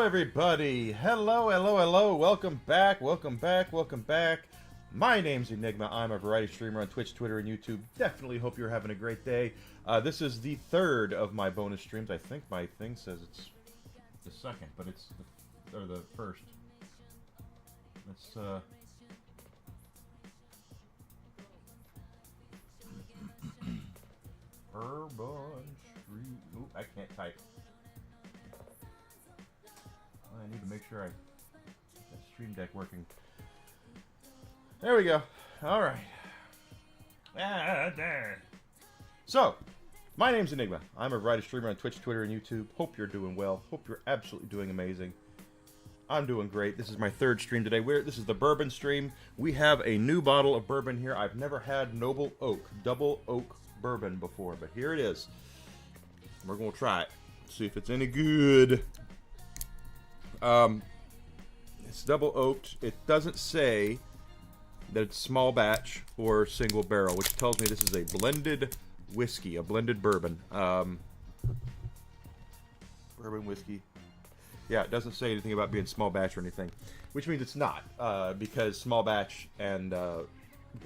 everybody. Hello, hello, hello. Welcome back, welcome back, welcome back. My name's Enigma. I'm a variety streamer on Twitch, Twitter, and YouTube. Definitely hope you're having a great day. This is the third of my bonus streams. I think my thing says it's the second, but it's the first. Let's Bourbon Street. Oop, I can't type. I need to make sure I get that stream deck working. There we go. All right. There. So, my name's Enigma. I'm a variety streamer on Twitch, Twitter, and YouTube. Hope you're doing well. Hope you're absolutely doing amazing. I'm doing great. This is my third stream today. This is the bourbon stream. We have a new bottle of bourbon here. I've never had Noble Oak, double oak bourbon before, but here it is. We're going to try it. See if it's any good. It's double oaked. It doesn't say that it's small batch or single barrel, which tells me this is a blended whiskey, a blended bourbon. Bourbon whiskey. Yeah, it doesn't say anything about being small batch or anything, which means it's not, because small batch and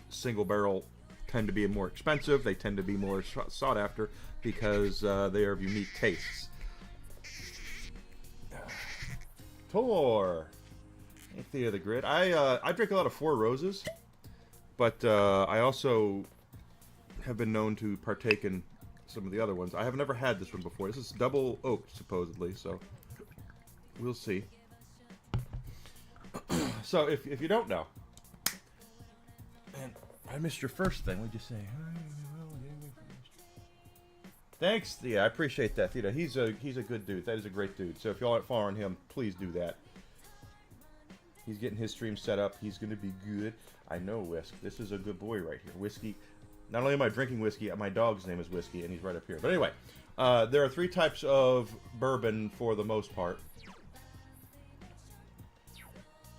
single barrel tend to be more expensive. They tend to be more sought after because they are of unique tastes. Tor. Thea the Grid. I drink a lot of Four Roses, but I also have been known to partake in some of the other ones. I have never had this one before. This is double oaked, supposedly, so we'll see. So, if you don't know, and I missed your first thing. What'd you say? Thanks, Thea. I appreciate that, Thea. He's a good dude. That is a great dude. So if y'all aren't following him, please do that. He's getting his stream set up. He's going to be good. I know, Whisk. This is a good boy right here. Whiskey. Not only am I drinking whiskey, my dog's name is Whiskey, and he's right up here. But anyway, there are three types of bourbon for the most part.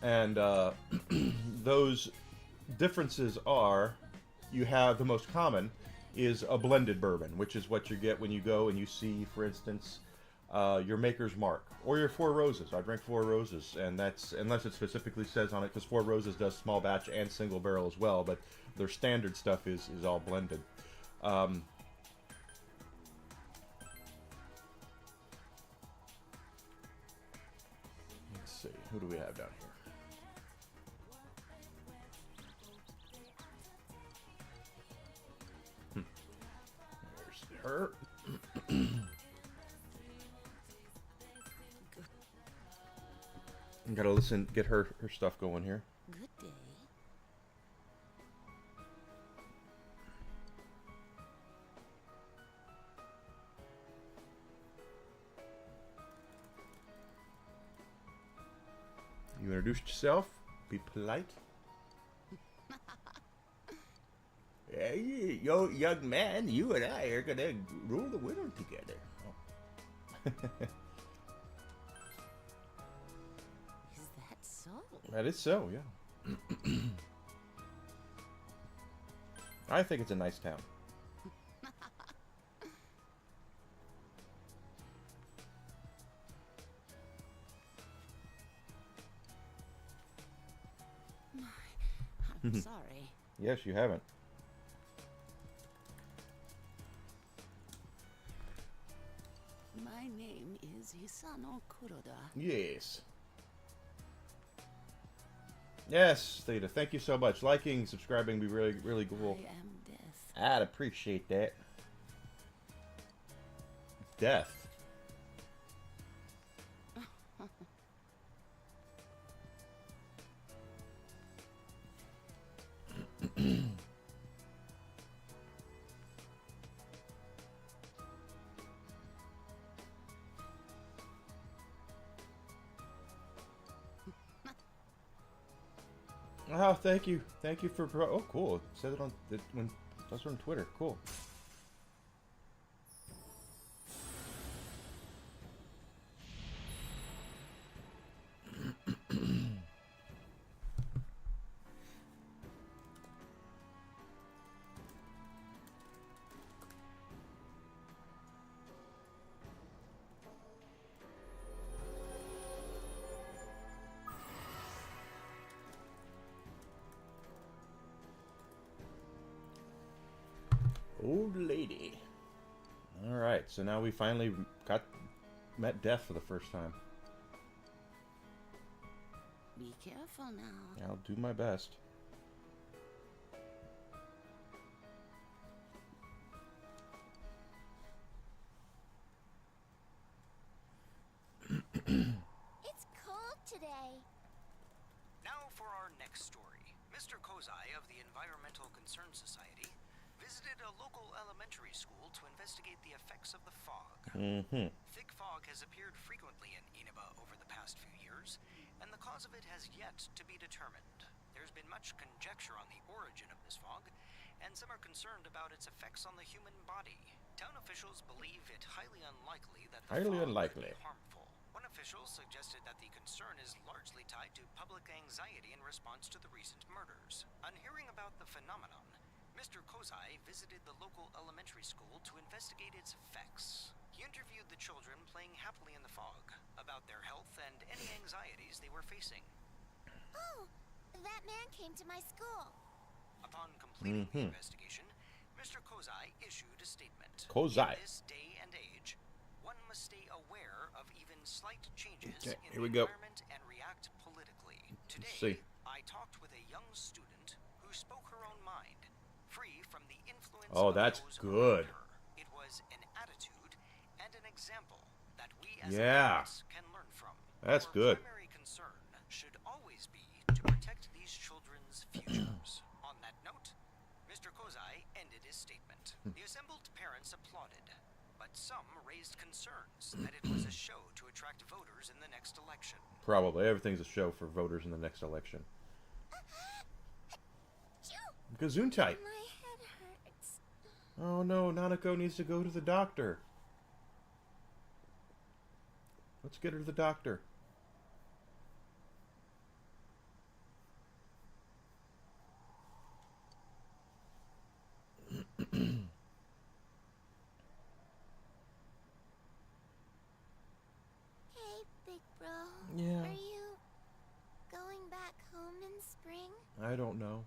And those differences are, you have the most common is a blended bourbon, which is what you get when you go and you see, for instance, your Maker's Mark or your Four Roses. I drink Four Roses, and that's unless it specifically says on it, because Four Roses does small batch and single barrel as well, but their standard stuff is all blended. Let's see, who do we have down here? Her. Gotta listen, get her stuff going here. Good day. You introduced yourself. Be polite. Hey, yo, young man, you and I are gonna rule the world together. Oh. Is that so? That is so, yeah. I think it's a nice town. I'm sorry. Yes, you haven't. My name is Hisano Kuroda. Yes. Yes, Theta, thank you so much. Liking, subscribing would be really, really cool. I am death. I'd appreciate that. Death. Oh, thank you. Thank you for... Oh, cool. It said it on... That's on Twitter. Cool. Old lady. Alright, so now we finally met Death for the first time. Be careful now. I'll do my best. It's cold today. Now for our next story. Mr. Kozai of the Environmental Concern Society visited a local elementary school to investigate the effects of the fog. Thick fog has appeared frequently in Inaba over the past few years, and the cause of it has yet to be determined. There's been much conjecture on the origin of this fog, and some are concerned about its effects on the human body. Town officials believe it highly unlikely that the fog could be harmful. One official suggested that the concern is largely tied to public anxiety in response to the recent murders. On hearing about the phenomenon, Mr. Kozai visited the local elementary school to investigate its effects. He interviewed the children playing happily in the fog about their health and any anxieties they were facing. Oh, that man came to my school. Upon completing the investigation, Mr. Kozai issued a statement. Kozai. In this day and age, one must stay aware of even slight changes in here the we go. environment and react politically. Today, see. I talked with a young student who spoke her own mind, free from the influence Oh, of that's those good. around her. It was an attitude and an example that we as Yeah. adults can learn from. That's Our good. primary concern should always be to protect these children's futures. On that note, Mr. Kozai ended his statement. The assembled parents applauded, but some raised concerns that it was a show to attract voters in the next election. Probably. Everything's a show for voters in the next election. Gesundheit. My head hurts. Oh no, Nanako needs to go to the doctor. Let's get her to the doctor. Hey, big bro. Yeah. Are you going back home in spring? I don't know.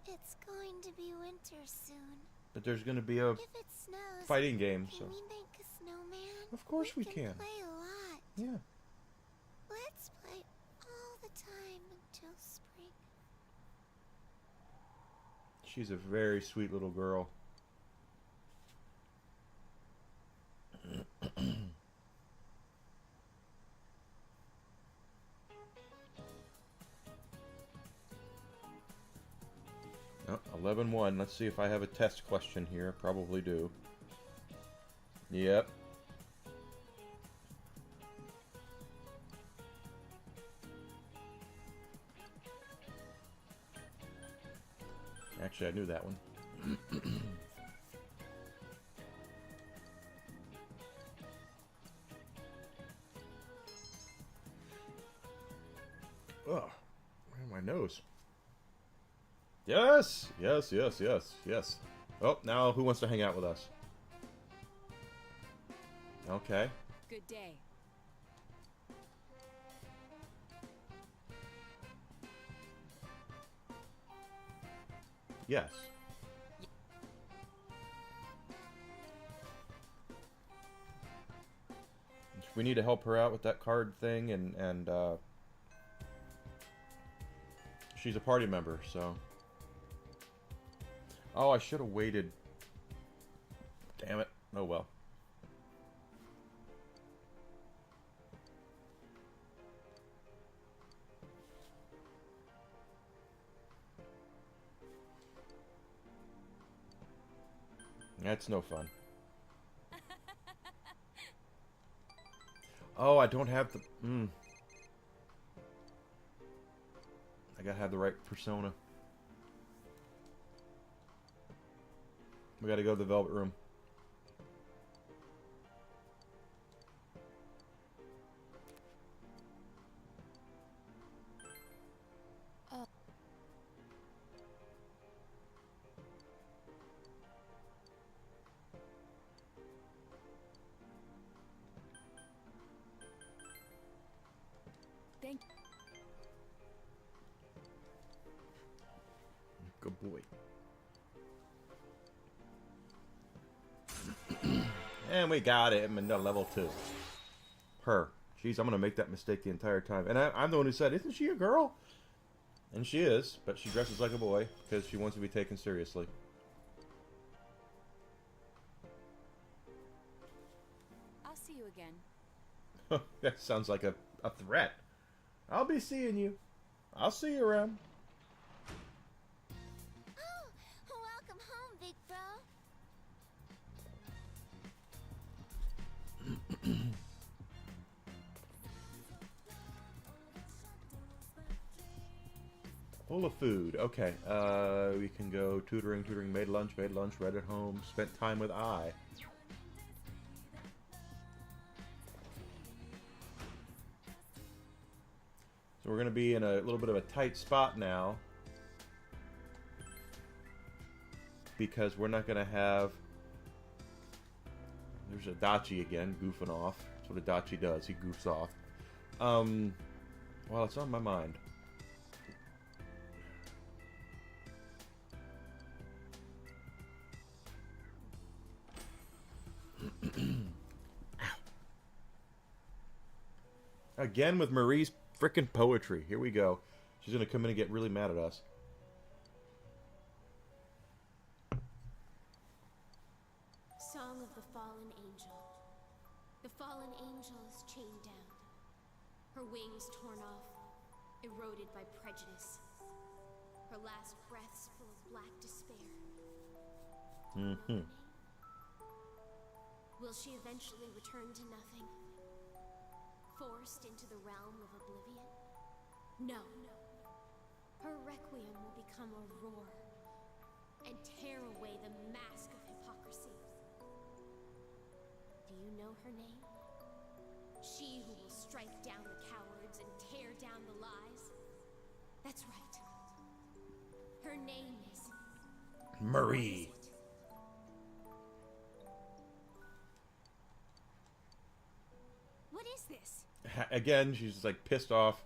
It's going to be winter soon. But there's going to be a If it snows, fighting game, can so... we make a snowman? Of course we can. Play a lot. Yeah. Let's play all the time until spring. She's a very sweet little girl. Oh, 11-1. Let's see if I have a test question here. Probably do. Yep. Actually, I knew that one. Ugh, my nose. Yes, yes, yes, yes, yes. Oh, now who wants to hang out with us? Okay. Good day. Yes. We need to help her out with that card thing, and she's a party member, so... Oh, I should have waited. Damn it. Oh well. That's no fun. Oh, I don't have the... I gotta have the right persona. We gotta go to the Velvet Room. Thank Good boy. And we got him into level 2. Her. Jeez, I'm going to make that mistake the entire time. And I'm the one who said, isn't she a girl? And she is, but she dresses like a boy because she wants to be taken seriously. I'll see you again. That sounds like a threat. I'll be seeing you. I'll see you around. Oh, welcome home, big bro. Full of food. Okay. We can go tutoring, made lunch, read at home, spent time with I. So we're going to be in a little bit of a tight spot now. Because we're not going to have... There's a Dachi again, goofing off. That's what a Dachi does. He goofs off. Well, it's on my mind. Again with Marie's frickin' poetry. Here we go. She's gonna come in and get really mad at us. Song of the Fallen Angel. The fallen angel is chained down. Her wings torn off, eroded by prejudice. Her last breaths full of black despair. Mm-hmm. Will she eventually return to nothing? Forced into the realm of oblivion? No. Her requiem will become a roar and tear away the mask of hypocrisy. Do you know her name? She who will strike down the cowards and tear down the lies? That's right. Her name is... Marie. What is this? Again, she's just like pissed off.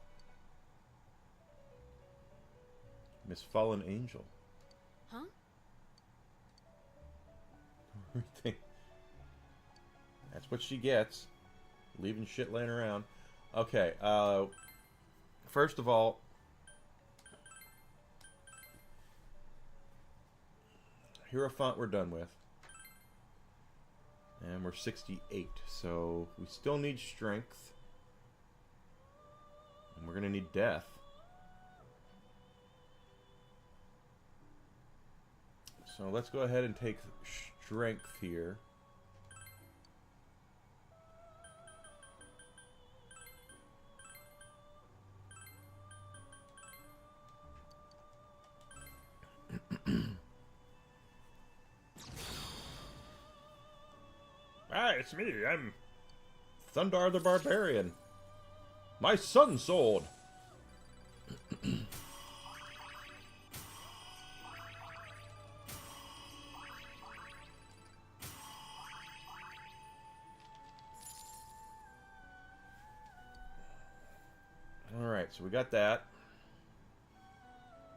Miss Fallen Angel. Huh? That's what she gets. Leaving shit laying around. Okay, first of all, Hierophant we're done with. And we're 68, so we still need strength. And we're gonna need death. So let's go ahead and take strength here. Hi, it's me. I'm Thundar the Barbarian. My sun sword. Alright, so we got that.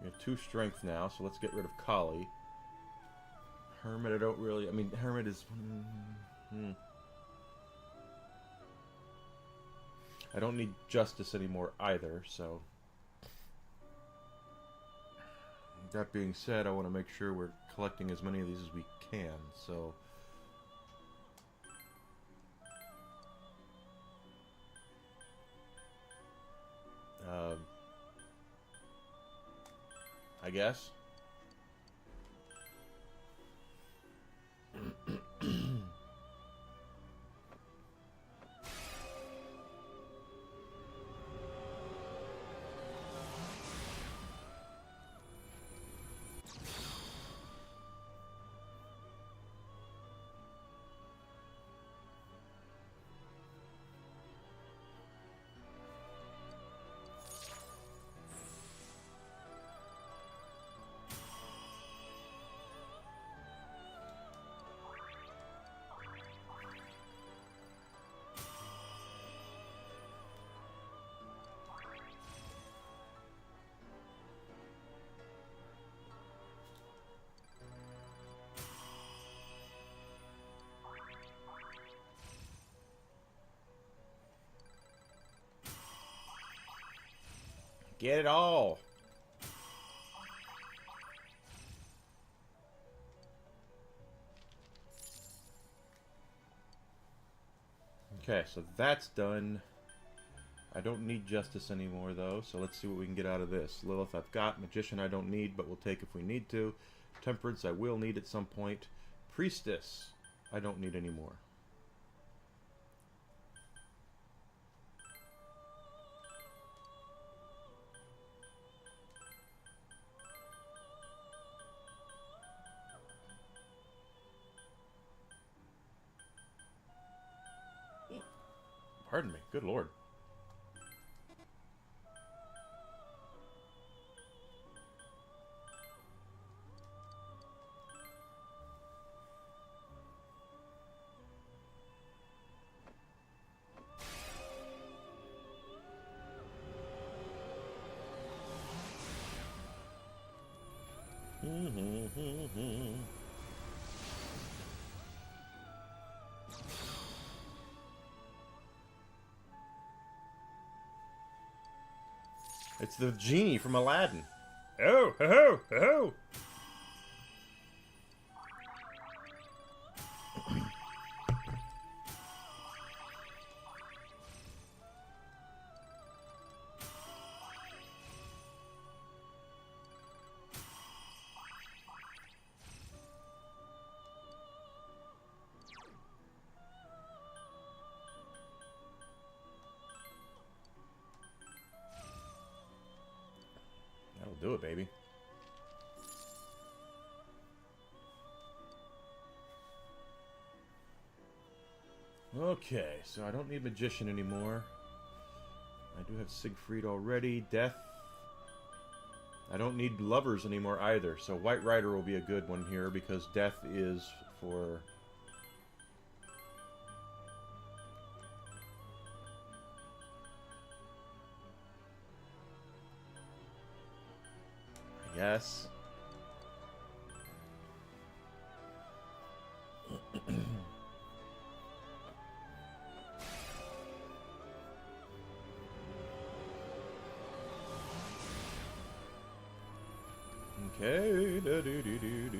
We have 2 strength now, so let's get rid of Kali. Hermit, I don't really... I mean, Hermit is... I don't need Justice anymore either, so... That being said, I want to make sure we're collecting as many of these as we can, so... I guess. Get it all. Okay, so that's done. I don't need Justice anymore, though, so let's see what we can get out of this. Lilith I've got. Magician I don't need, but we'll take if we need to. Temperance I will need at some point. Priestess I don't need anymore. Pardon me. Good lord. It's the genie from Aladdin. Oh, ho, ho, ho, ho. That'll do it, baby. Okay, so I don't need Magician anymore. I do have Siegfried already. Death. I don't need Lovers anymore either, so White Rider will be a good one here because Death is for... I guess. Okay, da do do do do.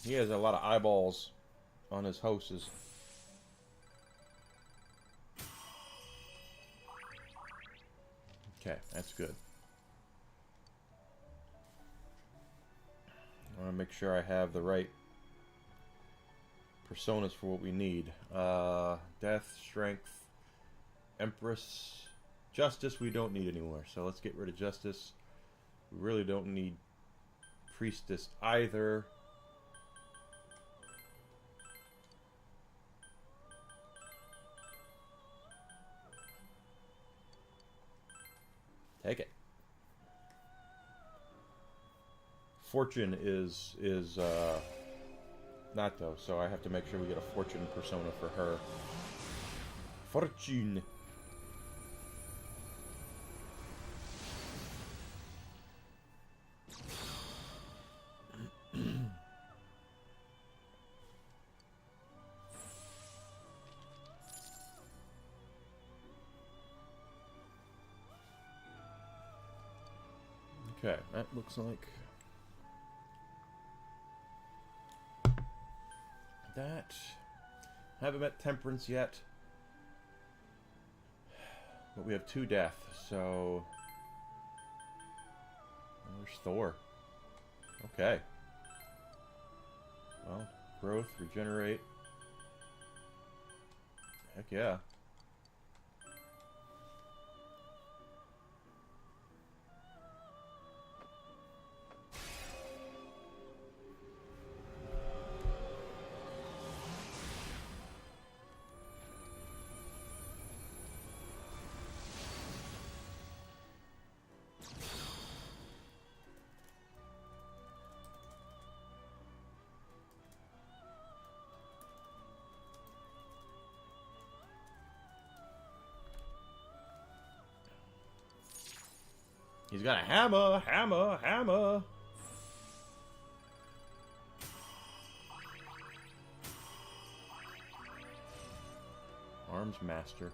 He has a lot of eyeballs on his houses. Okay, that's good. I want to make sure I have the right personas for what we need. Death, Strength, Empress, Justice we don't need anymore, so let's get rid of Justice. We really don't need Priestess either. Take it. Fortune is not though, so I have to make sure we get a Fortune persona for her. Fortune. Okay, that looks like that. Haven't met Temperance yet, but we have 2 death, so there's Thor. Okay. Well, growth, regenerate. Heck yeah. He's got a hammer, hammer, hammer. Arms Master.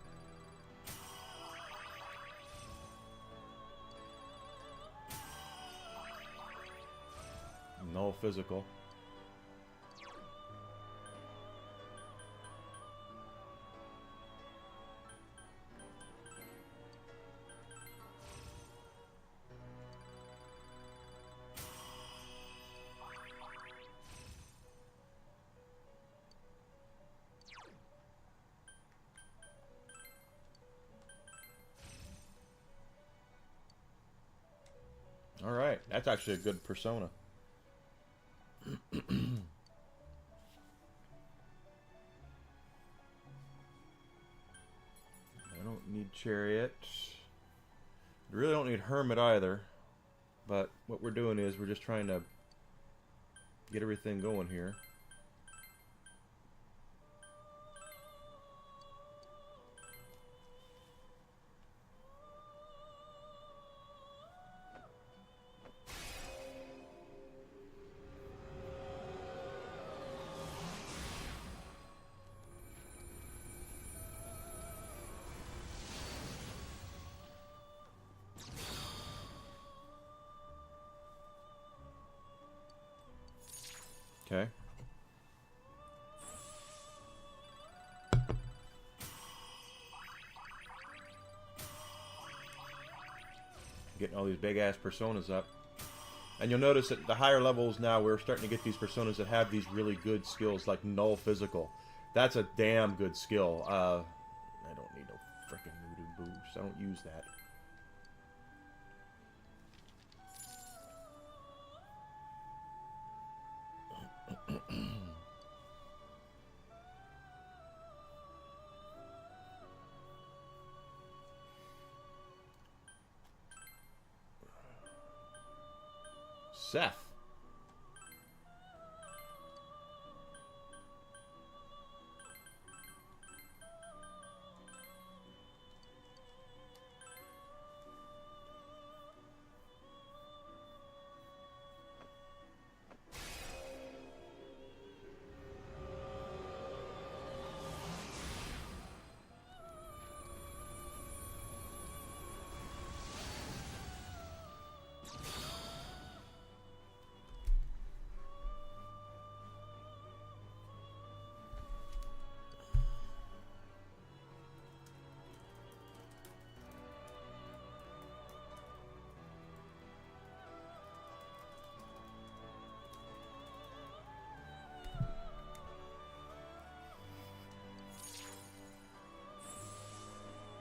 Null physical. Alright, that's actually a good persona. I don't need Chariot. I really don't need Hermit either. But what we're doing is we're just trying to get everything going here. Okay. Getting all these big ass personas up. And you'll notice that the higher levels now we're starting to get these personas that have these really good skills like Null Physical. That's a damn good skill. I don't need no frickin' voodoo boost. I don't use that. Seth.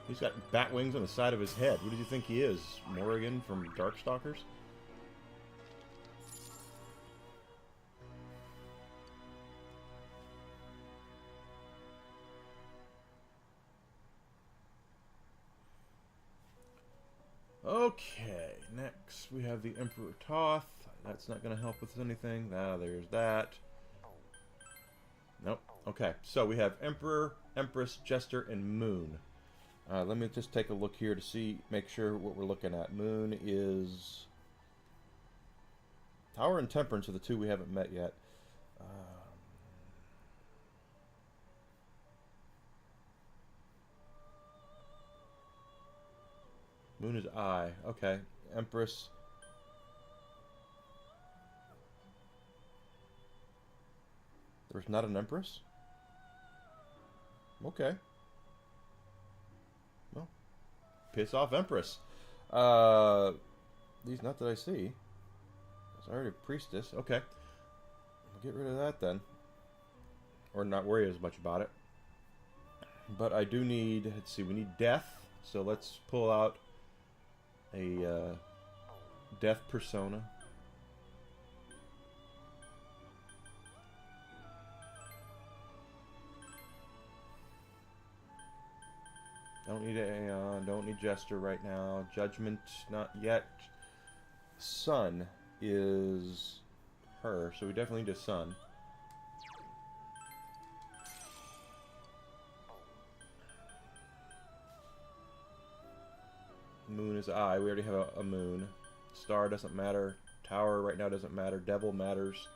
He's got bat wings on the side of his head. What do you think he is? Morrigan from Darkstalkers? Okay, next we have the Emperor Toth. That's not going to help with anything. Ah, there's that. Nope. Okay, so we have Emperor, Empress, Jester, and Moon. Let me just take a look here to see, make sure what we're looking at. Moon is... Tower and Temperance are the two we haven't met yet. Moon is Eye. Okay. Empress. There's not an Empress? Okay. Well, piss off Empress. These not that I see. There's already a Priestess. Okay. Get rid of that then. Or not worry as much about it. But I do need, let's see, we need Death. So let's pull out a Death persona. Don't need Aeon, don't need Jester right now. Judgment, not yet. Sun is her, so we definitely need a Sun. Moon is Eye, we already have a Moon. Star doesn't matter. Tower right now doesn't matter. Devil matters.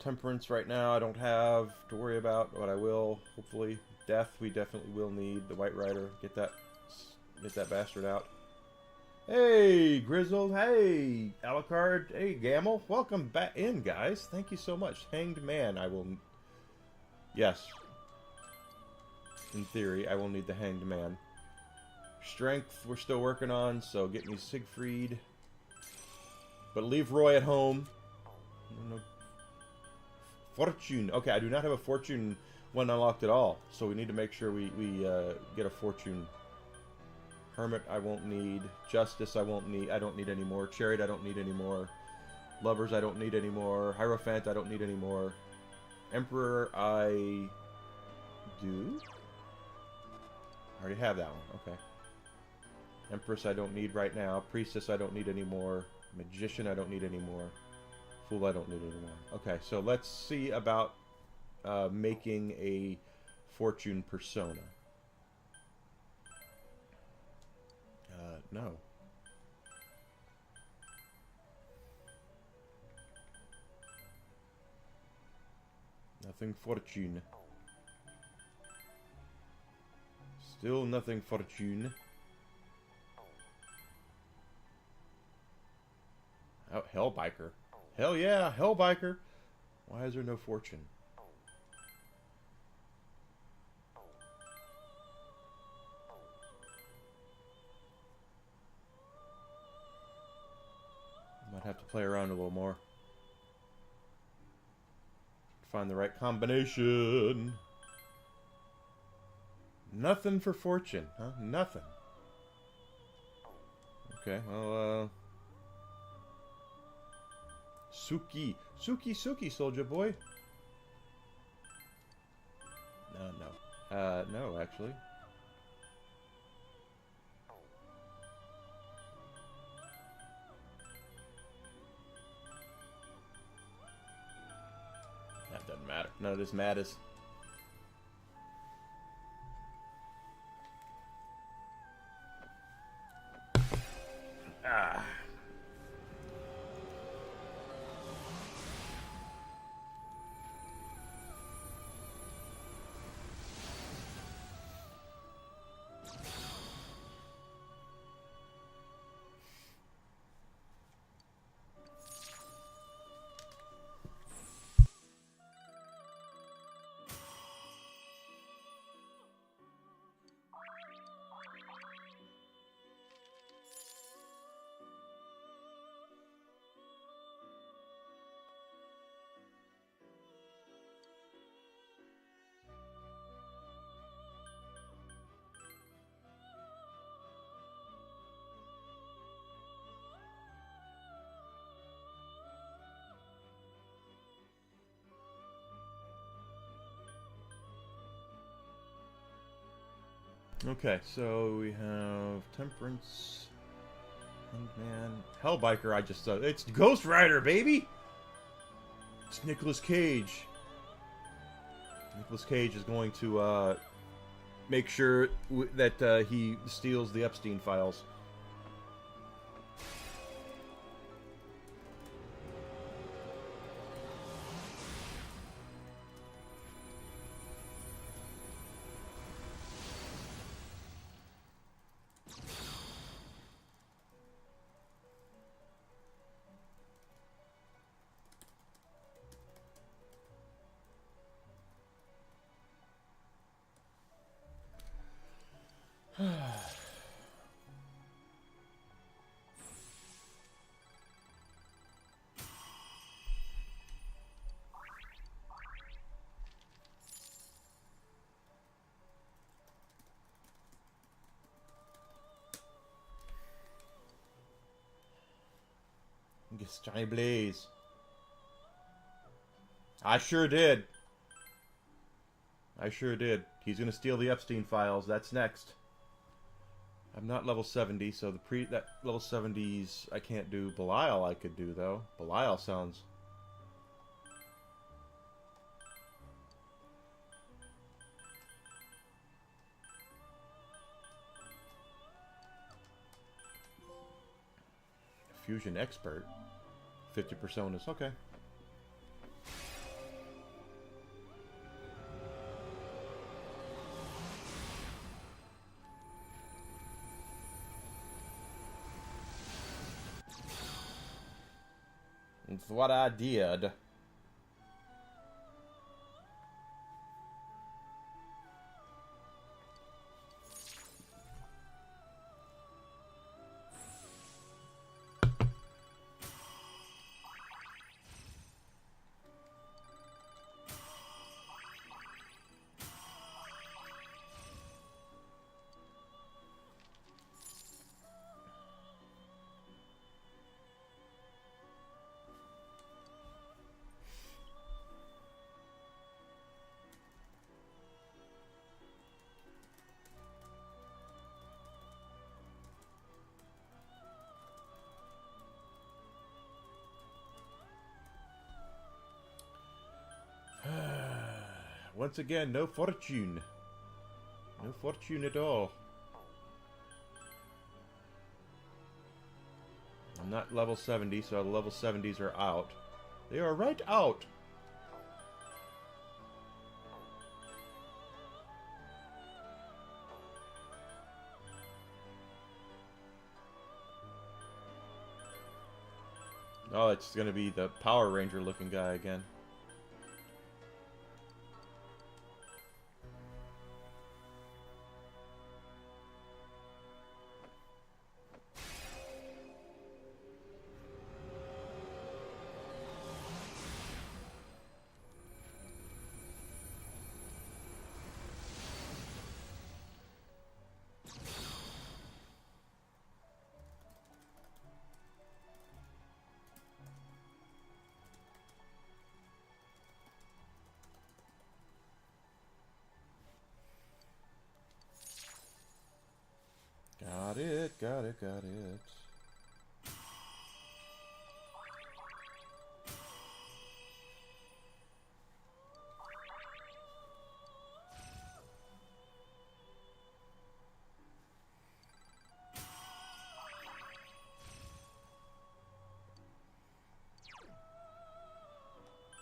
Temperance right now I don't have to worry about, but I will, hopefully. Death we definitely will need. The White Rider, get that bastard out. Hey, Grizzled. Hey, Alucard. Hey, Gamel. Welcome back in, guys. Thank you so much. Hanged Man, I will... Yes. In theory, I will need the Hanged Man. Strength, we're still working on, so get me Siegfried. But leave Roy at home. No. Fortune. Okay, I do not have a Fortune one unlocked at all, so we need to make sure we get a Fortune. Hermit, I won't need. Justice, I won't need. I don't need anymore. Chariot, I don't need anymore. Lovers, I don't need anymore. Hierophant, I don't need anymore. Emperor, I do. I already have that one. Okay. Empress, I don't need right now. Priestess, I don't need anymore. Magician, I don't need anymore. Fool, I don't need anymore. Okay, so let's see about making a Fortune persona. No. Nothing Fortune. Still nothing Fortune. Oh, Hellbiker. Hell yeah, Hellbiker. Why is there no Fortune? Might have to play around a little more. Find the right combination. Nothing for Fortune, huh? Nothing. Okay, well, Suki, Soldier Boy. No. No, actually. That doesn't matter. None of this matters. Ah. Okay, so we have Temperance, Man, Hellbiker. I just it's Ghost Rider, baby. It's Nicolas Cage. Nicolas Cage is going to make sure that he steals the Epstein files. Yes, Johnny Blaze. I sure did. He's gonna steal the Epstein files. That's next. I'm not level 70, so that level 70s I can't do. Belial I could do though. Belial sounds. Fusion expert. 50 personas. Okay. It's what I did. Once again, no fortune. No fortune at all. I'm not level 70, so the level 70s are out. They are right out. Oh, it's going to be the Power Ranger looking guy again. Got it, got it, got it.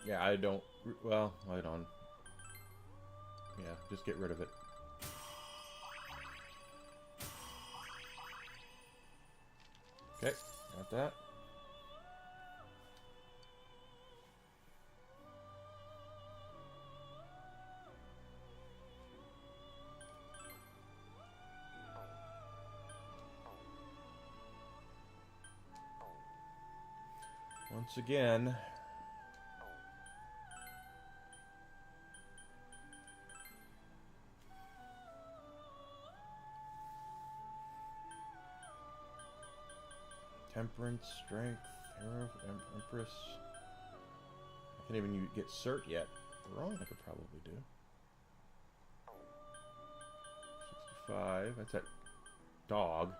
Yeah, I don't... Well, hold on. Yeah, just get rid of it. Okay, got that. Once again... Temperance, Strength, Hero, Empress. I can't even get Cert yet. Wrong, I could probably do. 65, that's that dog.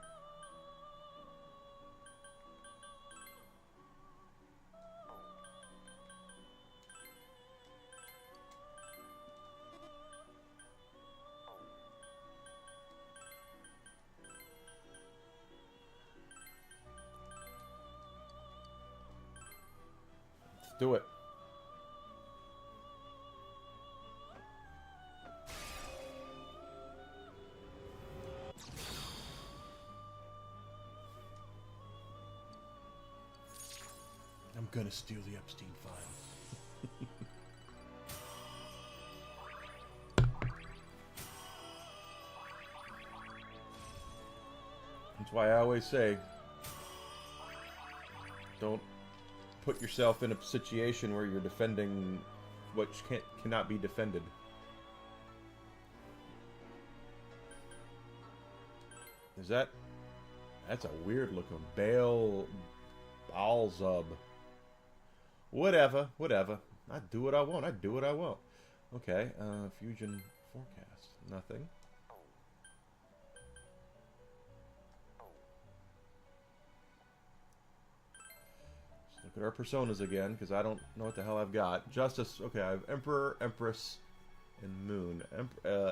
Do it. I'm gonna steal the Epstein file. That's why I always say, don't put yourself in a situation where you're defending what cannot be defended. Is that... That's a weird looking Baalzub. Whatever, whatever. I do what I want. I do what I want. Okay, fusion forecast. Nothing. Look at our personas again, because I don't know what the hell I've got. Justice, okay, I have Emperor, Empress, and Moon.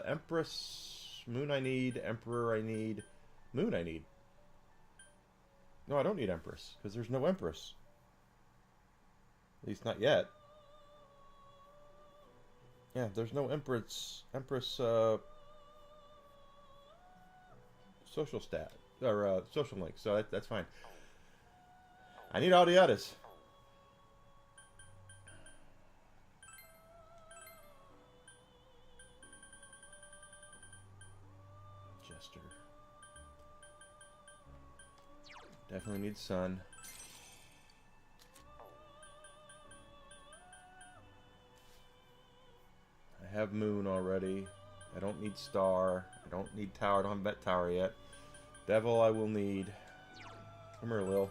Empress, Moon I need, Emperor I need, Moon I need. No, I don't need Empress, because there's no Empress. At least not yet. Yeah, there's no Empress, social stat, or social link, so that's fine. I need all the others. Definitely need sun. I have moon already. I don't need star. I don't need tower. I don't have bet tower yet. Devil I will need. Come here, Lil.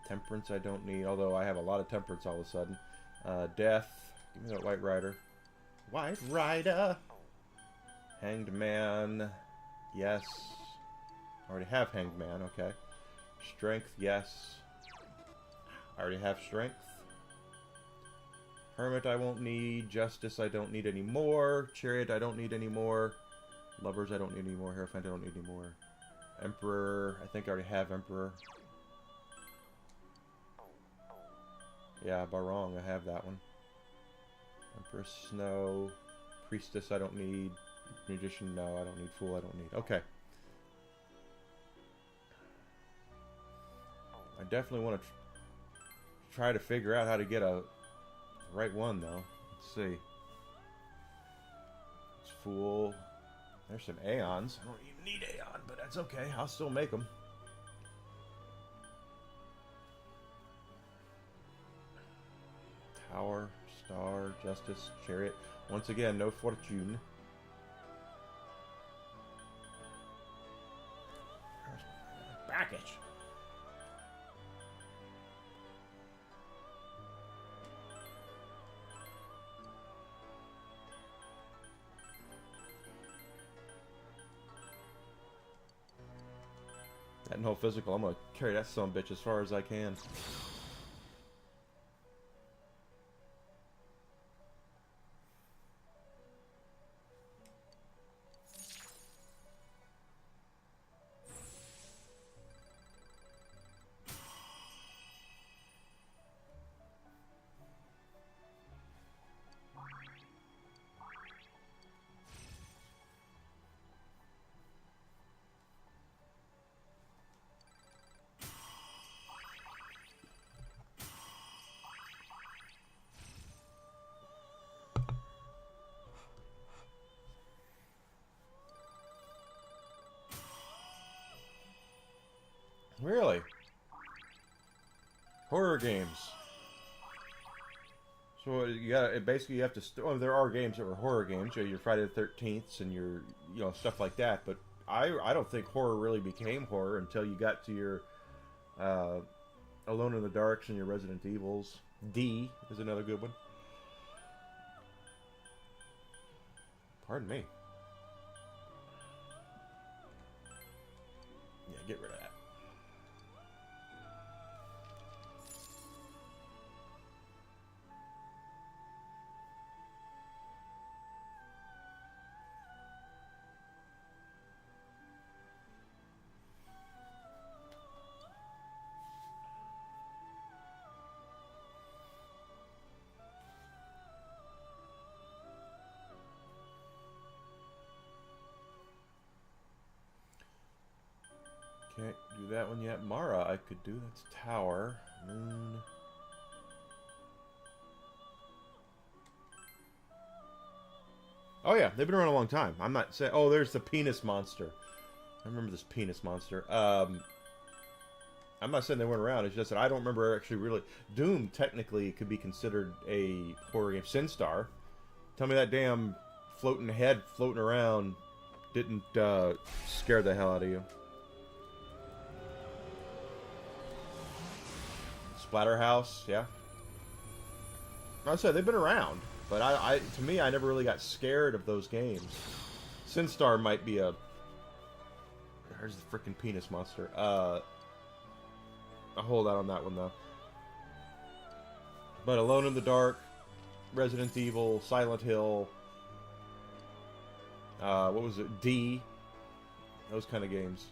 Temperance I don't need, although I have a lot of temperance all of a sudden. Death. Give me that White Rider. White Rider! Hanged Man. Yes. I already have Hanged Man, okay. Strength, yes. I already have Strength. Hermit I won't need. Justice I don't need anymore. Chariot I don't need anymore. Lovers I don't need anymore. Hierophant I don't need anymore. Emperor. I think I already have Emperor. Yeah, Barong, I have that one. Empress Snow. Priestess I don't need. Magician, no, I don't need. Fool I don't need. Okay. I definitely want to try to figure out how to get a right one, though. Let's see. It's Fool. There's some Aeons. I don't even need Aeon, but that's okay. I'll still make them. Tower, Star, Justice, Chariot. Once again, no Fortune. Package. That no physical, I'm gonna carry that son of a bitch as far as I can. Really? Horror games. So you got basically you have to. Well, there are games that were horror games. You know, your Friday the 13th and your stuff like that. But I don't think horror really became horror until you got to your Alone in the Darks and your Resident Evils. D is another good one. Pardon me. Yeah, get rid of that. Can't do that one yet. Mara, I could do. That's Tower. Moon. Oh yeah, they've been around a long time. I'm not saying. Oh, there's the penis monster. I remember this penis monster. I'm not saying they weren't around. It's just that I don't remember actually really. Doom technically could be considered a horror game. Sinstar. Tell me that damn floating head floating around didn't scare the hell out of you. Splatterhouse, yeah. I said they've been around, but to me, I never really got scared of those games. Sinstar might be a. There's the freaking penis monster. I'll hold out on that one though. But Alone in the Dark, Resident Evil, Silent Hill. What was it? D. Those kind of games.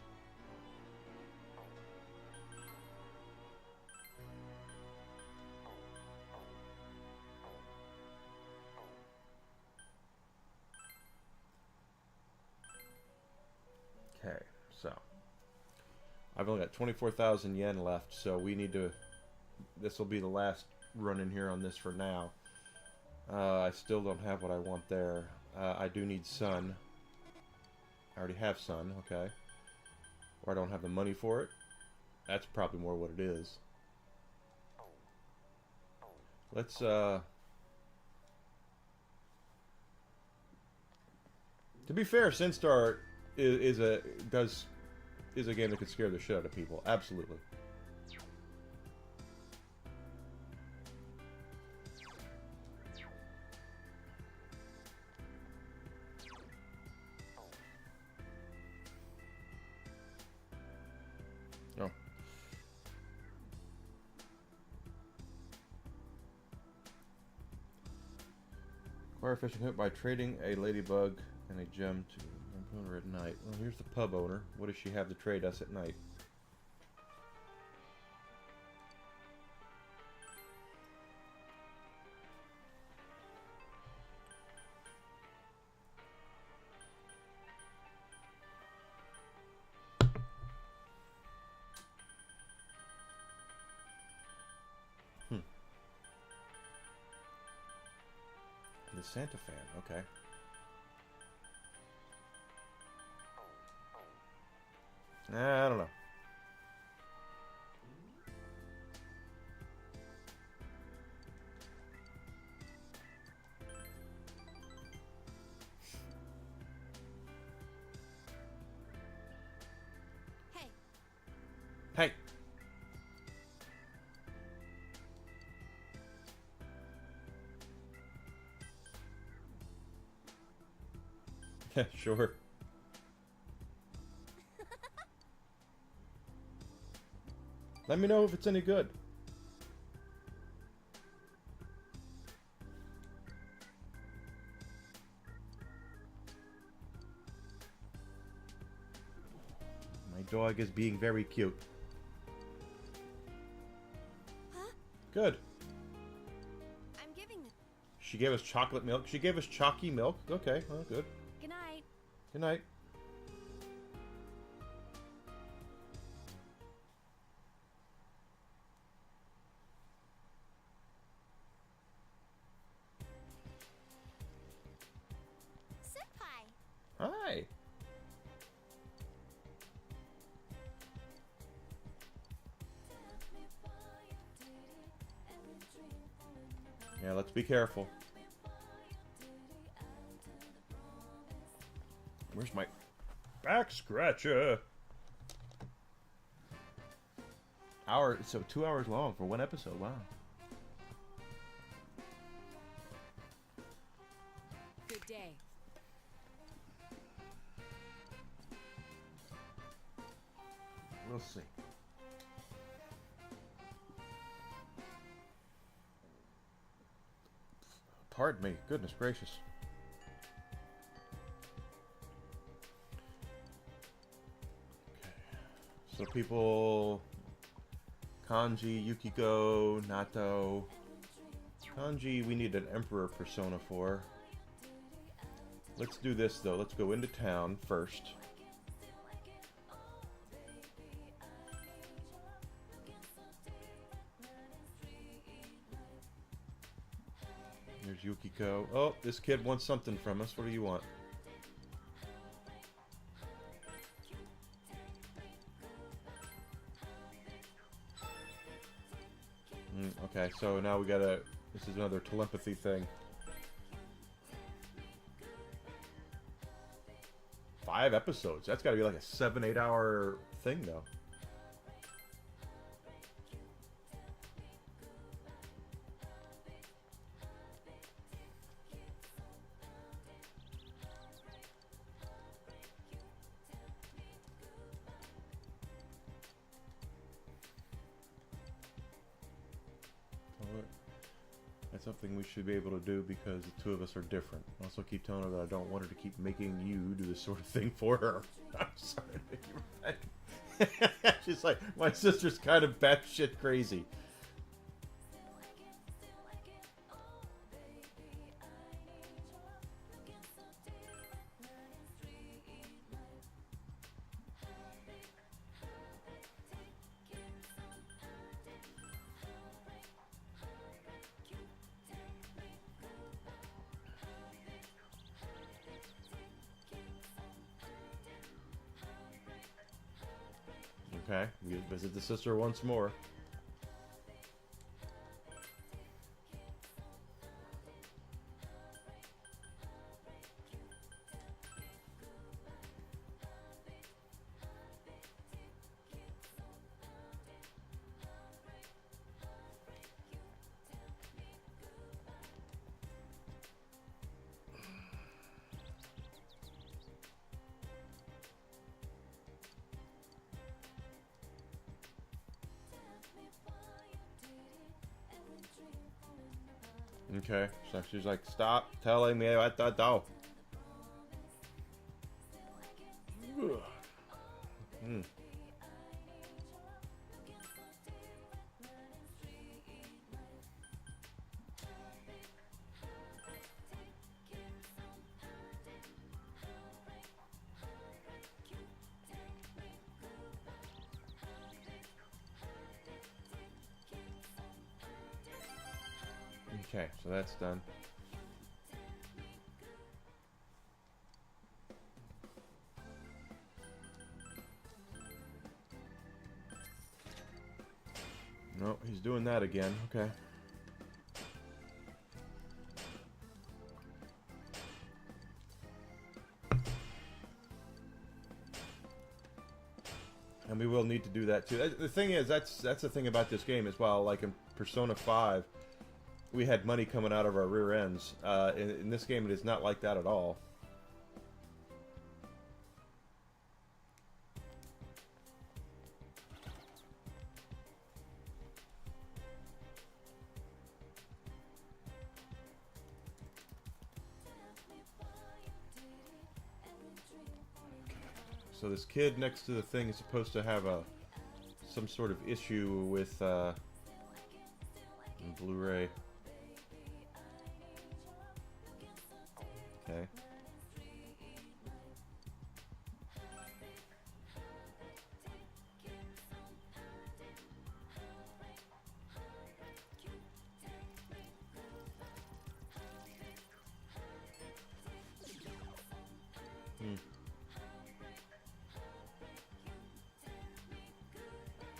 Okay, so I've only got 24,000 yen left, so we need to. This will be the last run in here on this for now. I still don't have what I want there. I do need sun. I already have sun, okay. Or I don't have the money for it. That's probably more what it is. Let's, to be fair, Sinstar is a game that could scare the shit out of people. Absolutely. No. Acquire fishing hook by trading a ladybug and a gem to an owner at night. Well, here's the pub owner. What does she have to trade us at night? The Santa fan, okay. I don't know. Hey, Hey! Yeah, sure. Let me know if it's any good. My dog is being very cute. huh? Good. I'm giving the. She gave us chocolate milk. She gave us chalky milk. Okay, well, good. Good night. Good night. Senpai. Hi. Yeah, let's be careful. Where's my back scratcher? So 2 hours long for one episode. Wow. Good day. We'll see. Pardon me. Goodness gracious. So people, Kanji, Yukiko, Nato. Kanji, we need an Emperor persona for. Let's do this though. Let's go into town first. There's Yukiko. Oh, this kid wants something from us. What do you want? Okay, so now we gotta... This is another telepathy thing. 5 episodes. That's gotta be like a 7-8 hour thing, though. That's something we should be able to do because the two of us are different. I also keep telling her that I don't want her to keep making you do this sort of thing for her. I'm sorry to make you mad. She's like, my sister's kind of batshit crazy. Okay, we visit the sister once more. Okay, so she's like, stop telling me what to do. Hmm. Okay, so that's done. No, he's doing that again. Okay. And we will need to do that too. The thing is, that's the thing about this game as well. Like in Persona 5, we had money coming out of our rear ends. In this game, it is not like that at all. So this kid next to the thing is supposed to have some sort of issue with Blu-ray. Okay.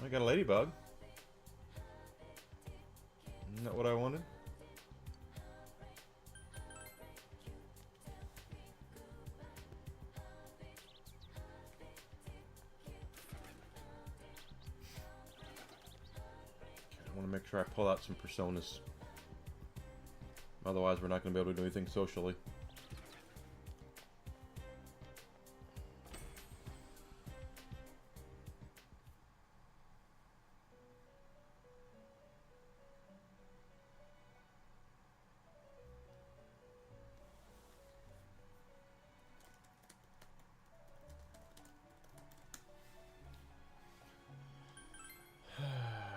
I got a ladybug. Isn't that what I wanted? I want to make sure I pull out some personas. Otherwise, we're not going to be able to do anything socially.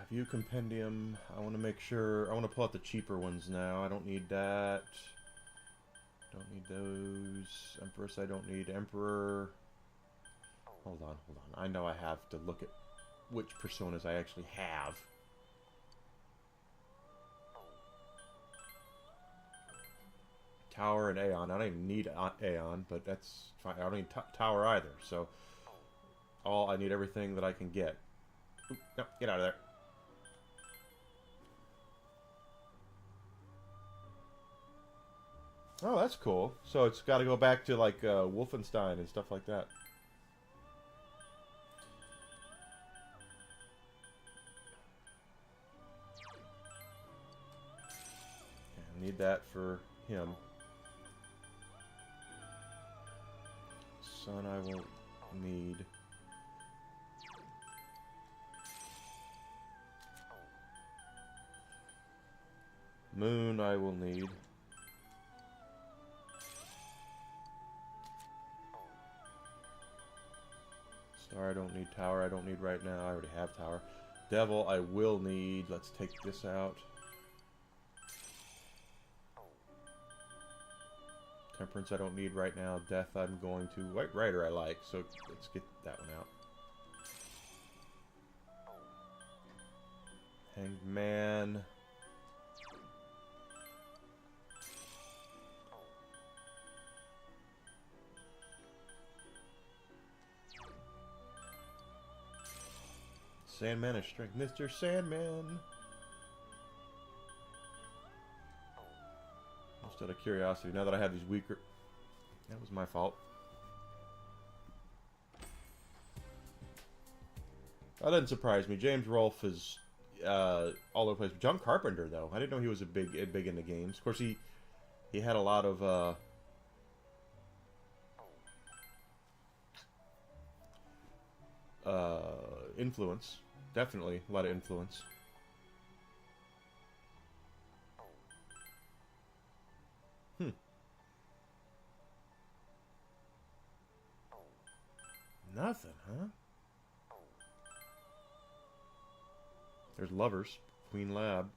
View compendium. I want to make sure. I want to pull out the cheaper ones now. I don't need that. Don't need those. Empress, I don't need. Emperor. Hold on, hold on. I know I have to look at which personas I actually have. Tower and Aeon. I don't even need Aeon, but that's fine. I don't need Tower either. So, I need everything that I can get. Oop, no, get out of there. Oh, that's cool. So it's got to go back to like Wolfenstein and stuff like that. Okay, I need that for him. Sun I won't need. Moon I will need. Star I don't need. Tower I don't need right now. I already have Tower. Devil I will need. Let's take this out. Temperance I don't need right now. Death I'm going to. White Rider I like, so let's get that one out. Hanged Man. Sandman of Strength. Mr. Sandman. Just out of curiosity, now that I have these weaker... That was my fault. That doesn't surprise me. James Rolfe is all over the place. John Carpenter, though. I didn't know he was big into games. Of course, he had a lot of... influence. Definitely a lot of influence. Nothing, huh? There's lovers. Queen Mab.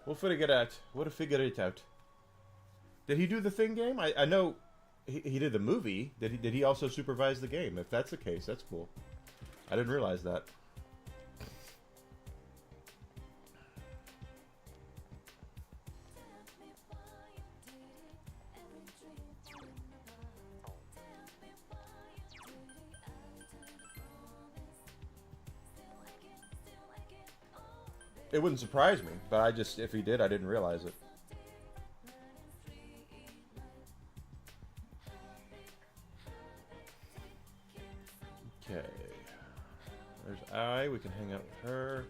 We'll figure it out. We'll figure it out. Did he do the Thing game? I know he did the movie. Did he also supervise the game? If that's the case, that's cool. I didn't realize that. It wouldn't surprise me, but if he did, I didn't realize it. Okay. There's I. We can hang out with her.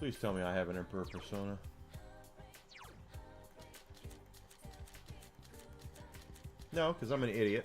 Please tell me I have an Emperor persona. No, because I'm an idiot.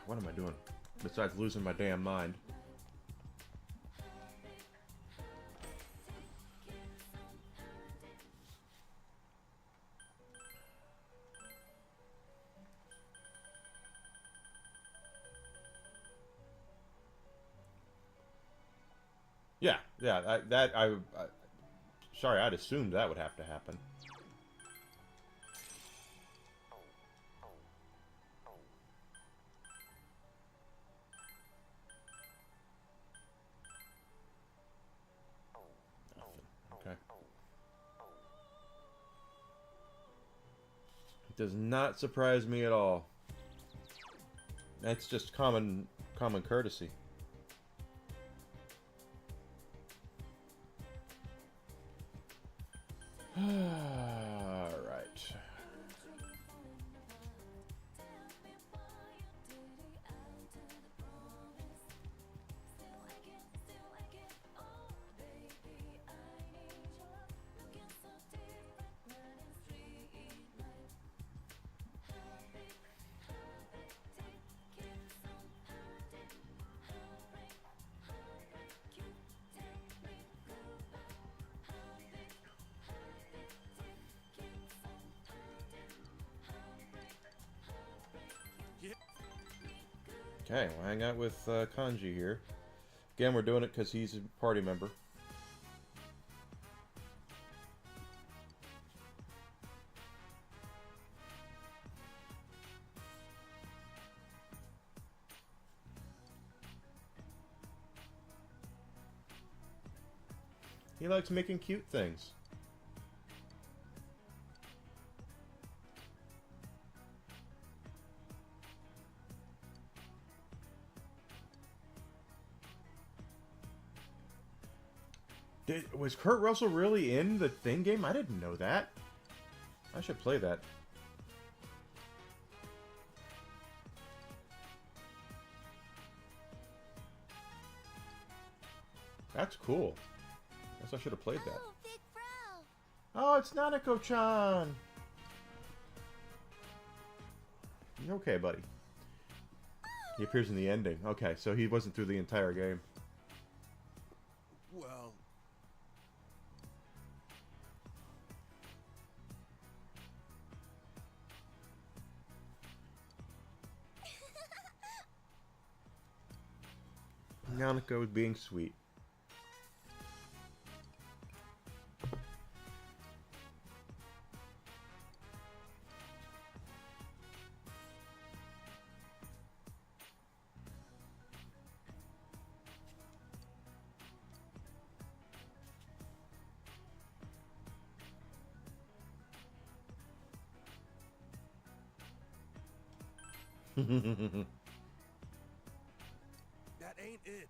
What am I doing? Besides losing my damn mind. Yeah, sorry, I'd assumed that would have to happen. Okay. It does not surprise me at all. That's just common courtesy. All right. Okay, we'll hang out with Kanji here. Again, we're doing it because he's a party member. He likes making cute things. Was Kurt Russell really in the Thing game? I didn't know that. I should play that. That's cool. Guess I should have played that. Oh, Big Bro! Oh, it's Nanako-chan! Okay, buddy. He appears in the ending. Okay, so he wasn't through the entire game. Well, Yanako was being sweet. that ain't it.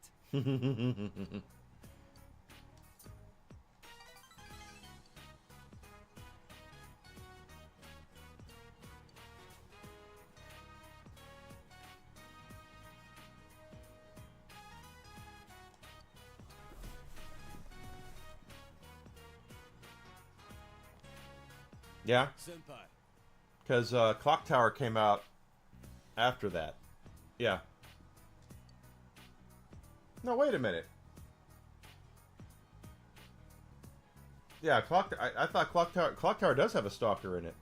Yeah, Senpai. because Clock Tower came out after that. Yeah. No, wait a minute. Yeah, I thought Clock Tower does have a stalker in it,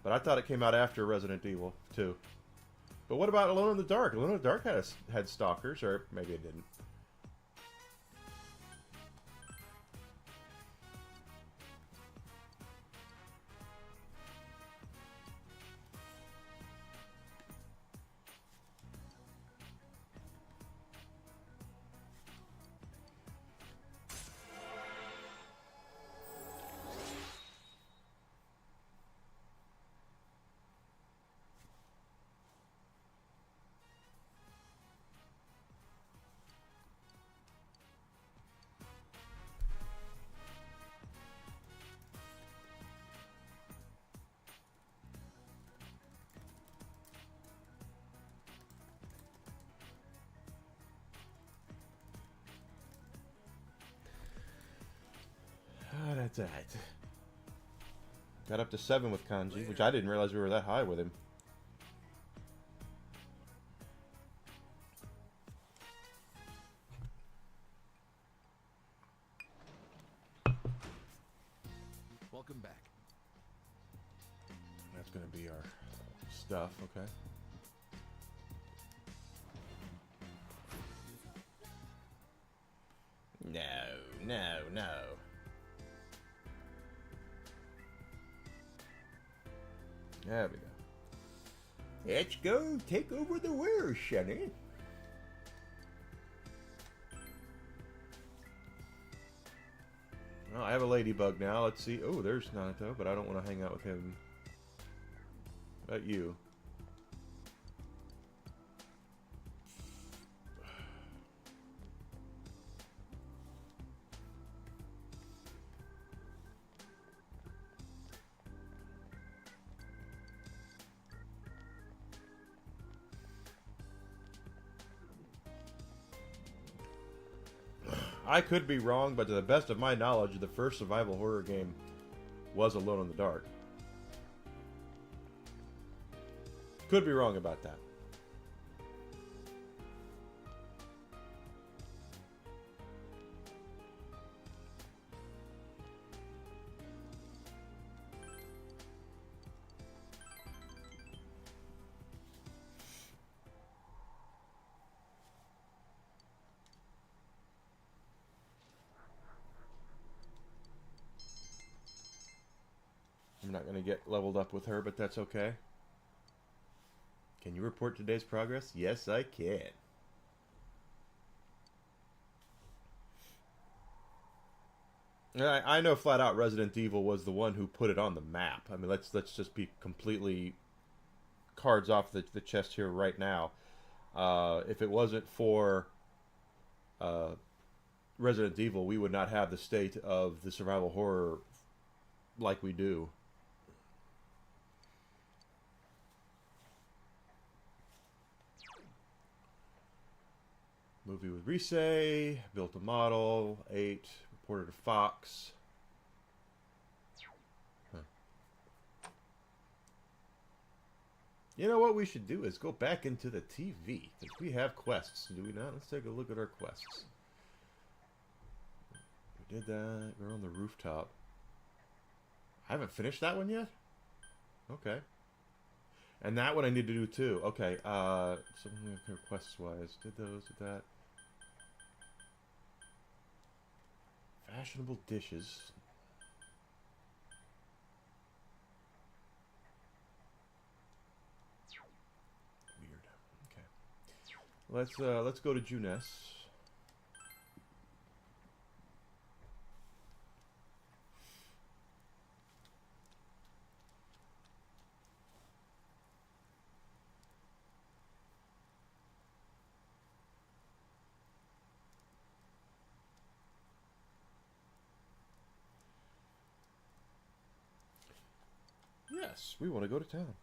but I thought it came out after Resident Evil 2. But what about Alone in the Dark? Alone in the Dark had stalkers, or maybe it didn't. Ah, that's it. Got up to 7 with Kanji, which I didn't realize we were that high with him. Welcome back. That's gonna be our stuff, okay? No, no, no. There we go. Let's go take over the world, Shunny. Well, I have a ladybug now. Let's see. Oh, there's Naruto, but I don't want to hang out with him. How about you? I could be wrong, but to the best of my knowledge, the first survival horror game was Alone in the Dark. Could be wrong about that. I'm not going to get leveled up with her, but that's okay. Can you report today's progress? Yes, I can. I know flat out Resident Evil was the one who put it on the map. I mean, let's just be completely cards off the chest here right now. If it wasn't for Resident Evil, we would not have the state of the survival horror like we do. Movie with Risei, built a model, 8, reported a Fox. Huh. You know what we should do is go back into the TV. Because we have quests, do we not? Let's take a look at our quests. We did that. We're on the rooftop. I haven't finished that one yet? Okay. And that one I need to do too. Okay, something quests-wise. Did those, did that. Fashionable dishes. Weird. Okay. Let's go to Juness. Yes, we want to go to town.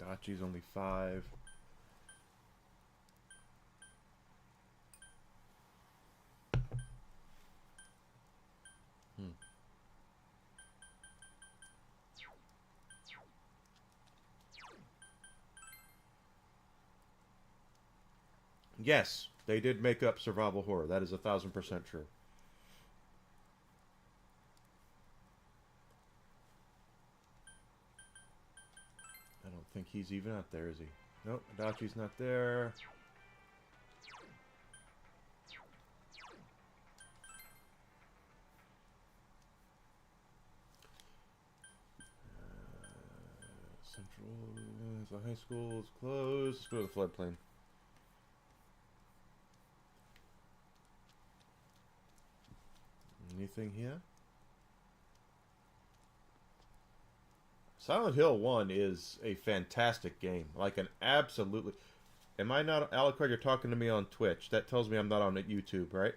Dachi's only 5. Yes, they did make up survival horror. That is 1,000% true. I don't think he's even out there, is he? Nope, Adachi's not there. Central, the high school is closed. Let's go to the floodplain. Anything here? Silent Hill 1 is a fantastic game. Like an absolutely... Am I not... Alucard, you're talking to me on Twitch. That tells me I'm not on YouTube, right?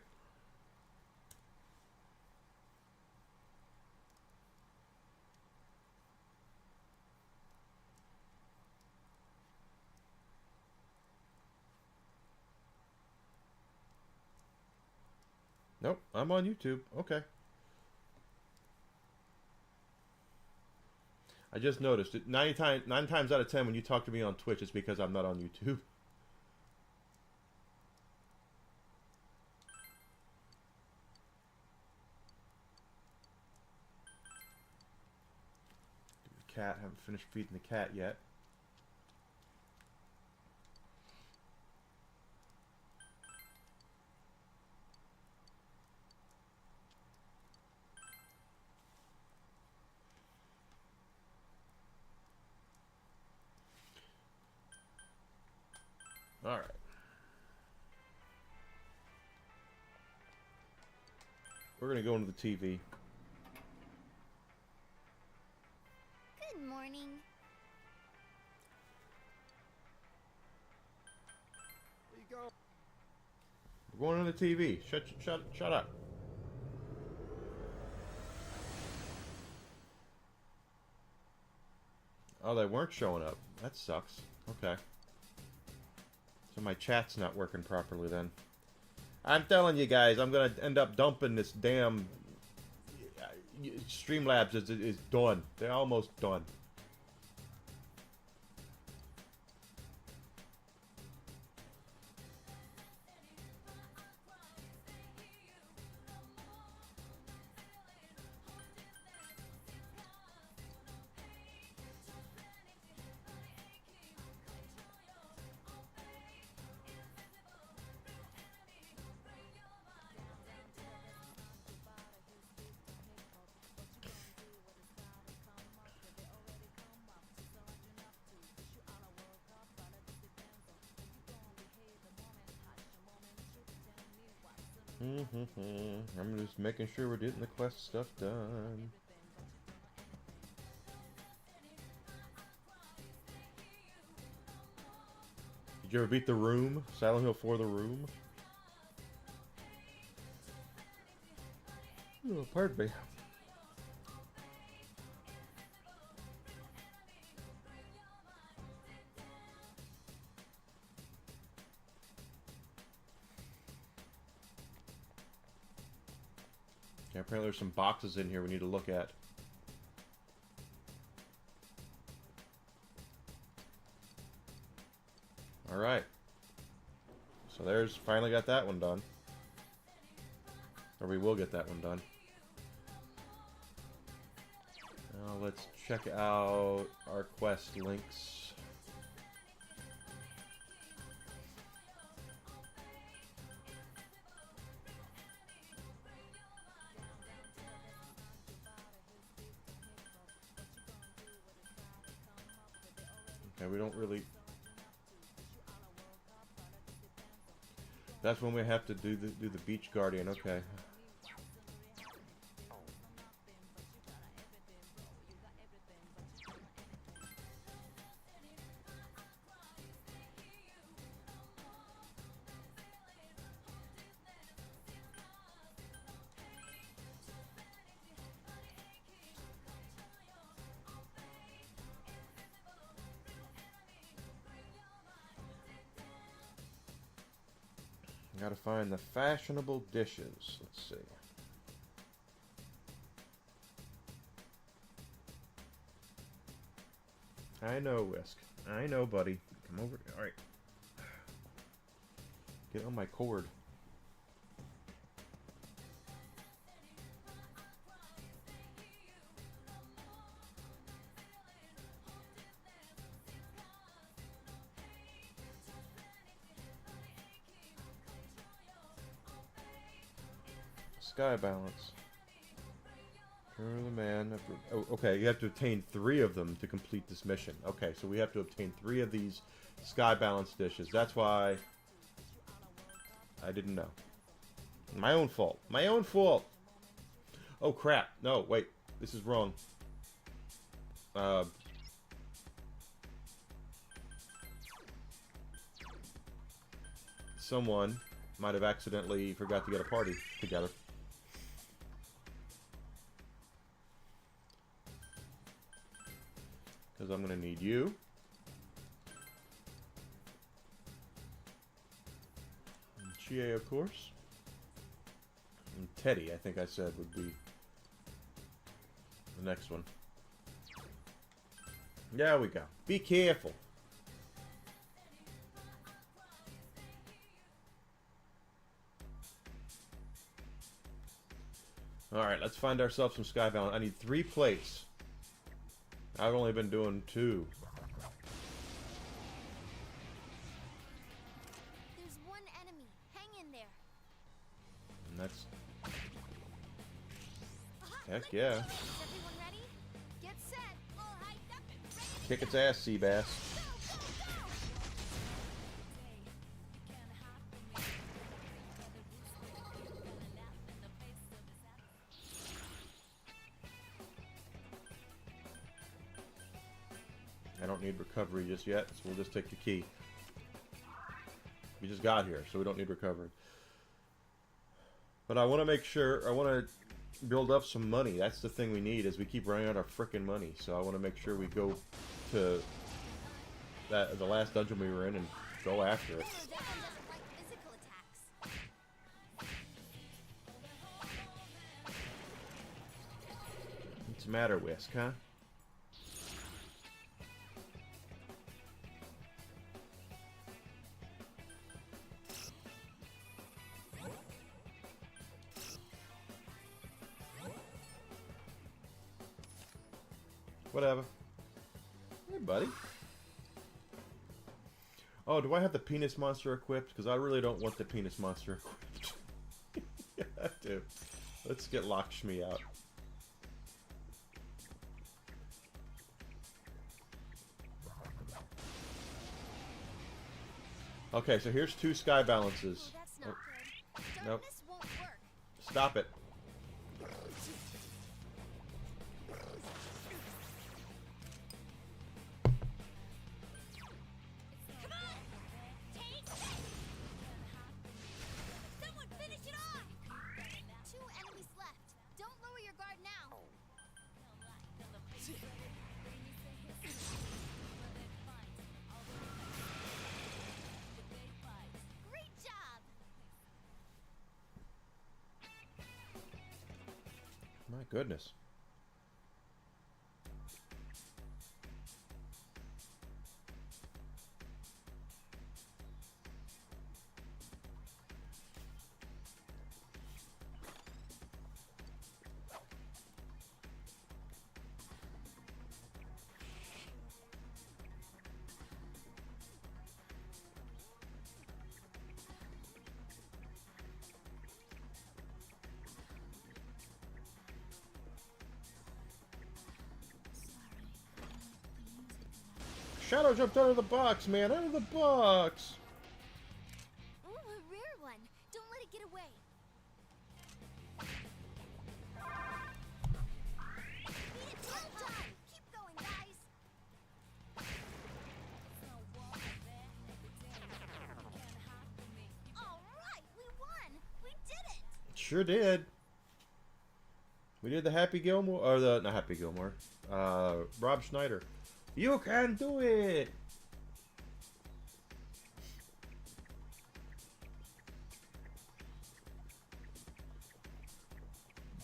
Nope, I'm on YouTube. Okay. I just noticed it. 9 times out of 10 when you talk to me on Twitch, it's because I'm not on YouTube. The cat, haven't finished feeding the cat yet. Alright. We're going to go into the TV. Good morning. Where you go? We're going into the TV. Shut up. Oh, they weren't showing up. That sucks. Okay. So my chat's not working properly then. I'm telling you guys, I'm going to end up dumping this damn... Streamlabs is done. They're almost done. I'm just making sure we're getting the quest stuff done. Did you ever beat The Room? Silent Hill 4 The Room? Oh, pardon me. Yeah, apparently there's some boxes in here we need to look at. Alright. So there's, finally got that one done. Or we will get that one done. Now let's check out our quest links. Okay, we don't really... That's when we have to do the beach guardian, okay. Gotta find the fashionable dishes. Let's see. I know, Whisk. I know, buddy. Come over. Alright. Get on my cord. Sky balance. You're the man. Oh, okay, you have to obtain 3 of them to complete this mission. Okay, so we have to obtain 3 of these sky balance dishes. That's why I didn't know. My own fault. My own fault. Oh crap! No, wait. This is wrong. Someone might have accidentally forgot to get a party together. Because I'm going to need you. And Chie, of course. And Teddy, I think I said, would be the next one. There we go. Be careful. Alright, let's find ourselves some sky balance. I need 3 plates. I've only been doing 2. There's one enemy. Hang in there. And that's... Heck yeah. Is everyone ready? Get set. All hyped up and ready. Kick its ass, sea bass. Go, go, go. I don't need recovery just yet, so we'll just take the key. We just got here, so we don't need recovery. But I want to make sure, I want to build up some money. That's the thing we need, is we keep running out of frickin' money. So I want to make sure we go to the last dungeon we were in and go after it. That one doesn't like physical attacks. What's the matter, Whisk, huh? Whatever. Hey, buddy. Oh, do I have the penis monster equipped? Because I really don't want the penis monster equipped. Yeah, I do. Let's get Lakshmi out. Okay, so here's 2 sky balances. Oh, that's not good. Nope. Darkness won't Stop it. Come on! Take it! Someone finish it off! 2 enemies left. Don't lower your guard now. Great job! My goodness. Shadow jumped out of the box, man. Out of the box. Ooh, a rare one. Don't let it get away. Beat it till time. Keep going, guys. All right, we won. We did it. Sure did. We did the Happy Gilmore, or the not Happy Gilmore. Rob Schneider. You can do it.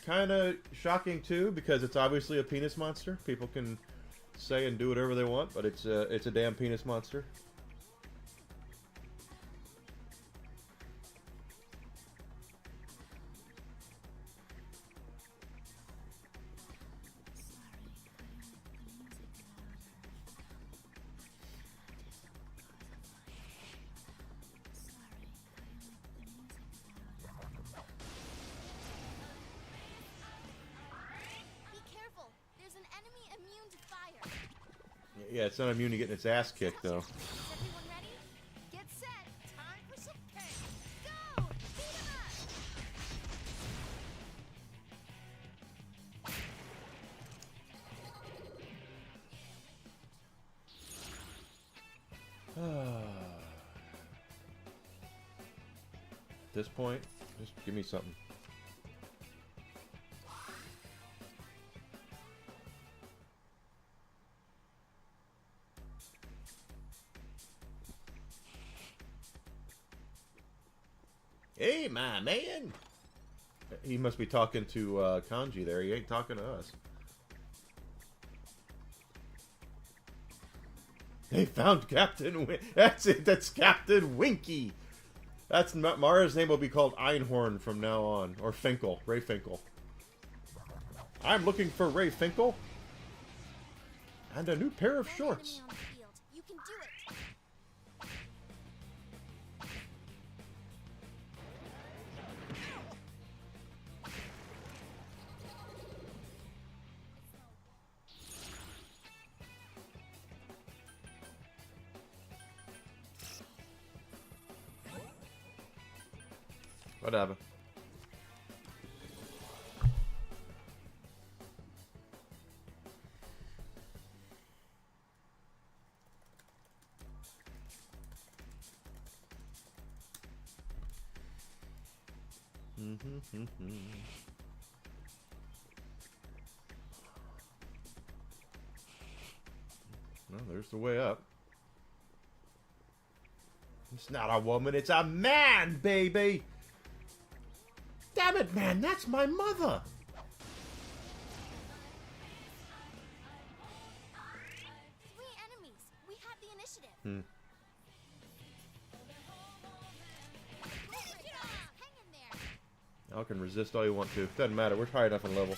Kind of shocking too, because it's obviously a penis monster. People can say and do whatever they want, but it's a damn penis monster. Be careful. There's an enemy immune to fire. Yeah, it's not immune to getting its ass kicked though. Is everyone ready? Get set. Time for some pain. Go! Beat him At this point, just give me something. Hey, my man! He must be talking to Kanji there. He ain't talking to us. They found Captain That's it. That's Captain Winky. That's Mara's name will be called Einhorn from now on. Or Finkel. Ray Finkel. I'm looking for Ray Finkel. And a new pair of shorts. on the field. You can do it. Whatever. Well, there's the way up. It's not a woman, it's a man, baby! Damn it, man, that's my mother! Three enemies. We have the initiative. Finish it off. Hang in there. Y'all can resist all you want to. Doesn't matter, we're high enough in level.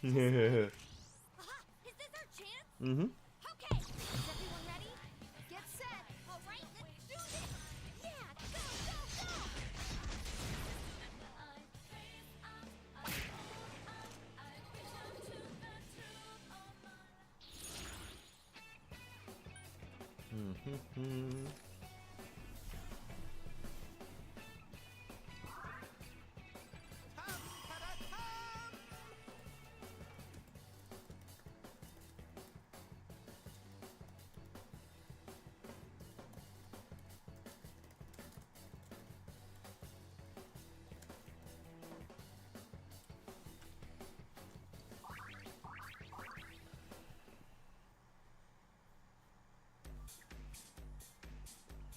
Aha! Is this our chance? Mm-hmm. Okay. Is everyone ready? Get set. All right, let's do this. Yeah, go, go, go.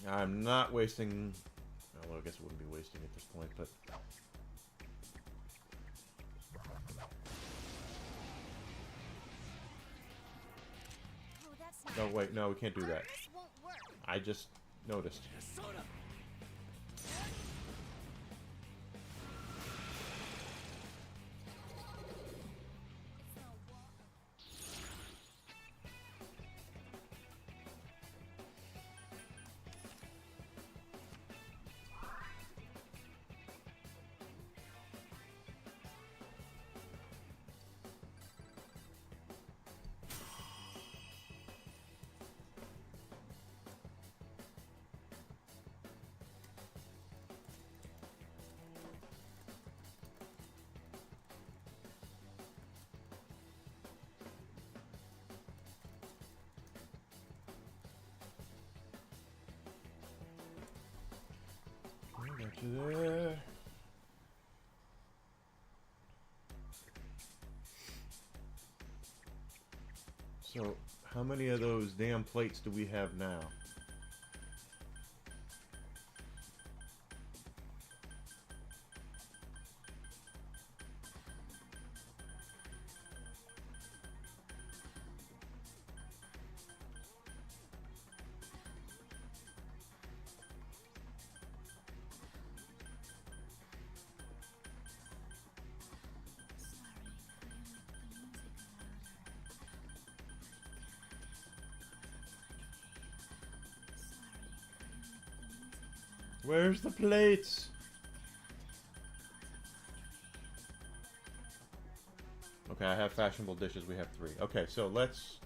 I'm not wasting... Well, I guess it wouldn't be wasting at this point, but... Oh, that's Oh, wait, no, we can't do that. This won't work. I just noticed. Got you there. So, how many of those damn plates do we have now? Where's the plates? Okay, I have fashionable dishes. We have 3. Okay, so let's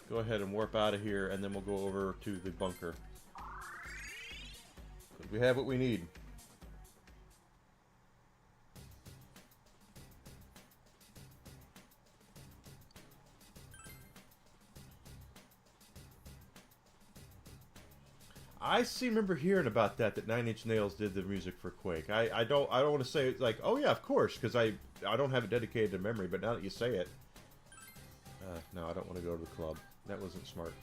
go ahead and warp out of here, and then we'll go over to the bunker. We have what we need. I remember hearing about that Nine Inch Nails did the music for Quake. I don't want to say it's like, oh yeah, of course, because I don't have it dedicated to memory, but now that you say it, no, I don't want to go to the club. That wasn't smart.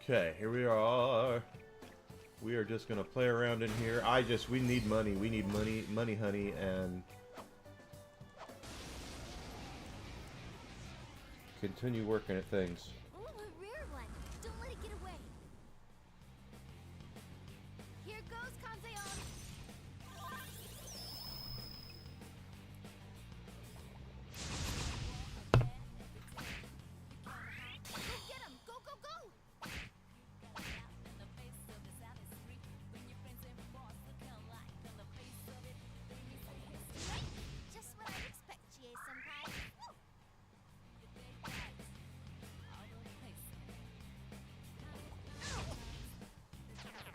Okay, here we are. We are just gonna play around in here. We need money. We need money, honey, and continue working at things. Ooh, a rare one. Don't let it get away. Here goes, Kanzeon. Go get him! Go, go, go! Right? Just what I'd expect, GA-senpai.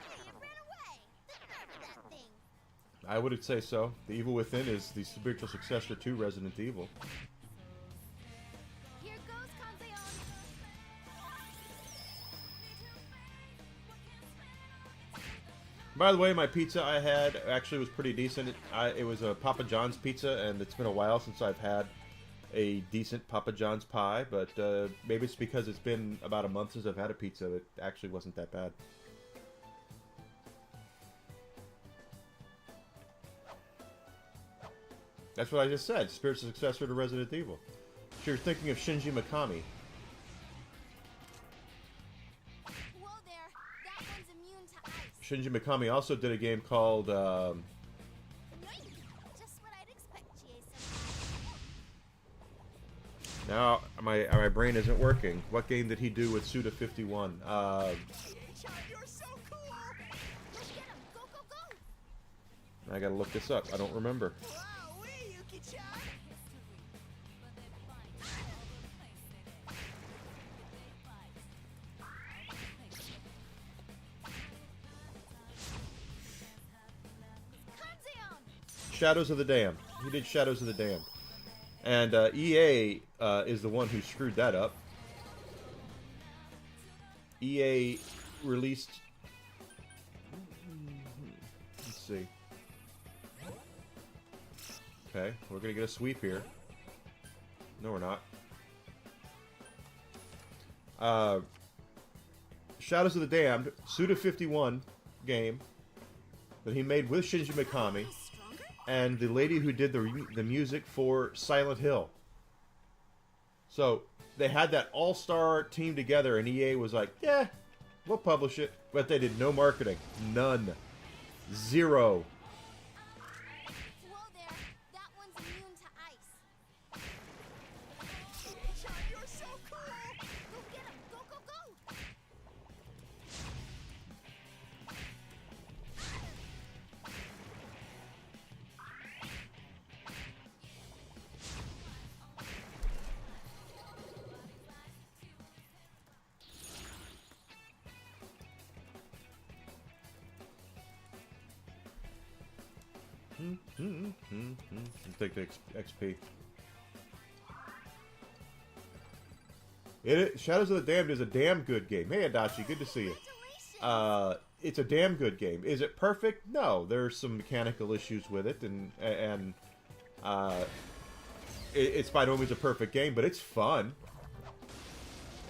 Hey, it ran away! The nerve of that thing! I would say so. The Evil Within is the spiritual successor to Resident Evil. Here goes, Kanzeon. By the way, my pizza I had actually was pretty decent. It was a Papa John's pizza, and it's been a while since I've had a decent Papa John's pie, but maybe it's because it's been about a month since I've had a pizza. It actually wasn't that bad. That's what I just said. Spiritual successor to Resident Evil. So you're thinking of Shinji Mikami. Whoa there, that one's immune to ice. Shinji Mikami also did a game called... Yoink! Just what I'd expect, GA-senpai. now, my brain isn't working. What game did he do with Suda 51? You're so cool. Go get him! Go, go, go! I gotta look this up. I don't remember. Wow, Yuki-chan. Kanzeon! Shadows of the Damned. He did Shadows of the Damned. And EA is the one who screwed that up. EA released... Let's see. Okay, we're gonna get a sweep here. No, we're not. Shadows of the Damned, Suda 51 game that he made with Shinji Mikami, and the lady who did the music for Silent Hill. So they had that all-star team together, and EA was like, "Yeah, we'll publish it," but they did no marketing, none, zero. Whoa there, that one's immune to ice. You're so cool. Go get him! Go, go, go! Take the XP. Shadows of the Damned is a damn good game. Hey, Adachi, good to see you. It's a damn good game. Is it perfect? No, there's some mechanical issues with it, and it's by no means a perfect game, but it's fun.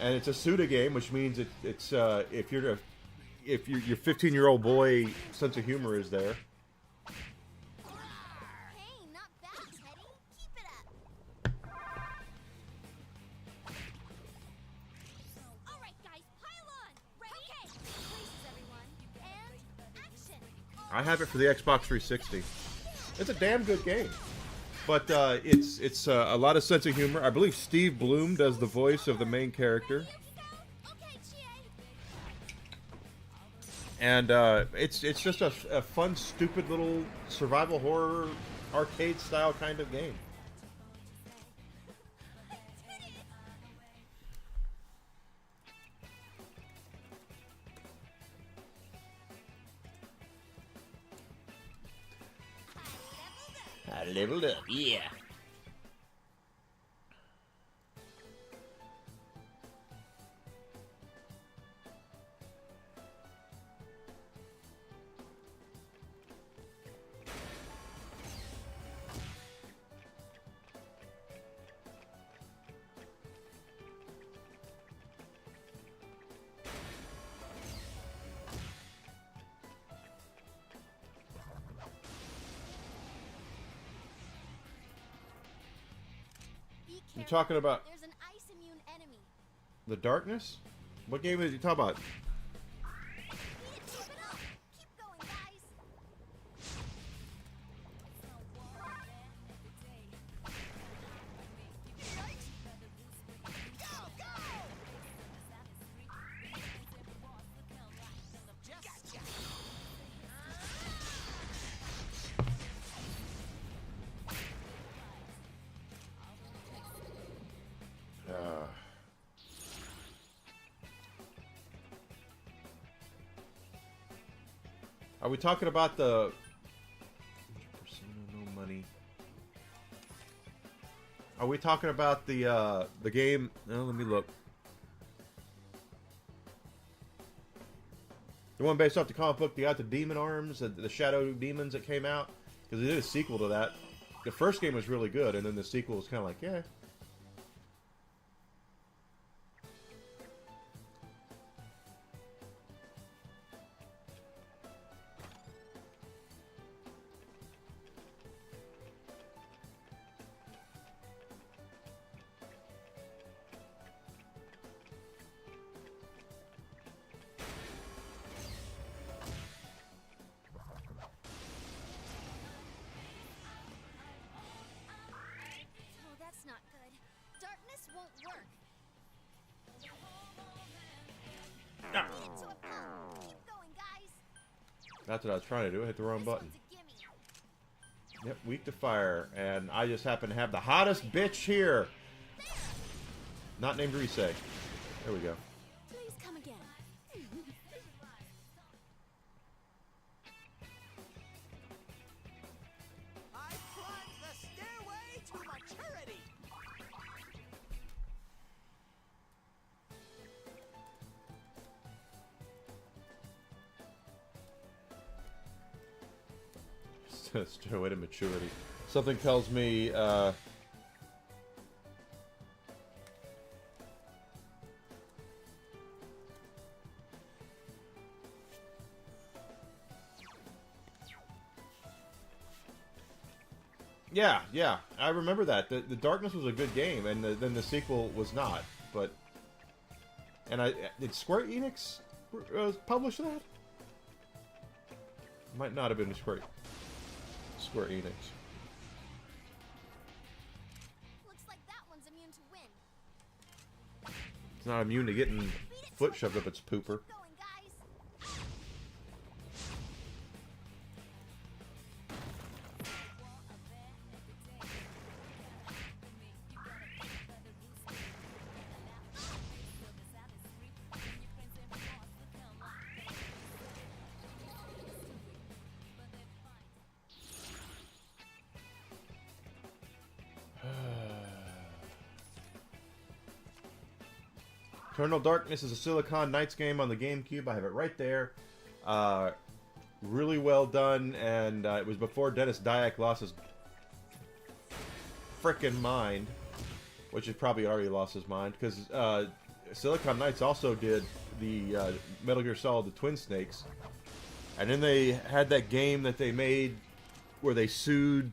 And it's a Suda game, which means it's if your 15-year-old boy sense of humor is there. Hey, not bad, Teddy. Keep it up. All right, guys, pile on. Ready? Okay. Places, everyone. And action. I have it for the Xbox 360. It's a damn good game, but it's a lot of sense of humor. I believe Steve Bloom does the voice of the main character, Okay, GA. and it's just a fun, stupid little survival horror arcade style kind of game. I leveled up, yeah. Be You careful. talking about There's an ice immune enemy. the darkness? What game is you talking about? Need to keep it up. Keep going, guys. Are we talking about the Persona no money? Are we talking about the game? No, let me look. The one based off the comic book, the Demon Arms, the Shadow Demons that came out, because they did a sequel to that. The first game was really good, and then the sequel was kind of like, yeah. won't work. Ah. Get to a pump. Keep going, guys. That's what I was trying to do. I hit the wrong This button. one's a gimme. Yep, weak to fire, and I just happen to have the hottest bitch here. Not named Rise. There we go. Please come again. I climbed the stairway to maturity. Stairway to maturity. Something tells me, yeah, I remember that. The Darkness was a good game, and then the sequel was not. But, and did Square Enix publish that? Might not have been Square Enix. Looks like that one's immune to win. It's not immune to getting foot shoved up its pooper. Keep going, guys. Eternal Darkness is a Silicon Knights game on the GameCube. I have it right there. Really well done, and it was before Dennis Dyack lost his frickin' mind, which he probably already lost his mind, because Silicon Knights also did the Metal Gear Solid: The Twin Snakes, and then they had that game that they made where they sued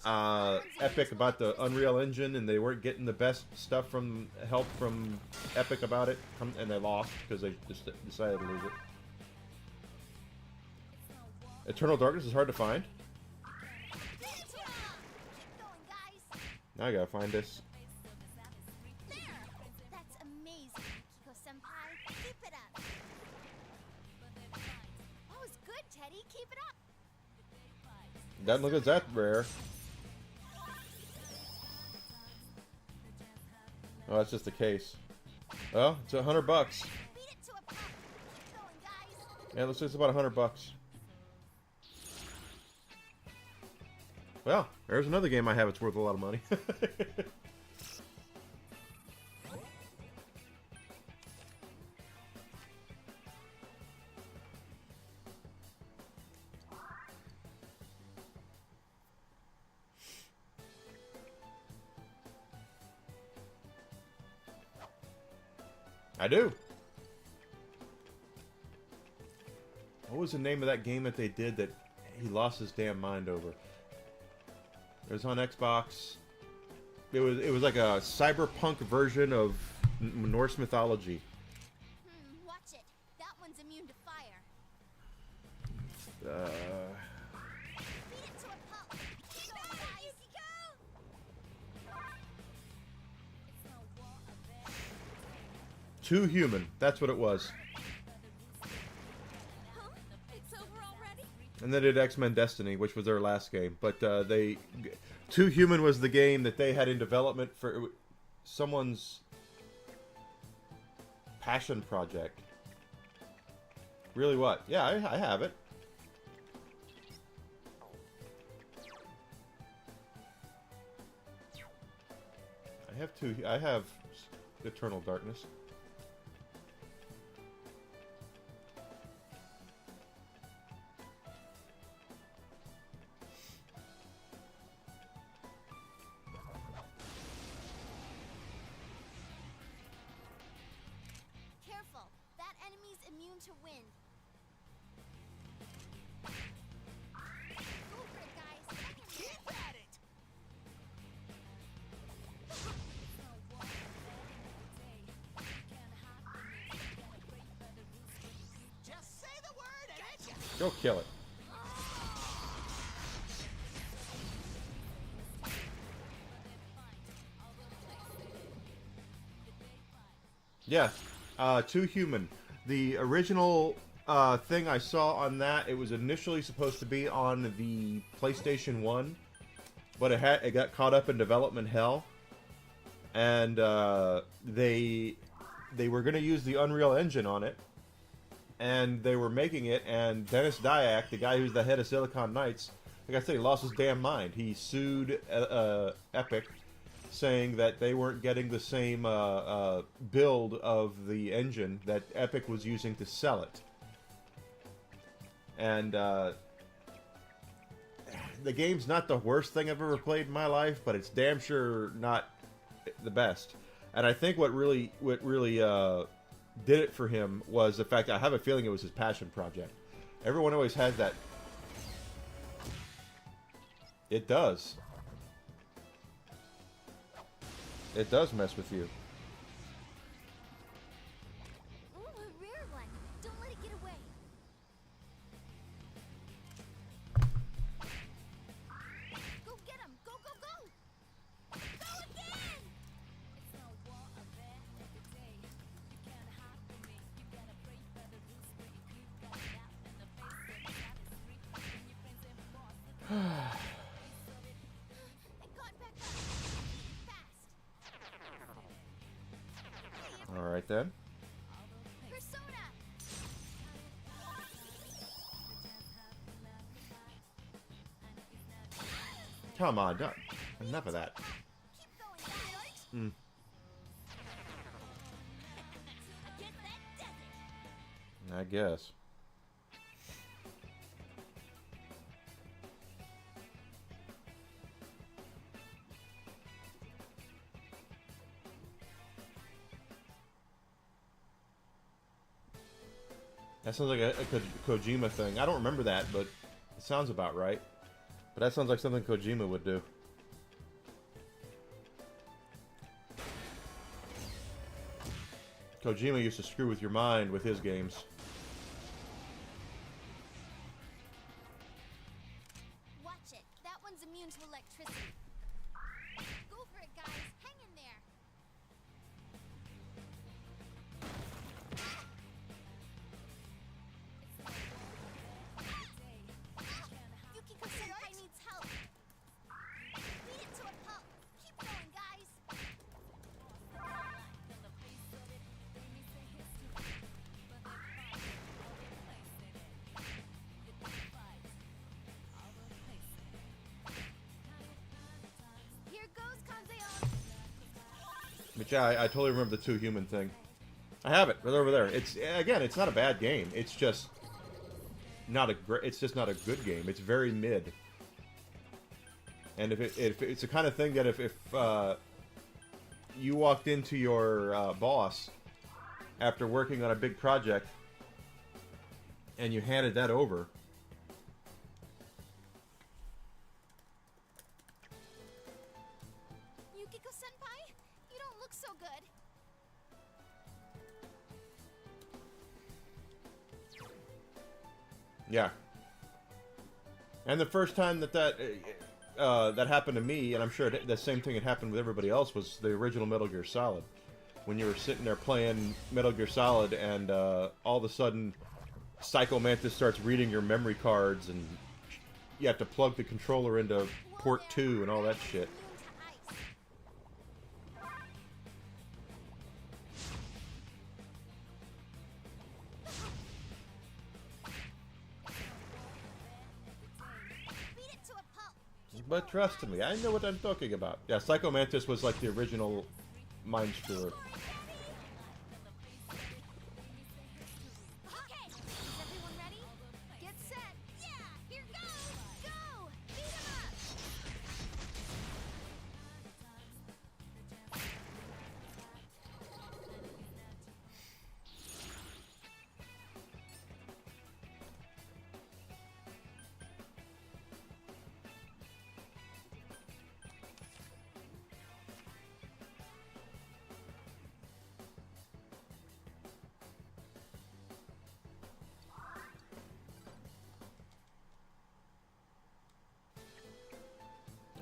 Epic about the Unreal Engine, and they weren't getting the best stuff from help from Epic about it, and they lost because they just decided to lose it. Eternal Darkness is hard to find. Keep going, guys. Now I gotta find this. There. That's amazing, Kiko-senpai. Keep it up. That was good, Teddy. Keep it up. Doesn't look as that rare. Oh, that's just the case. Well, it's $100. Beat it to a pump. Keep going, guys. Yeah, it looks like it's about $100. Well, there's another game I have. It's worth a lot of money. I do. What was the name of that game that they did that he lost his damn mind over? It was on Xbox. It was like a cyberpunk version of Norse mythology. Watch it. That one's immune to fire. Beat it to a pulp. Keep going, guys. Too Human. That's what it was. Huh? It's over already? And they did X-Men Destiny, which was their last game. But Too Human was the game that they had in development for someone's passion project. Really what? Yeah, I have it. I have Eternal Darkness. Careful. That enemy's immune to wind. Go for it, guys. Keep at it. Just say the word and it's Go kill it. Yeah, Too Human. The original thing I saw on that, it was initially supposed to be on the PlayStation 1, but it got caught up in development hell, and they were going to use the Unreal Engine on it, and they were making it, and Dennis Dyack, the guy who's the head of Silicon Knights, like I said, he lost his damn mind. He sued Epic, saying that they weren't getting the same build of the engine that Epic was using to sell it. And the game's not the worst thing I've ever played in my life, but it's damn sure not the best. And I think what really did it for him was the fact that I have a feeling it was his passion project. Everyone always has that. It does. It does mess with you. Ooh, a rare one. Don't let it get away. Go get him! Go, go, go! Go again! It's no war of it every day. You can't hide from me. You gotta pray for the rules for you. You got it out in the face of that is free. When your friends and boss look at you. It got back up. Fast. All right then. Persona! Come on, don't, enough of that. Keep going, Alex. Hmm. Against that desert. I guess. That sounds like a Kojima thing. I don't remember that, but it sounds about right. But that sounds like something Kojima would do. Kojima used to screw with your mind with his games. Watch it. That one's immune to electricity. Go for it, guys. Hang in there. Yukiko-senpai needs help. Beat it to a pulp. Keep going, guys. Here goes Kanzeon. But yeah, I totally remember the Too Human thing. I have it right over there. It's again, it's not a bad game. It's just not a great. It's just not a good game. It's very mid. And if it's the kind of thing that if you walked into your boss after working on a big project and you handed that over, Yukiko-senpai, you don't look so good. yeah. And the first time that happened to me, and I'm sure the same thing had happened with everybody else, was the original Metal Gear Solid. When you were sitting there playing Metal Gear Solid, and all of a sudden, Psycho Mantis starts reading your memory cards, and you have to plug the controller into port 2 and all that shit. Beat it to a pulp. But trust me, I know what I'm talking about. Yeah, Psycho Mantis was like the original Mind Screwer. Okay, is everyone ready? Get set. Yeah, here goes. Go. Beat him up.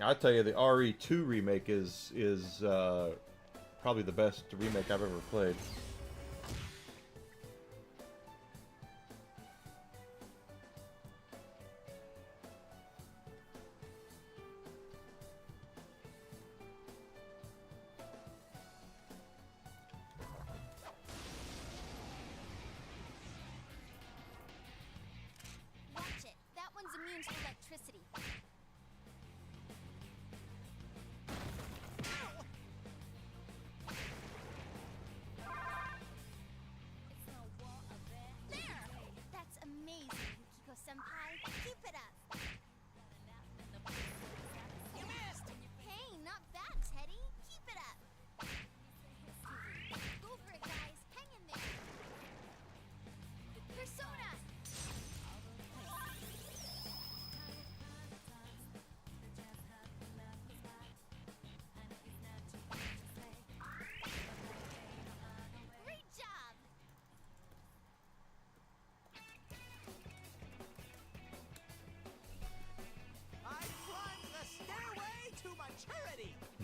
I'll tell you, the RE2 remake is probably the best remake I've ever played.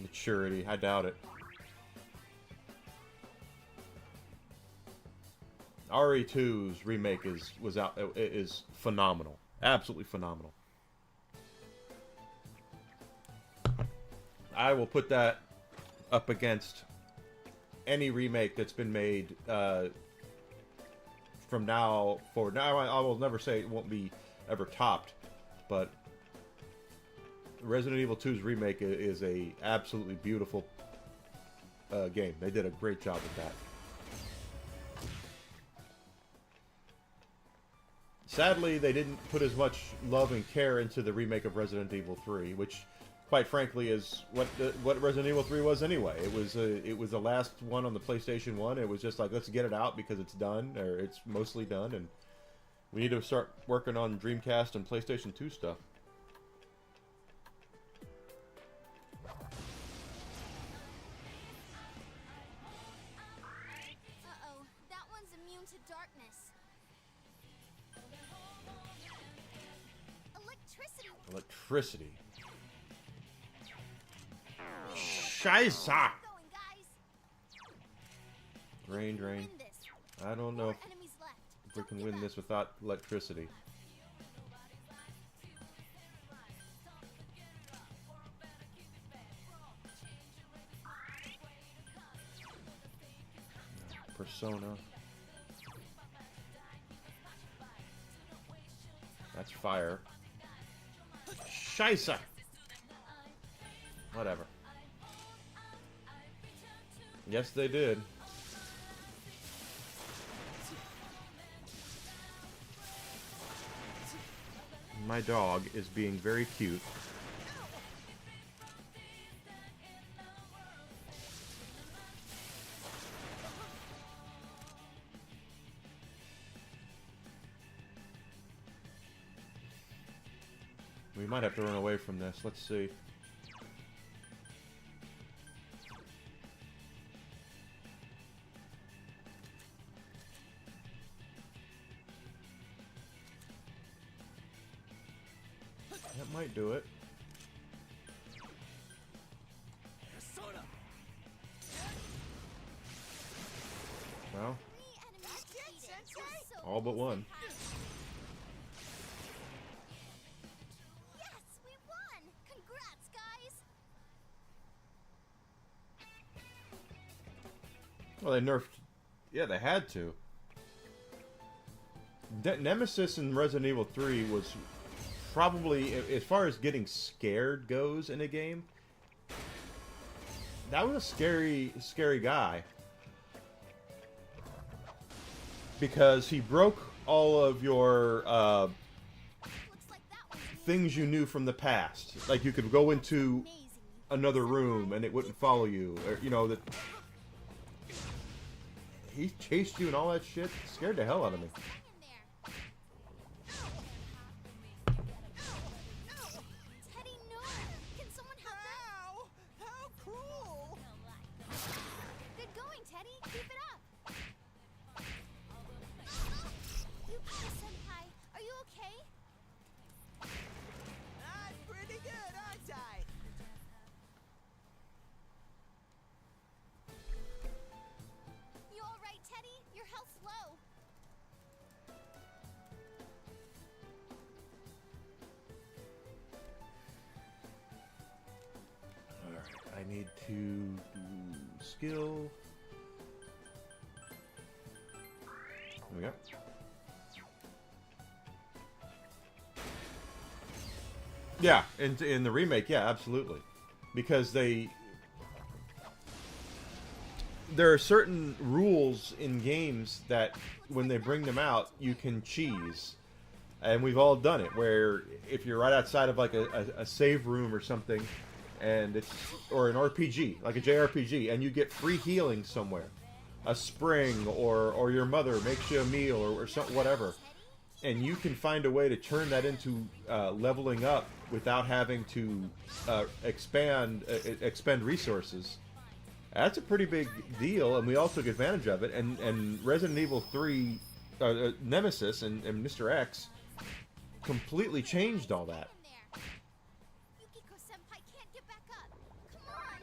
Maturity, I doubt it. RE2's remake is phenomenal. Absolutely phenomenal. I will put that up against any remake that's been made from now forward. Now, I will never say it won't be ever topped, but Resident Evil 2's remake is a absolutely beautiful game. They did a great job with that. Sadly, they didn't put as much love and care into the remake of Resident Evil 3, which, quite frankly, is what Resident Evil 3 was anyway. It was the last one on the PlayStation 1. It was just like, let's get it out because it's done, or it's mostly done, and we need to start working on Dreamcast and PlayStation 2 stuff. Uh-oh, that one's immune to darkness. Electricity. Electricity. Scheiße! Going, guys. Rain. Win this. I don't know More enemies left. if we Don't can give win up. this without electricity. Persona. That's fire. Scheiße! Whatever. Yes, they did. My dog is being very cute. We might have to run away from this. Let's see. That might do it. Well, all but one. Yes, we won! Congrats, guys! Well, they nerfed... Yeah, they had to. Nemesis in Resident Evil 3 was probably, as far as getting scared goes in a game, that was a scary guy. Because he broke all of your Looks like that one's things you knew from the past. Like, you could go into amazing. another room and it wouldn't follow you. Or, you know, that he chased you and all that shit. Scared the hell out of me. Teddy, no! Can someone help them? Ow! How cruel! Good going, Teddy. Keep it up. Yukiko-senpai, are you okay? I'm pretty good, aren't I? You all right, Teddy? Your health's low. Alright, I need to do skill. There we go. Yeah, in the remake, yeah, absolutely. Because there are certain rules in games that when they bring them out, you can cheese. And we've all done it, where if you're right outside of like a save room or something, and it's, or an RPG, like a JRPG, and you get free healing somewhere, a spring, or your mother makes you a meal, or some, whatever, and you can find a way to turn that into leveling up without having to expend resources. That's a pretty big deal, and we all took advantage of it. And Resident Evil 3, Nemesis and Mr. X completely changed all that. Yukiko-senpai can't get back up. Come on.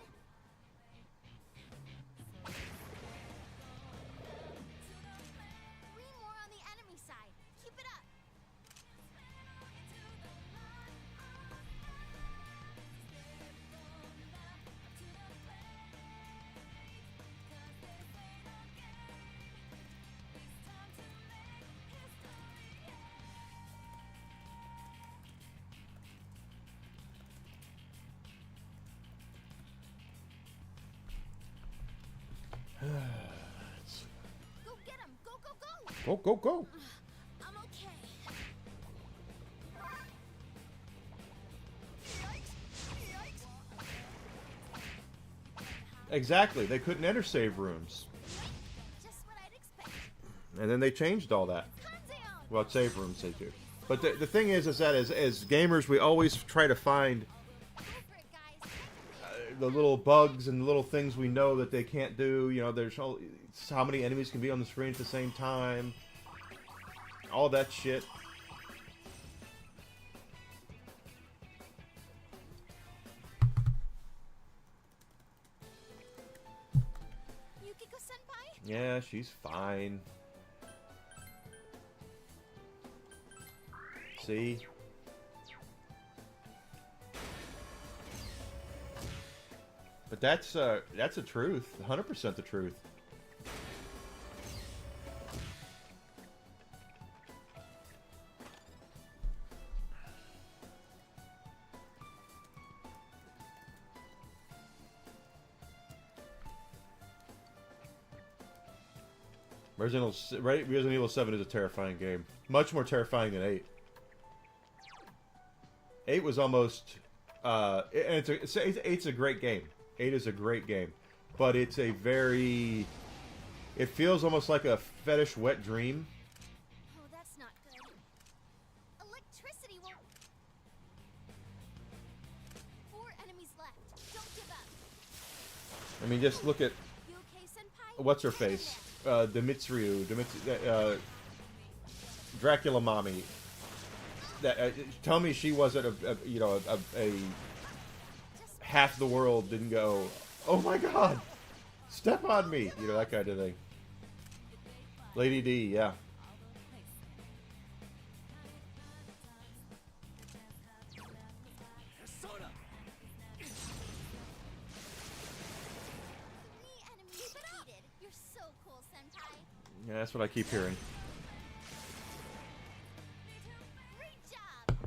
Go, go, go. I'm okay. Exactly. They couldn't enter save rooms. Just what I'd expect. And then they changed all that. Pantheon! Well, save rooms they do. But the thing is that as gamers, we always try to find Go for it, guys. the little bugs and little things we know that they can't do. You know, there's how many enemies can be on the screen at the same time. All that shit. Yukiko-senpai? Yeah, she's fine. See? But that's the truth. 100% the truth. Resident Evil 7 is a terrifying game. Much more terrifying than 8. 8 was almost... and eight's a great game. 8 is a great game. But it's a very... It feels almost like a fetish wet dream. Oh, that's not good. Electricity won't... 4 enemies left. Don't give up. I mean, just look at... You okay, senpai? What's her face? Dimitri, Dracula Mommy. Tell me she wasn't a half the world didn't go, oh my god, step on me, you know, that kind of thing. Lady D, yeah. You're so cool, senpai. Yeah, that's what I keep hearing. Great job.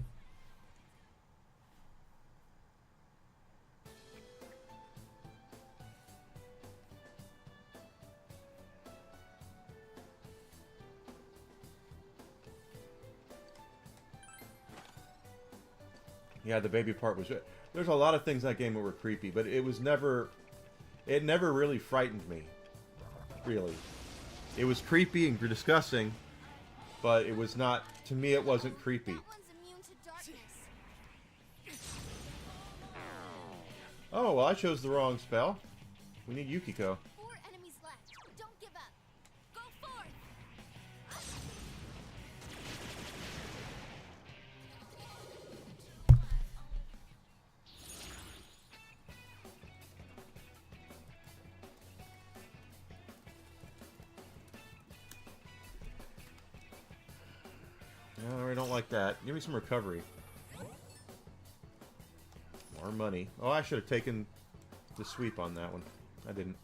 Yeah, the baby part was... There's a lot of things in that game that were creepy, but it was never... It never really frightened me. Really. It was creepy and disgusting, but it was not... To me, it wasn't creepy. That one's immune to darkness. Oh, well, I chose the wrong spell. We need Yukiko. 4 enemies left. Don't give up. Go forth. No, I don't like that. Give me some recovery. More money. Oh, I should have taken the sweep on that one. I didn't.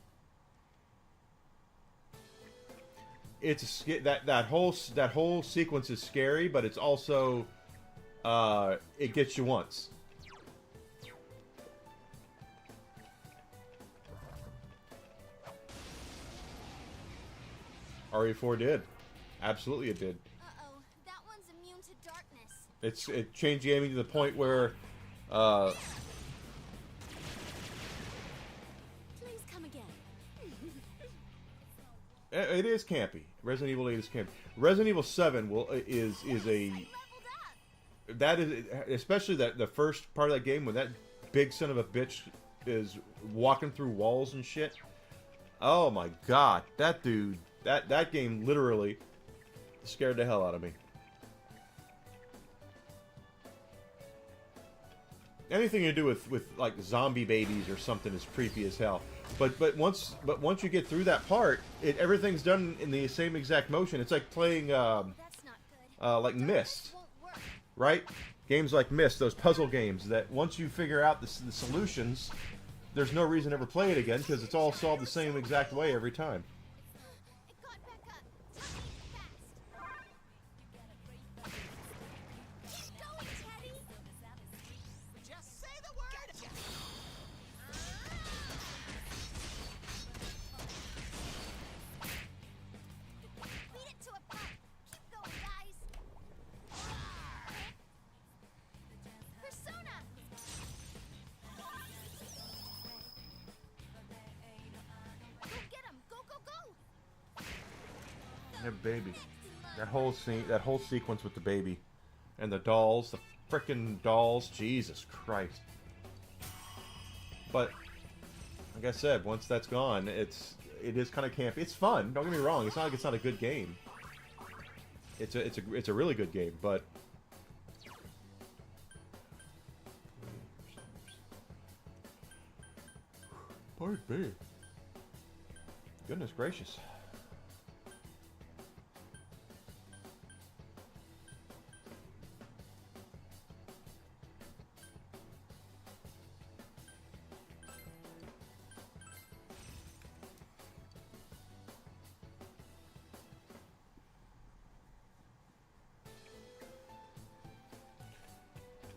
It's that whole sequence is scary, but it's also it gets you once. RE4 did. Absolutely it did. Uh-oh. That one's immune to darkness. It changed gaming to the point where Please come again. it is campy. Resident Evil 8 is campy. Resident Evil 7 is a Leveled up. that is especially the first part of that game when that big son of a bitch is walking through walls and shit. Oh my god, that dude, that game literally scared the hell out of me. Anything to do with like zombie babies or something is creepy as hell. But once you get through that part, everything's done in the same exact motion. It's like playing That's not good. like Myst, Won't work. right? Games like Myst, those puzzle games that once you figure out the solutions, there's no reason to ever play it again because it's all solved the same exact way every time. It got back up. Tell me fast. Keep going, Teddy. Just say the word. Beat it to a pulp. That baby. That whole scene, that whole sequence with the baby. And the dolls, the frickin' dolls. Jesus Christ. But, like I said, once that's gone, it is kind of campy. It's fun, don't get me wrong. It's not like it's not a good game. It's a really good game, but... Pardon me. Goodness gracious.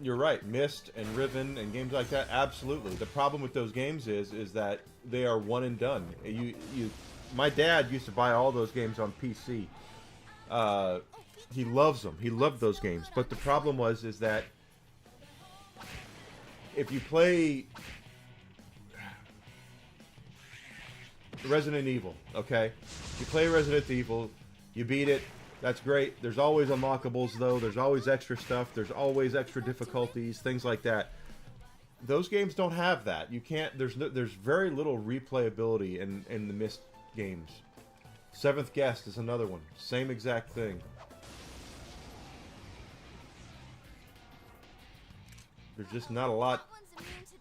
You're right, Myst and Riven and games like that, absolutely. The problem with those games is that they are one and done. My dad used to buy all those games on PC. He loves them. He loved those games. But the problem is that if you play Resident Evil, okay? You play Resident Evil, you beat it, that's great. There's always unlockables, though. There's always extra stuff. There's always extra difficulties, things like that. Those games don't have that. You can't. There's very little replayability in the Myst games. Seventh Guest is another one. Same exact thing. There's just not a lot.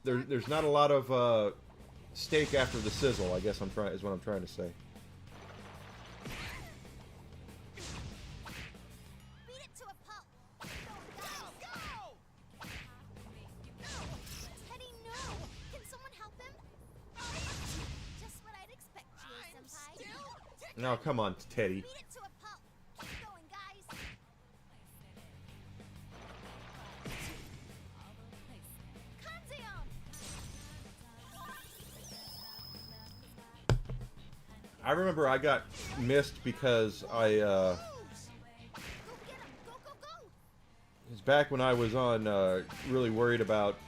There's not a lot of steak after the sizzle. I guess is what I'm trying to say. No, come on, Teddy. Beat it to a pulp. Keep going, guys. I remember I got Myst because I Go get 'em. Go, go, go. it was back when I was on really worried about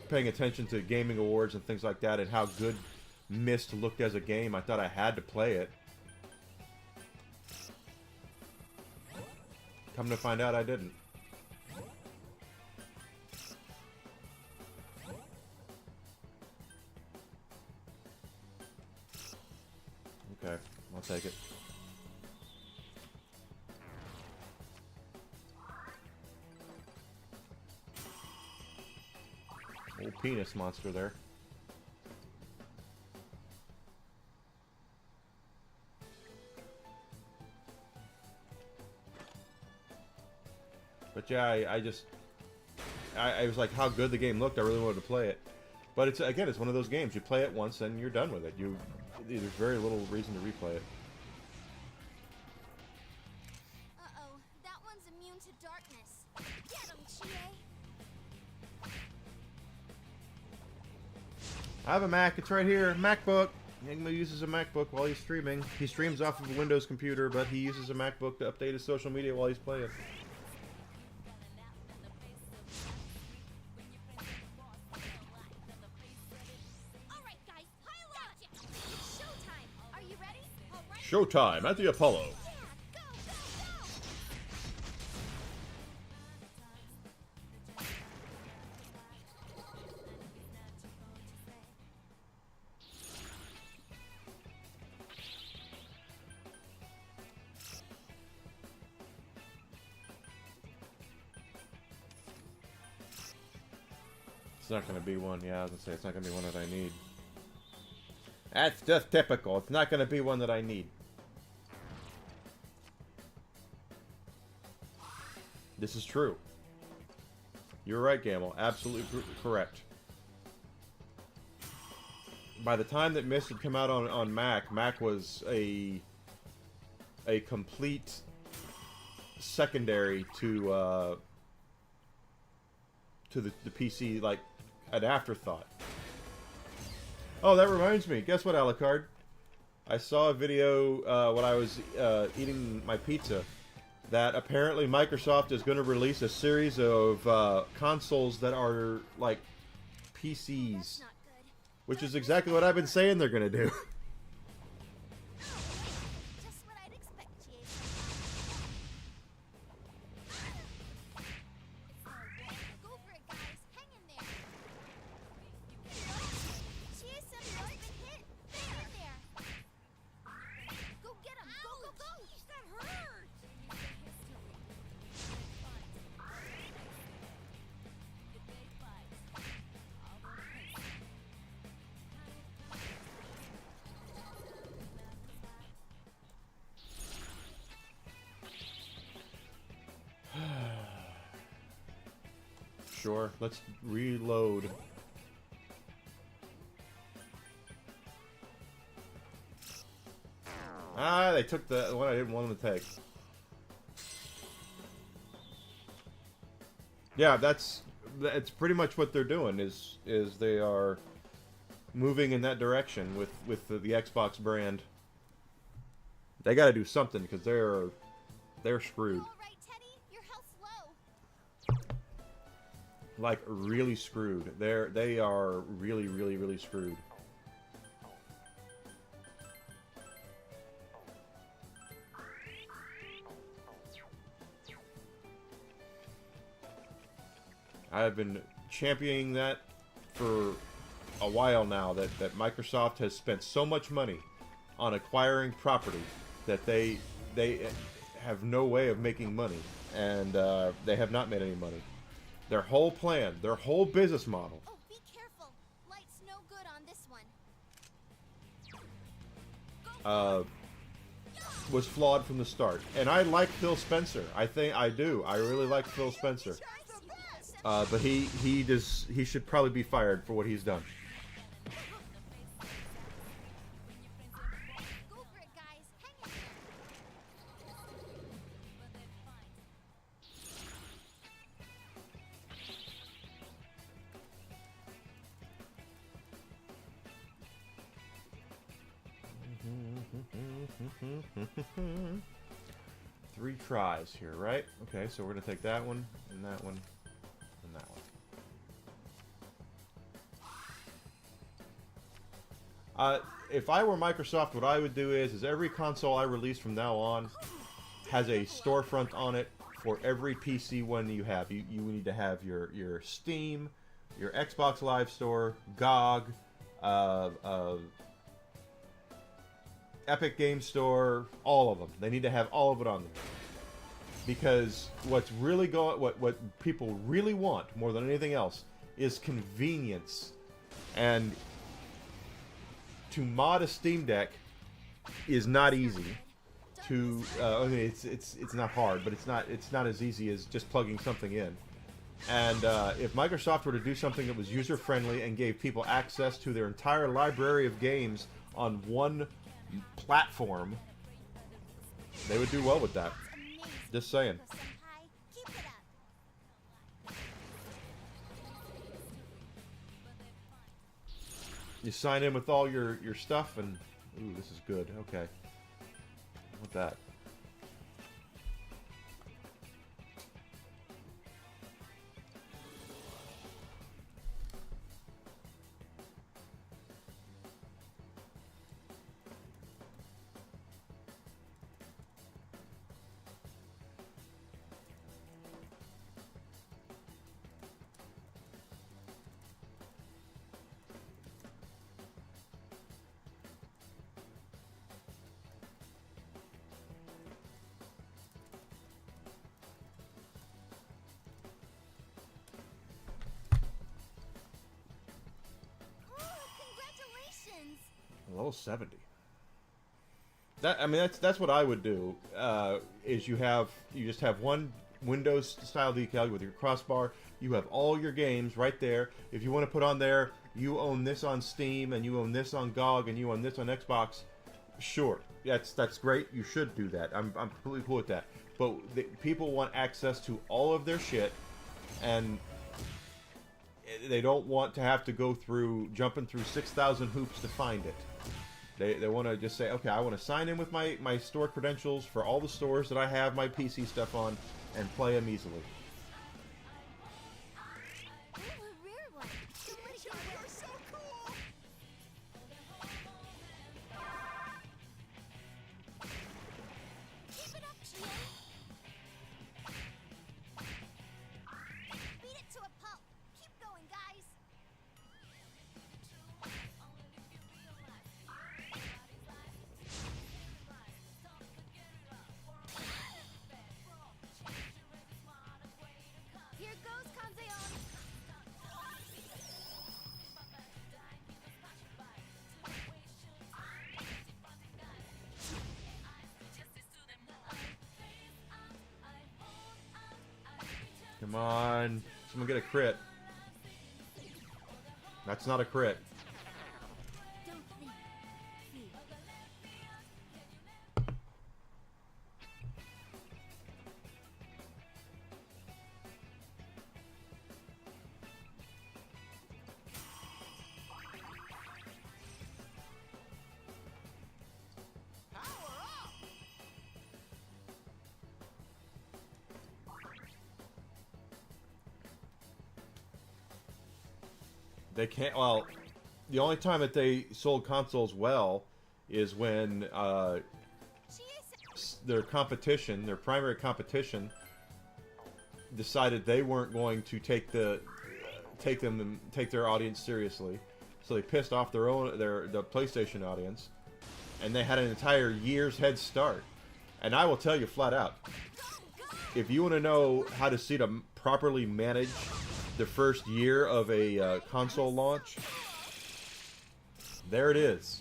paying attention to gaming awards and things like that and how good Myst looked as a game. I thought I had to play it. Come to find out I didn't. Okay, I'll take it. Old penis monster there. But yeah, I was like how good the game looked. I really wanted to play it. But it's one of those games. You play it once and you're done with it. There's very little reason to replay it. Uh-oh, that one's immune to darkness. Get him, Chie. I have a Mac. It's right here. MacBook. Enigma uses a MacBook while he's streaming. He streams off of a Windows computer, but he uses a MacBook to update his social media while he's playing. Showtime at the Apollo. It's not going to be one. Yeah, I was going to say it's not going to be one that I need. That's just typical. It's not going to be one that I need. This is true. You're right, Gamble. Absolutely correct. By the time that Myst had come out on Mac, Mac was a complete secondary to the PC, like an afterthought. Oh, that reminds me. Guess what, Alucard? I saw a video when I was eating my pizza that apparently Microsoft is going to release a series of consoles that are like PCs, which is exactly what I've been saying they're going to do. Just what I'd expect, Chie. Sure. Let's reload. Ah, they took the one I didn't want them to take. Yeah, that's pretty much what they're doing. Is they are moving in that direction with the Xbox brand. They got to do something because they're screwed. All right, Teddy, your health's low. Like really screwed. They are really screwed. I have been championing that for a while now, that Microsoft has spent so much money on acquiring property that they have no way of making money, and they have not made any money. Their whole plan, their whole business model. Oh, be careful. Light's no good on this one. Was flawed from the start. And I like Phil Spencer. I really like Phil Spencer. But he should probably be fired for what he's done. Go for it, guys. Hang in there. 3 tries here, right? Okay, so we're gonna take that one and that one. That one. If I were Microsoft, what I would do is every console I release from now on has a storefront on it for every PC one you have. You need to have your Steam, your Xbox Live Store, GOG, Epic Game Store, all of them. They need to have all of it on there. Because what's really what people really want more than anything else is convenience. And to mod a Steam Deck is not easy. I mean, it's not hard, but it's not as easy as just plugging something in. And if Microsoft were to do something that was user friendly and gave people access to their entire library of games on one platform, they would do well with that. Just saying. Keep it up. You sign in with all your stuff, and ooh, this is good. Okay, what that? Level 70. That's what I would do. Is you just have one Windows style decal with your crossbar. You have all your games right there. If you want to put on there, you own this on Steam, and you own this on GOG, and you own this on Xbox. Sure, that's great. You should do that. I'm completely cool with that. But people want access to all of their shit, and they don't want to have to go through jumping through 6,000 hoops to find it. They want to just say, okay, I want to sign in with my store credentials for all the stores that I have my PC stuff on and play them easily. Ooh, a rare one. Delicious. You're so cool! Keep it up, Gio. Beat it to a pulp. Keep going, guys. Here goes Kanzeon. Come on. Someone get a crit. That's not a crit. Don't think. Feel. Power up! They can't. Well, the only time that they sold consoles well is when their competition, their primary competition, decided they weren't going to take their audience seriously, so they pissed off the PlayStation audience, and they had an entire year's head start. And I will tell you flat out, if you want to know how to see to properly manage the first year of a console launch, there it is.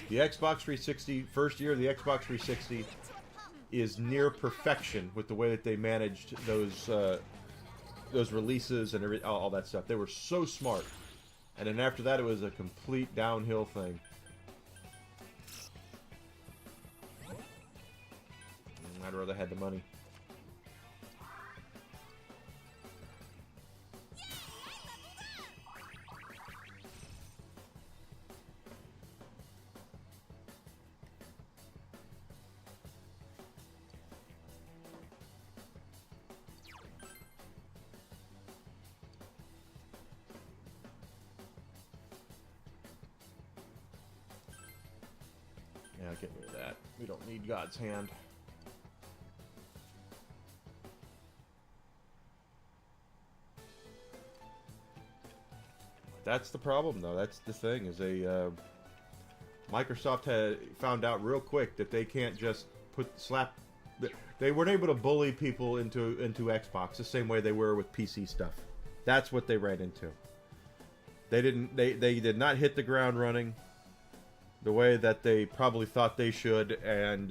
The Xbox 360, first year of the Xbox 360 is near perfection with the way that they managed those releases and all that stuff. They were so smart. And then after that, it was a complete downhill thing. I'd rather had the money. Yeah, get rid of that. We don't need God's hand. That's the problem, though. That's the thing. Is Microsoft had found out real quick that they can't just slap. They weren't able to bully people into Xbox the same way they were with PC stuff. That's what they ran into. They didn't. They did not hit the ground running the way that they probably thought they should, and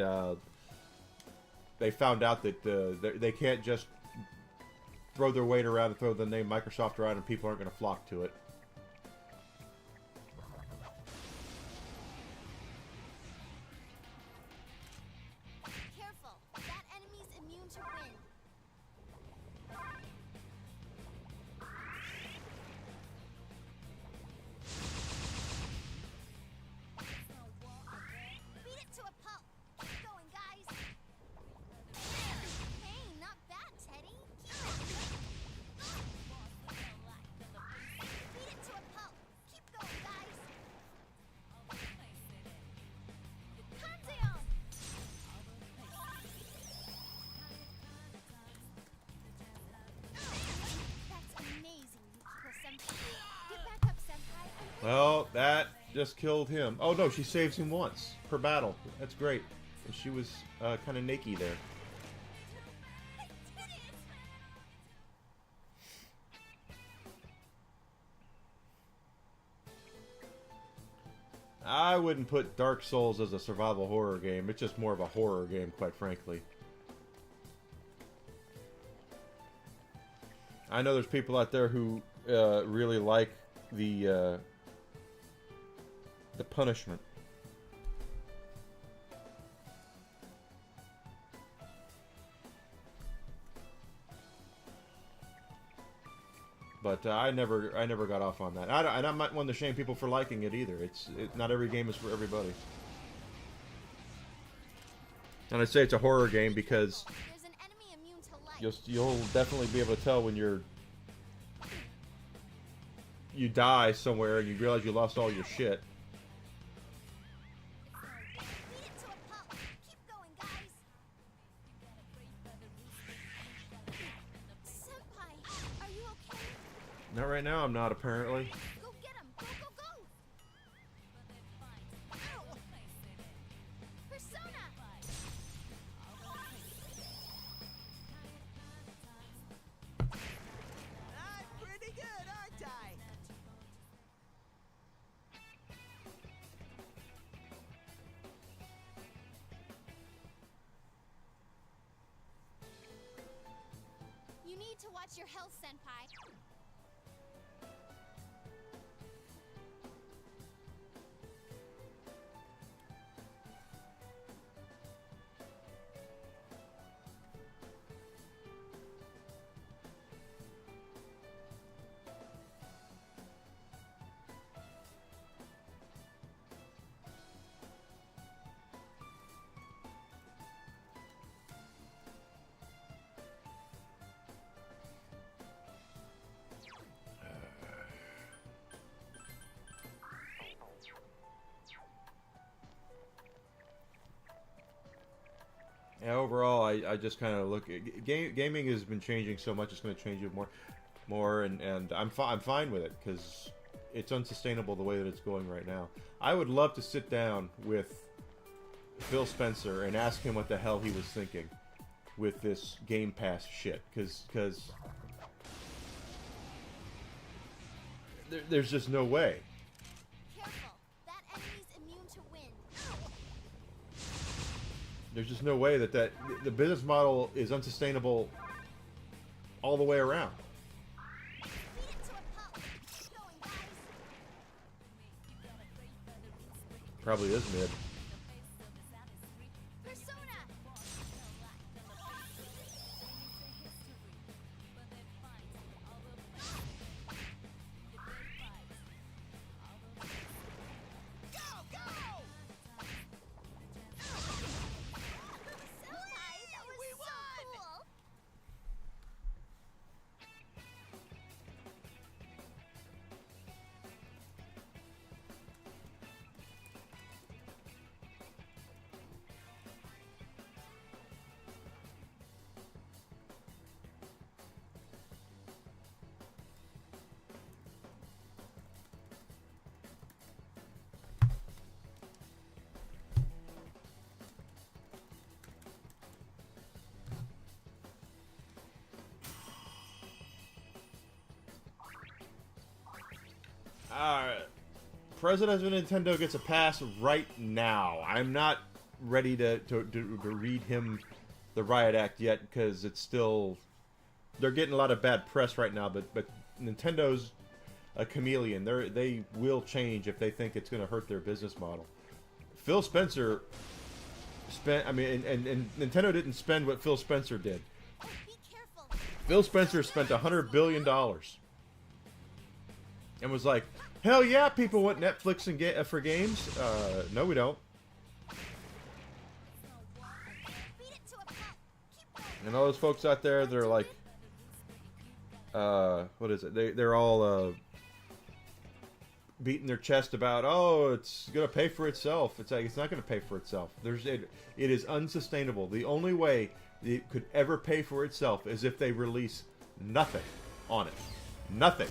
they found out that they can't just throw their weight around and throw the name Microsoft around, and people aren't going to flock to it. Careful. That enemy's immune to wind. Beat it to a pulp. Keep going, guys. Hey, not bad, Teddy. Keep it. Beat it to a pulp. Keep going, guys. Pantheon. That's amazing, Yukiko Senpai. Get back up, Senpai. Well, that just killed him. Oh no, she saves him once per battle. That's great. And she was kind of naked there. I wouldn't put Dark Souls as a survival horror game. It's just more of a horror game, quite frankly. I know there's people out there who really like the punishment. But I never got off on that. And I'm not one to shame people for liking it either. Not every game is for everybody. And I say it's a horror game because There's an enemy immune to light. you'll definitely be able to tell when you die somewhere and you realize you lost all your shit. Beat it to a pulp. Keep going, guys. Senpai, are you okay? Not right now. I'm not apparently. Go get him. Go, go, go. Ow. Persona. I'm pretty good, aren't I? You need to watch your health, Senpai. Yeah, overall, I just kind of look at gaming has been changing so much. It's going to change it more, and I'm fine with it because it's unsustainable the way that it's going right now. I would love to sit down with Phil Spencer and ask him what the hell he was thinking with this Game Pass shit, because there's just no way. Careful. That enemy's immune to wind. There's just no way that the business model is unsustainable all the way around. Beat it to a pulp. Keep going, guys. Probably is mid. Persona. Go, go! So nice. That was We so won! cool. President of Nintendo gets a pass right now. I'm not ready to read him the riot act yet because it's still, they're getting a lot of bad press right now. But Nintendo's a chameleon. They will change if they think it's going to hurt their business model. Phil Spencer spent. I mean, and Nintendo didn't spend what Phil Spencer did. Be careful. Phil Spencer spent $100 billion and was like, hell yeah, people want Netflix and for games. No, we don't. Beat it to a pulp. Keep going. And all those folks out there, they're like, what is it? They're all beating their chest about, oh, it's gonna pay for itself. It's like, it's not gonna pay for itself. It is unsustainable. The only way it could ever pay for itself is if they release nothing on it, nothing,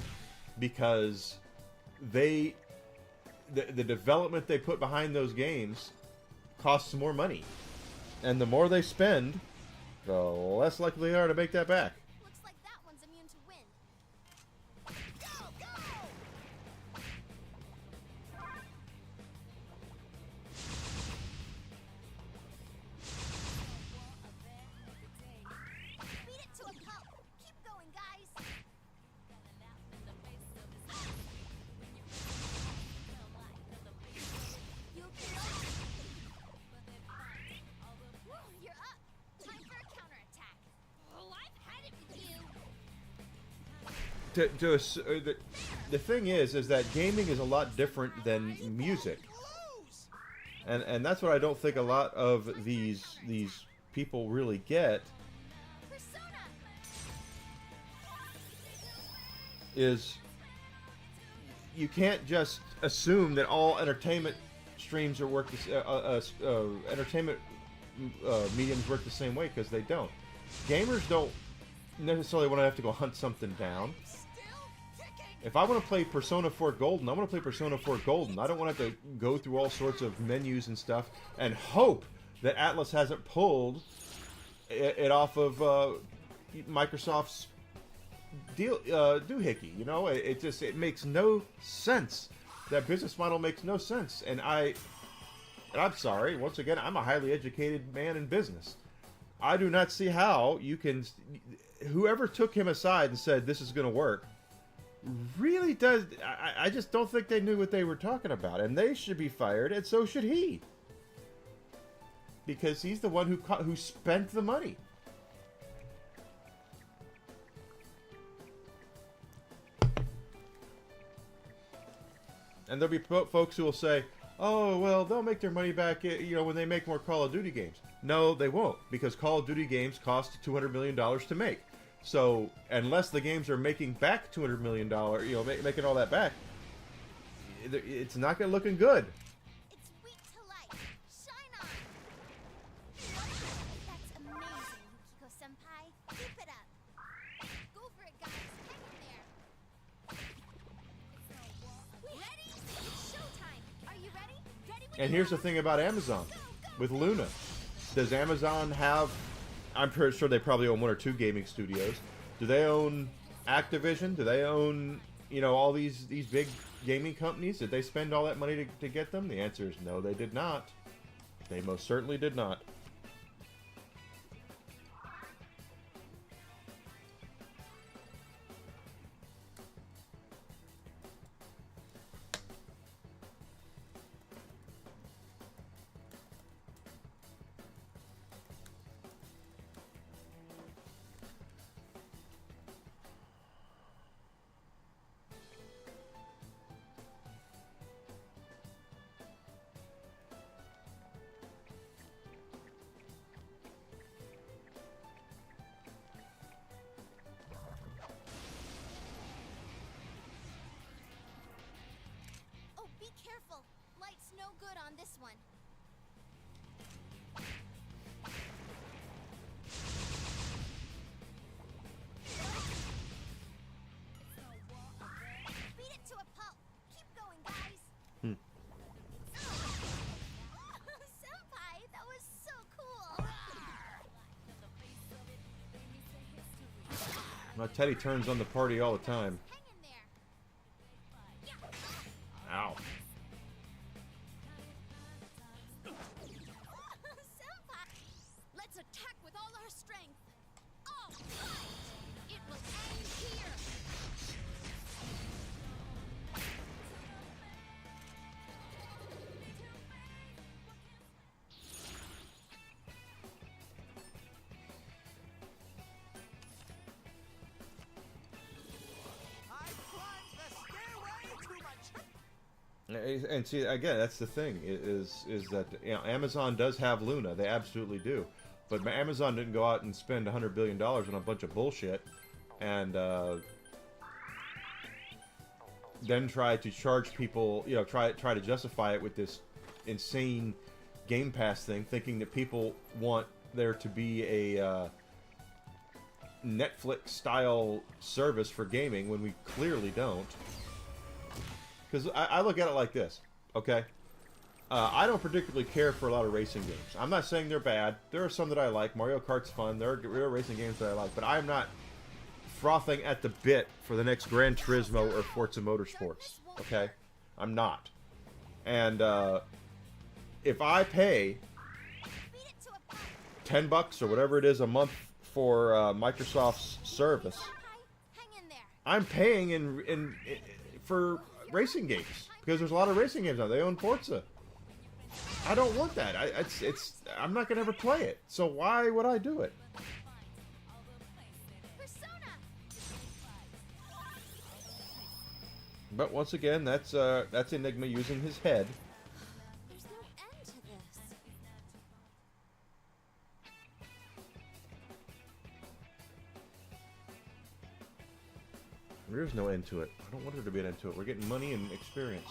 because the development they put behind those games costs more money, and the more they spend, the less likely they are to make that back. Looks like that one's immune to wind. Go, go! Beat it to a pulp. Keep going, guys. You'll be right. Woo, you're up. Time for a counterattack. Oh, I've had it with you. The thing is that gaming is a lot different than music, Lose! and that's what I don't think a lot of these people really get, Persona. is you can't just assume that all entertainment streams are entertainment mediums work the same way, because they don't. Gamers don't necessarily want to have to go hunt something down. Still ticking! If I want to play Persona 4 Golden, I want to play Persona 4 Golden. I don't want to have to go through all sorts of menus and stuff and hope that Atlas hasn't pulled it off of Microsoft's doohickey. You know, it makes no sense. That business model makes no sense. And I'm sorry, once again, I'm a highly educated man in business. I do not see how you can. Whoever took him aside and said this is going to work really does. I just don't think they knew what they were talking about, and they should be fired, and so should he, because he's the one who spent the money. And there'll be folks who will say, oh, well, they'll make their money back, when they make more Call of Duty games. No, they won't, because Call of Duty games cost $200 million to make. So, unless the games are making back $200 million, making all that back, it's not going to looking good. It's weak to light. Shine on. That's And here's the thing about Amazon with Luna. Does Amazon have... I'm pretty sure they probably own one or two gaming studios. Do they own Activision? Do they own, you know, all these big gaming companies? Did they spend all that money to get them? The answer is no, they did not. They most certainly did not. Oh, be careful. Light's no good on this one. Beat it to a pulp. Keep going, guys. Senpai, that was so cool. Now, Teddy turns on the party all the time. Hang in there. Ow. Senpai, let's attack with all our strength. All right. It will end here. I climbed the stairway to my trip. And see, again, that's the thing, is that, you know, Amazon does have Luna. They absolutely do. But Amazon didn't go out and spend $100 billion on a bunch of bullshit and then try to charge people, you know, try to justify it with this insane Game Pass thing, thinking that people want there to be a Netflix-style service for gaming when we clearly don't. Because I look at it like this, okay? I don't particularly care for a lot of racing games. I'm not saying they're bad. There are some that I like. Mario Kart's fun. There are racing games that I like. But I'm not frothing at the bit for the next Gran Turismo or Forza Motorsports, okay? I'm not. And if I pay Beat it to a pulp. $10 or whatever it is a month for Microsoft's service, Senpai, hang in there. I'm paying in for racing games because there's a lot of racing games now. They own Forza. I don't want that. I'm not gonna ever play it. So why would I do it? Persona. But once again, that's Enigma using his head. There's no end to this. There is no end to it. I don't want there to be an end to it. We're getting money and experience.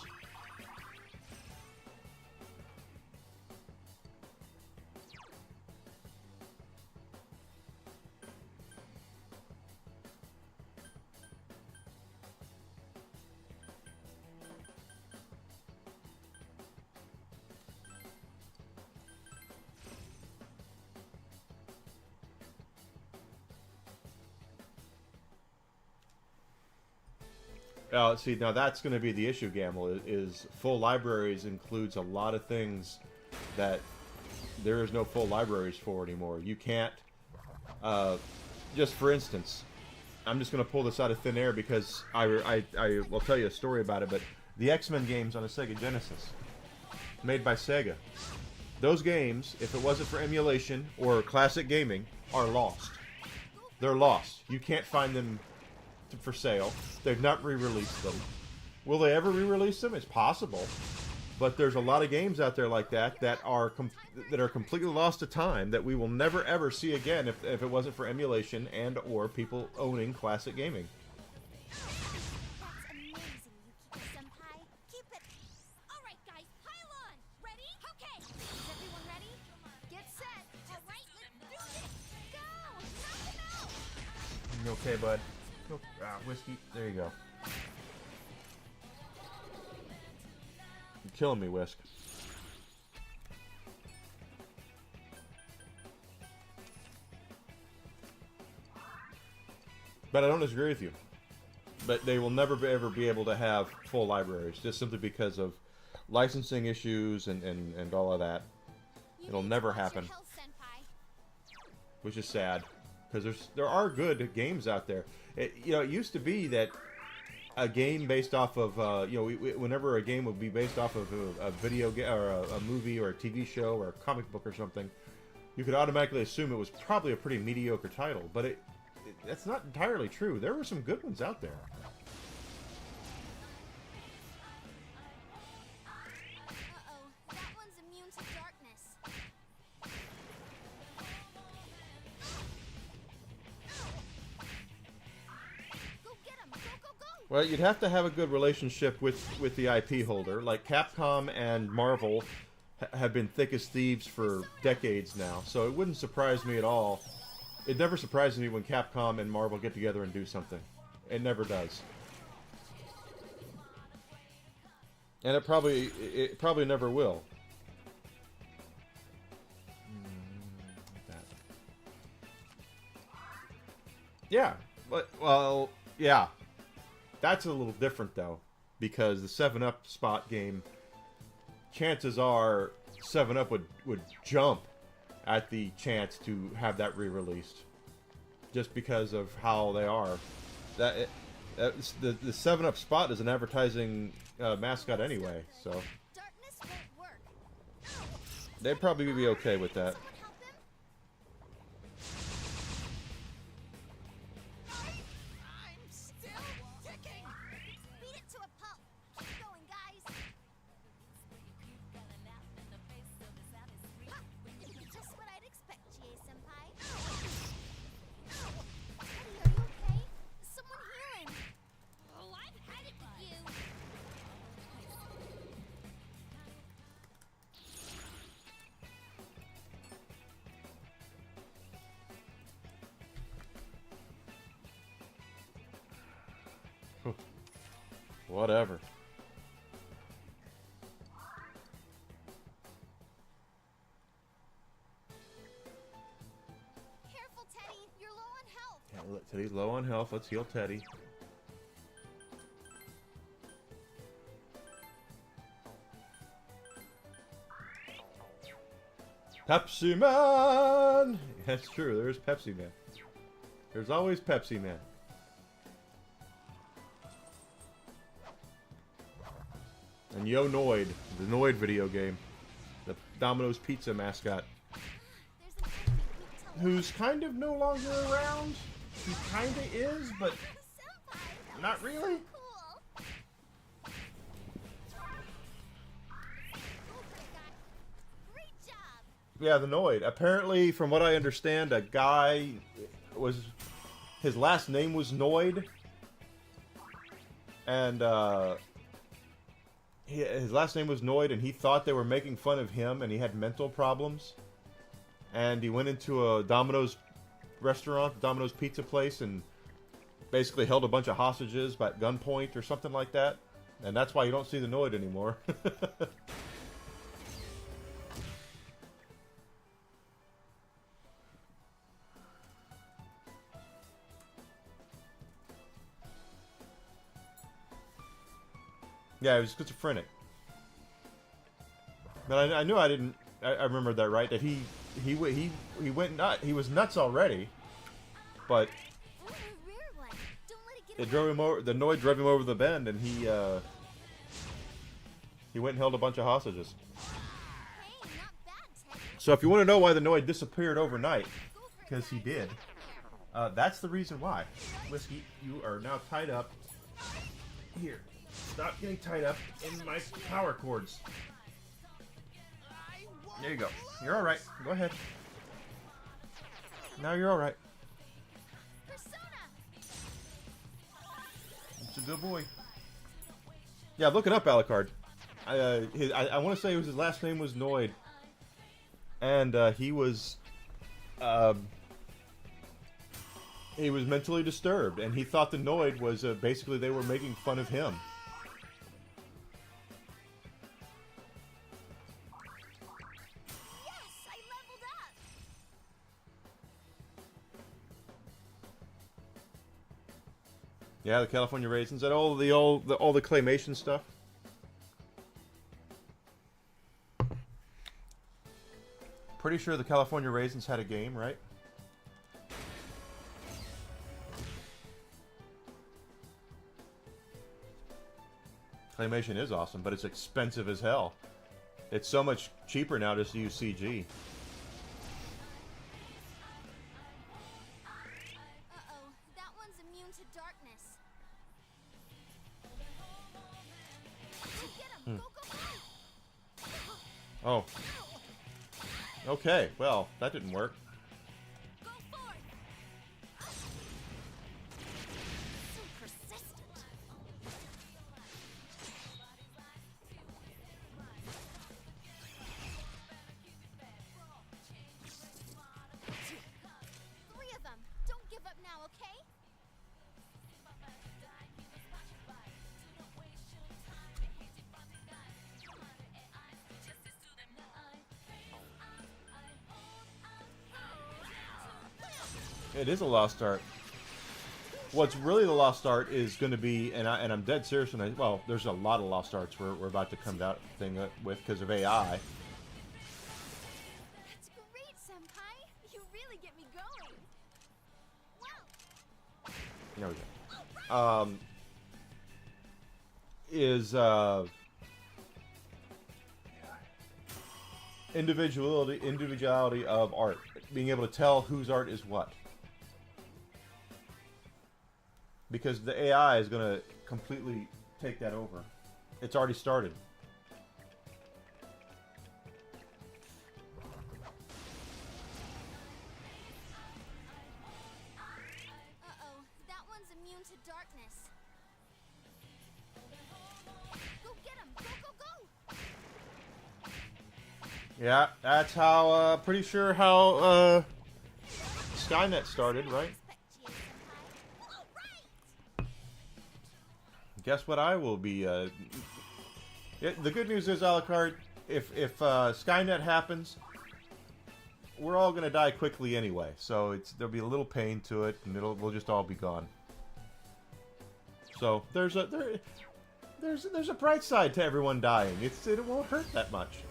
See, now that's going to be the issue, Gamble, is full libraries includes a lot of things that there is no full libraries for anymore. You can't, just for instance, I'm just going to pull this out of thin air because I will tell you a story about it, but the X-Men games on a Sega Genesis, made by Sega, those games, if it wasn't for emulation or classic gaming, are lost. They're lost. You can't find them for sale. They've not re-released them. Will they ever re-release them? It's possible, but there's a lot of games out there like that that are completely lost to time that we will never ever see again if it wasn't for emulation and or people owning classic gaming. That's amazing, Yukiko-senpai. Keep it. All right, guys, pile on. Ready? Okay. Is everyone ready? Get set. All right, let's do this. Go. Knock him out. You okay, bud? Whiskey. There you go. You're killing me, Whisk. But I don't disagree with you. But they will never ever be able to have full libraries, just simply because of licensing issues and all of that. It'll never happen, which is sad, because there are good games out there. It used to be that a game based off of whenever a game would be based off of a video game or a movie or a TV show or a comic book or something, you could automatically assume it was probably a pretty mediocre title. But that's not entirely true. There were some good ones out there. Uh-oh, that one's immune to darkness. Go get him! Go, go, go! Well, you'd have to have a good relationship with the IP holder. Like Capcom and Marvel have been thick as thieves for decades now, so it wouldn't surprise me at all. It never surprises me when Capcom and Marvel get together and do something. It never does. And it probably never will. Yeah, but well, yeah. That's a little different though, because the 7-Up spot game, chances are 7-Up would jump at the chance to have that re-released, just because of how they are. The 7-Up spot is an advertising mascot anyway, so Darkness won't work. they'd probably be okay with that. Someone help him? I'm still ticking. Beat it to a pulp. Keep going, guys. Ha! Just what I'd expect, GA-senpai. Teddy, are you okay? Someone heal him. Oh, I've had it with you. Whatever. Careful, Teddy. You're low on health. Yeah, Teddy's low on health. Let's heal Teddy. Pepsi Man! That's true, there's Pepsi Man. There's always Pepsi Man. And Yo Noid, the Noid video game. The Domino's Pizza mascot. There's an enemy weak to Who's kind of no longer around. He kinda is, but Senpai, that not was really. so cool. Great job. Yeah, the Noid. Apparently, from what I understand, a guy his last name was Noid, and his last name was Noid, and he thought they were making fun of him, and he had mental problems, and he went into a Domino's restaurant, Domino's pizza place, and basically held a bunch of hostages by gunpoint or something like that, and that's why you don't see the Noid anymore. Yeah, he was schizophrenic. But I knew I didn't. I remembered that right. That he went nuts. He was nuts already, but Ooh, a rear one. Don't let it get it away. drove him over. The Noid drove him over the bend, and he went and held a bunch of hostages. Hey, not bad, Teddy. So if you want to know why the Noid disappeared overnight, Go for it, because he guys. did, that's the reason why. Whiskey, you are now tied up. Here, stop getting tied up in my power cords. There you go. You're all right. Go ahead. Now you're all right. Persona. It's a good boy. Yeah, look it up, Alucard. I want to say his last name was Noid, and he was mentally disturbed, and he thought the Noid was basically they were making fun of him. Yes, I leveled up. Yeah, the California raisins and all the claymation stuff. Pretty sure the California raisins had a game, right? Claymation is awesome, but it's expensive as hell. It's so much cheaper now just to use CG. Uh-oh, that one's immune to darkness. Get him! Go, go, go! Oh. Okay, well, that didn't work. Go forth! So persistent. Three of them. Don't give up now, okay? It is a lost art. What's really the lost art is going to be, and I'm dead serious when well, there's a lot of lost arts we're about to come out with because of AI. That's great, Senpai. You really get me going. Wow. There we go. Is individuality of art, being able to tell whose art is what. Because the AI is going to completely take that over. It's already started. Uh-oh, that one's immune to darkness. Go get him! Go, go, go! Yeah, that's how, pretty sure how, Skynet started, right? Guess what I will be, the good news is, Alucard, if Skynet happens, we're all gonna die quickly anyway, so there'll be a little pain to it, and we'll just all be gone. So, there's a bright side to everyone dying. It won't hurt that much.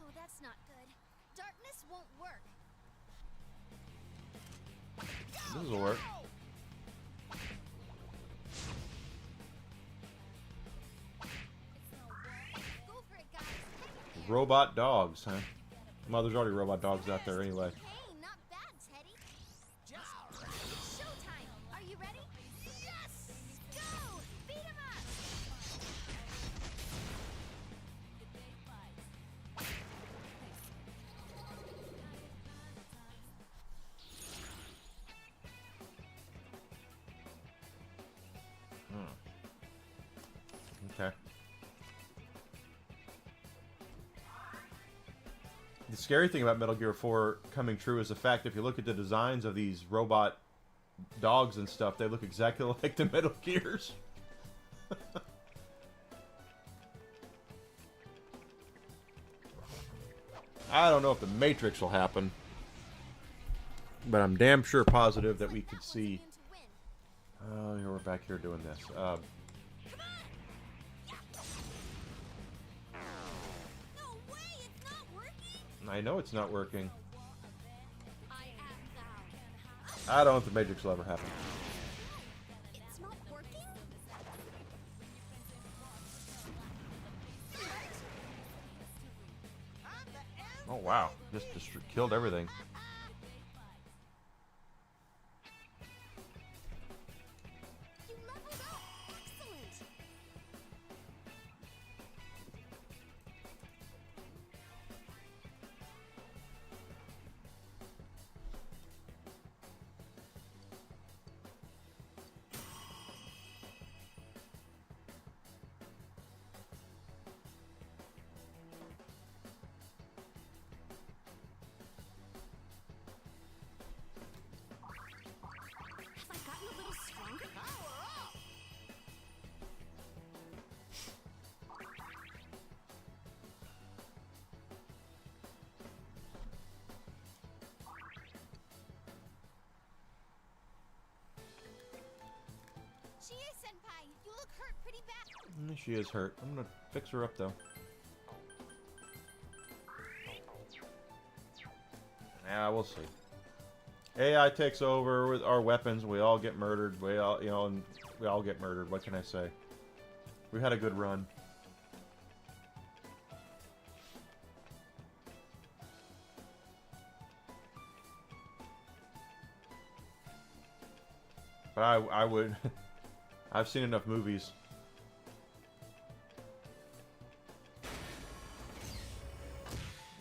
Oh, that's not good. Darkness won't work. This will work. Go for it, guys. Hey, Robot dogs, huh? Well, there's already robot dogs out there anyway. hey, not bad, Teddy. It's showtime. Are you ready? Yes! Go! Beat him up! Okay. The scary thing about Metal Gear 4 coming true is the fact if you look at the designs of these robot dogs and stuff, they look exactly like the Metal Gears. I don't know if the Matrix will happen, but I'm damn sure positive that we could see. Oh, here we're back here doing this. No way! It's not working! I know it's not working. I am thou. I don't know if the Matrix will ever happen. It's not working? Oh wow, just killed everything. You leveled up! Excellent! Chie-senpai, you look hurt pretty bad. She is hurt. I'm gonna fix her up though. Yeah, we'll see. AI takes over with our weapons. We all get murdered. We all, you know, and we all get murdered. What can I say? We had a good run. But I would. I've seen enough movies.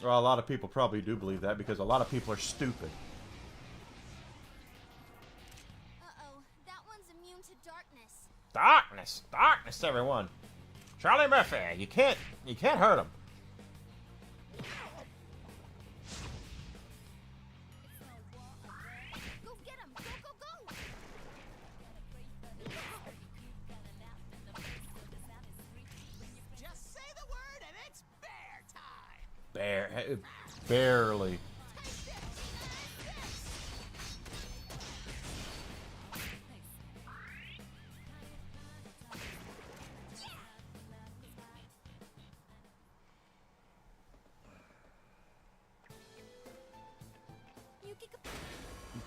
Well, a lot of people probably do believe that because a lot of people are stupid. Uh-oh, that one's immune to darkness. Darkness, darkness, everyone. Charlie Murphy, you can't hurt him. Go get him! Go, go, go! Just say the word and it's bear time. Barely.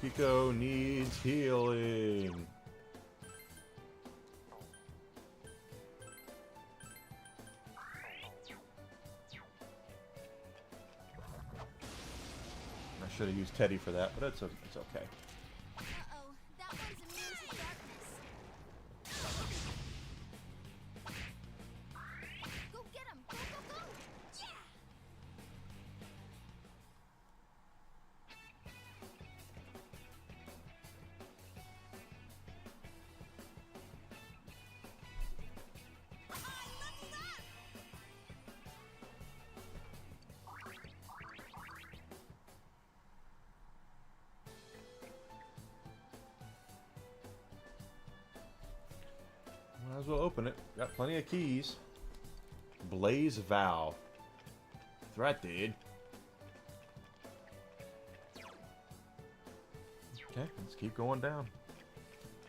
Yukiko needs healing. I should have used Teddy for that, but it's okay. Uh-oh, that one's immune to darkness. Go get him! Go, go, go! Yeah! Might as well open it. Got plenty of keys. Blaze Vow. Threat, dude. Okay, let's keep going down.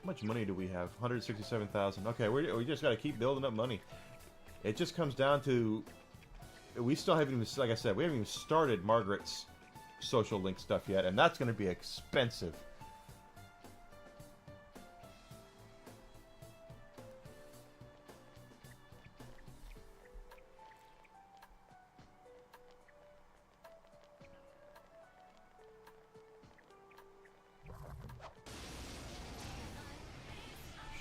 How much money do we have? 167,000. Okay, we just got to keep building up money. It just comes down to... We still haven't even... Like I said, we haven't even started Margaret's social link stuff yet, and that's going to be expensive.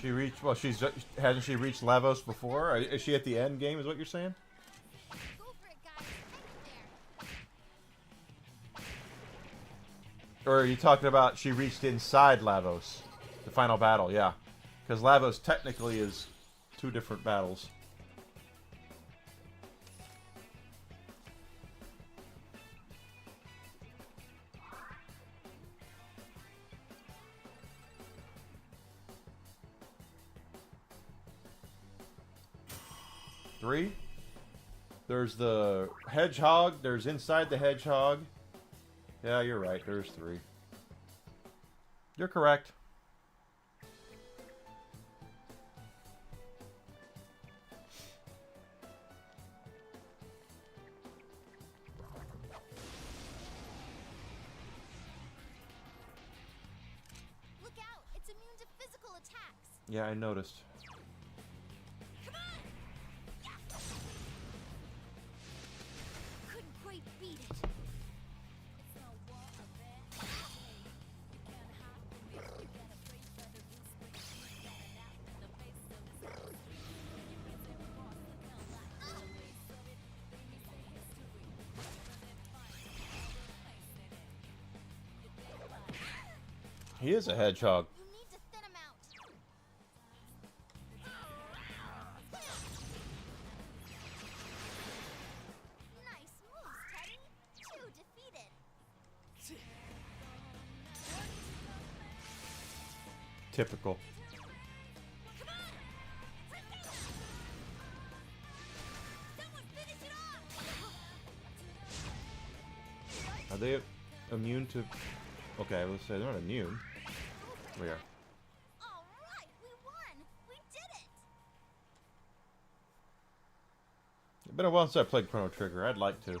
She reached, well, hasn't she reached Lavos before? Is she at the end game, is what you're saying? Go for it, guys! Hang in there! Or are you talking about she reached inside Lavos? The final battle, yeah. Because Lavos technically is two different battles. Three. There's the hedgehog. There's inside the hedgehog. Yeah, you're right. There's three. You're correct. Look out! It's immune to physical attacks! Yeah, I noticed. Come on! Yeah. Couldn't quite beat it. He is a hedgehog. You need to thin him out. Nice moves, Teddy. 2 defeated. Typical. Come on! Someone finish it off! Are they immune to... Okay, let's say they're not immune. We are. All right, we won. It's been a while since I played Chrono Trigger. I'd like to.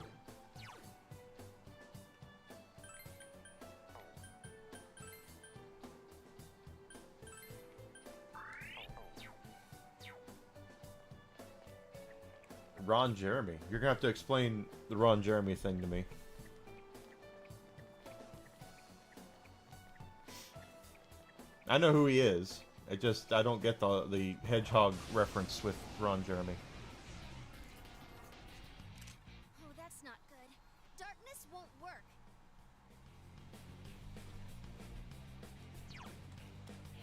Ron Jeremy. You're gonna have to explain the Ron Jeremy thing to me. I know who he is. I don't get the hedgehog reference with Ron Jeremy. Oh, that's not good. Darkness won't work.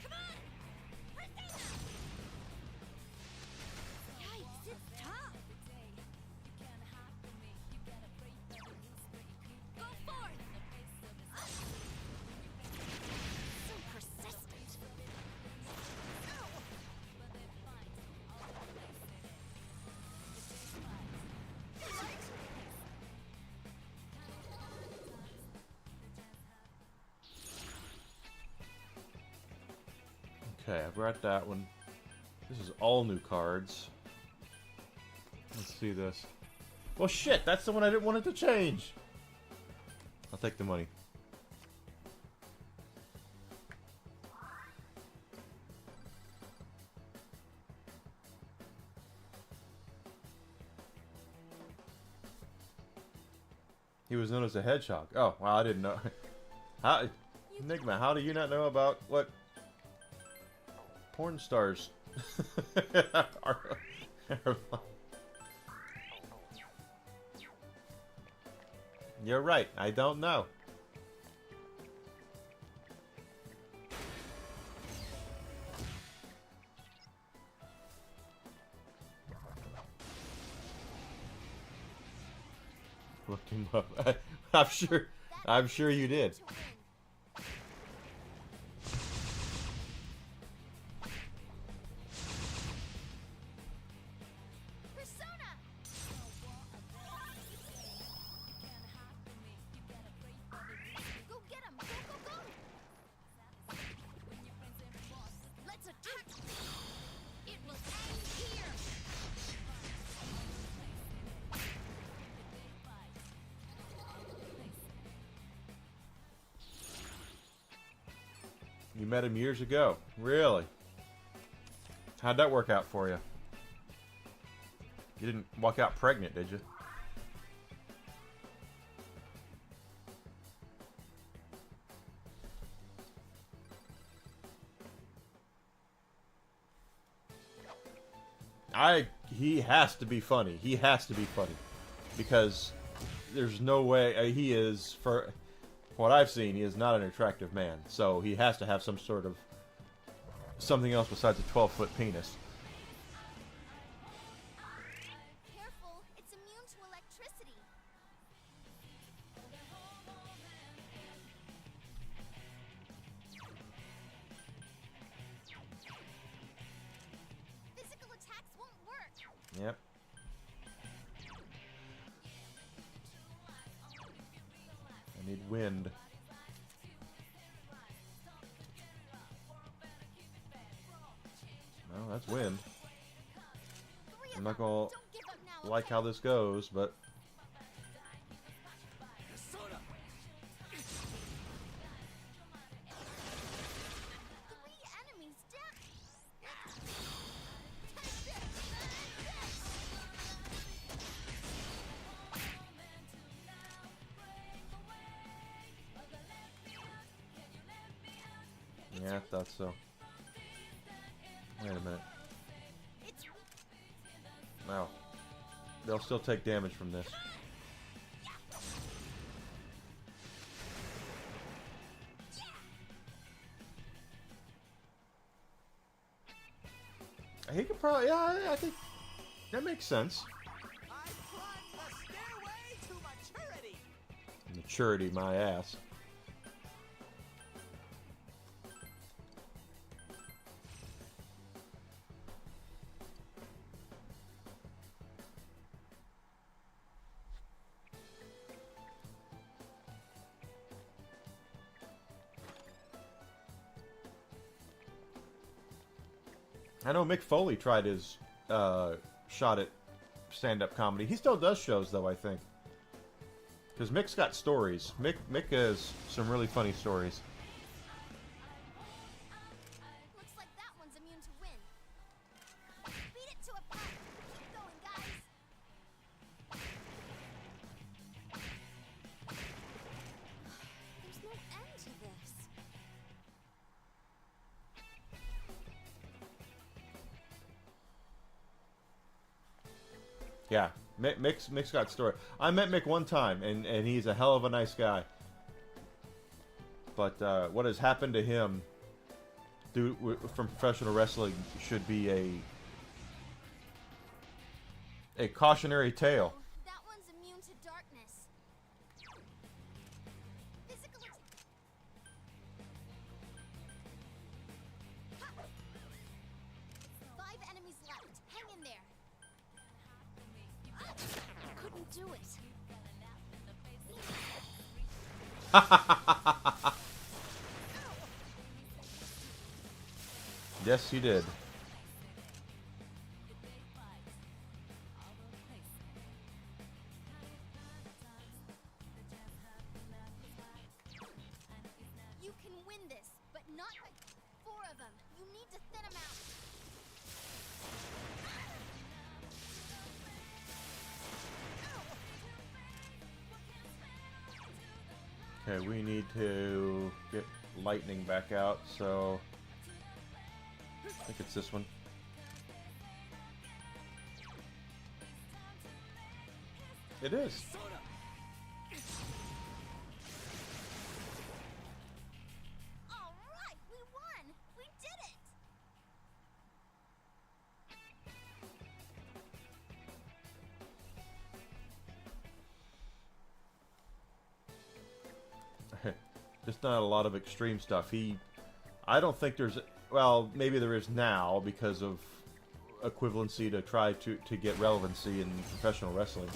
Come on! Right there! Yikes, it's tough! Go forth! So persistent. Okay, I've got that one. This is all new cards. Let's see this. Well, shit, that's the one I didn't want it to change. I'll take the money. He was known as a hedgehog. Oh, well, I didn't know. How, Enigma, how do you not know about what porn stars are? You're right. I don't know. Looked him up. I'm sure you did. Persona! Go get him! Go, go, go! Let's attack! It will end here! You met him years ago. Really? How'd that work out for you? You didn't walk out pregnant, did you? He has to be funny. He has to be funny. Because there's no way, he is, for what I've seen, he is not an attractive man. So he has to have some sort of, something else besides a 12-foot penis. Careful, it's immune to electricity. Physical attacks won't work. Yep. I need wind. Well, that's wind. I'm not gonna Don't give up now, like okay? how this goes, but Three enemies down. yeah, I thought so. Wait a minute. It's Wow. They'll still take damage from this. He could probably, yeah, I think that makes sense. I climbed the stairway to maturity. Maturity, my ass. I know Mick Foley tried his shot at stand-up comedy. He still does shows, though, I think. Because Mick's got stories. Mick has some really funny stories. Looks like that one's immune to wind. Beat it to a pulp. Keep going, guys. There's no end to this. Yeah, Mick's got story. I met Mick one time, and he's a hell of a nice guy. But what has happened to him from professional wrestling should be a cautionary tale. That one's immune to darkness. Physical. Ha! 5 enemies left. Hang in there. Couldn't do it. Yes, he did. You can win this, but not by 4 of them. You need to thin them out. Okay, we need to get lightning back out, so I think it's this one. It is. All right, we won. We did it. Just not a lot of extreme stuff. I don't think there's, well, maybe there is now because of equivalency to try to get relevancy in professional wrestling,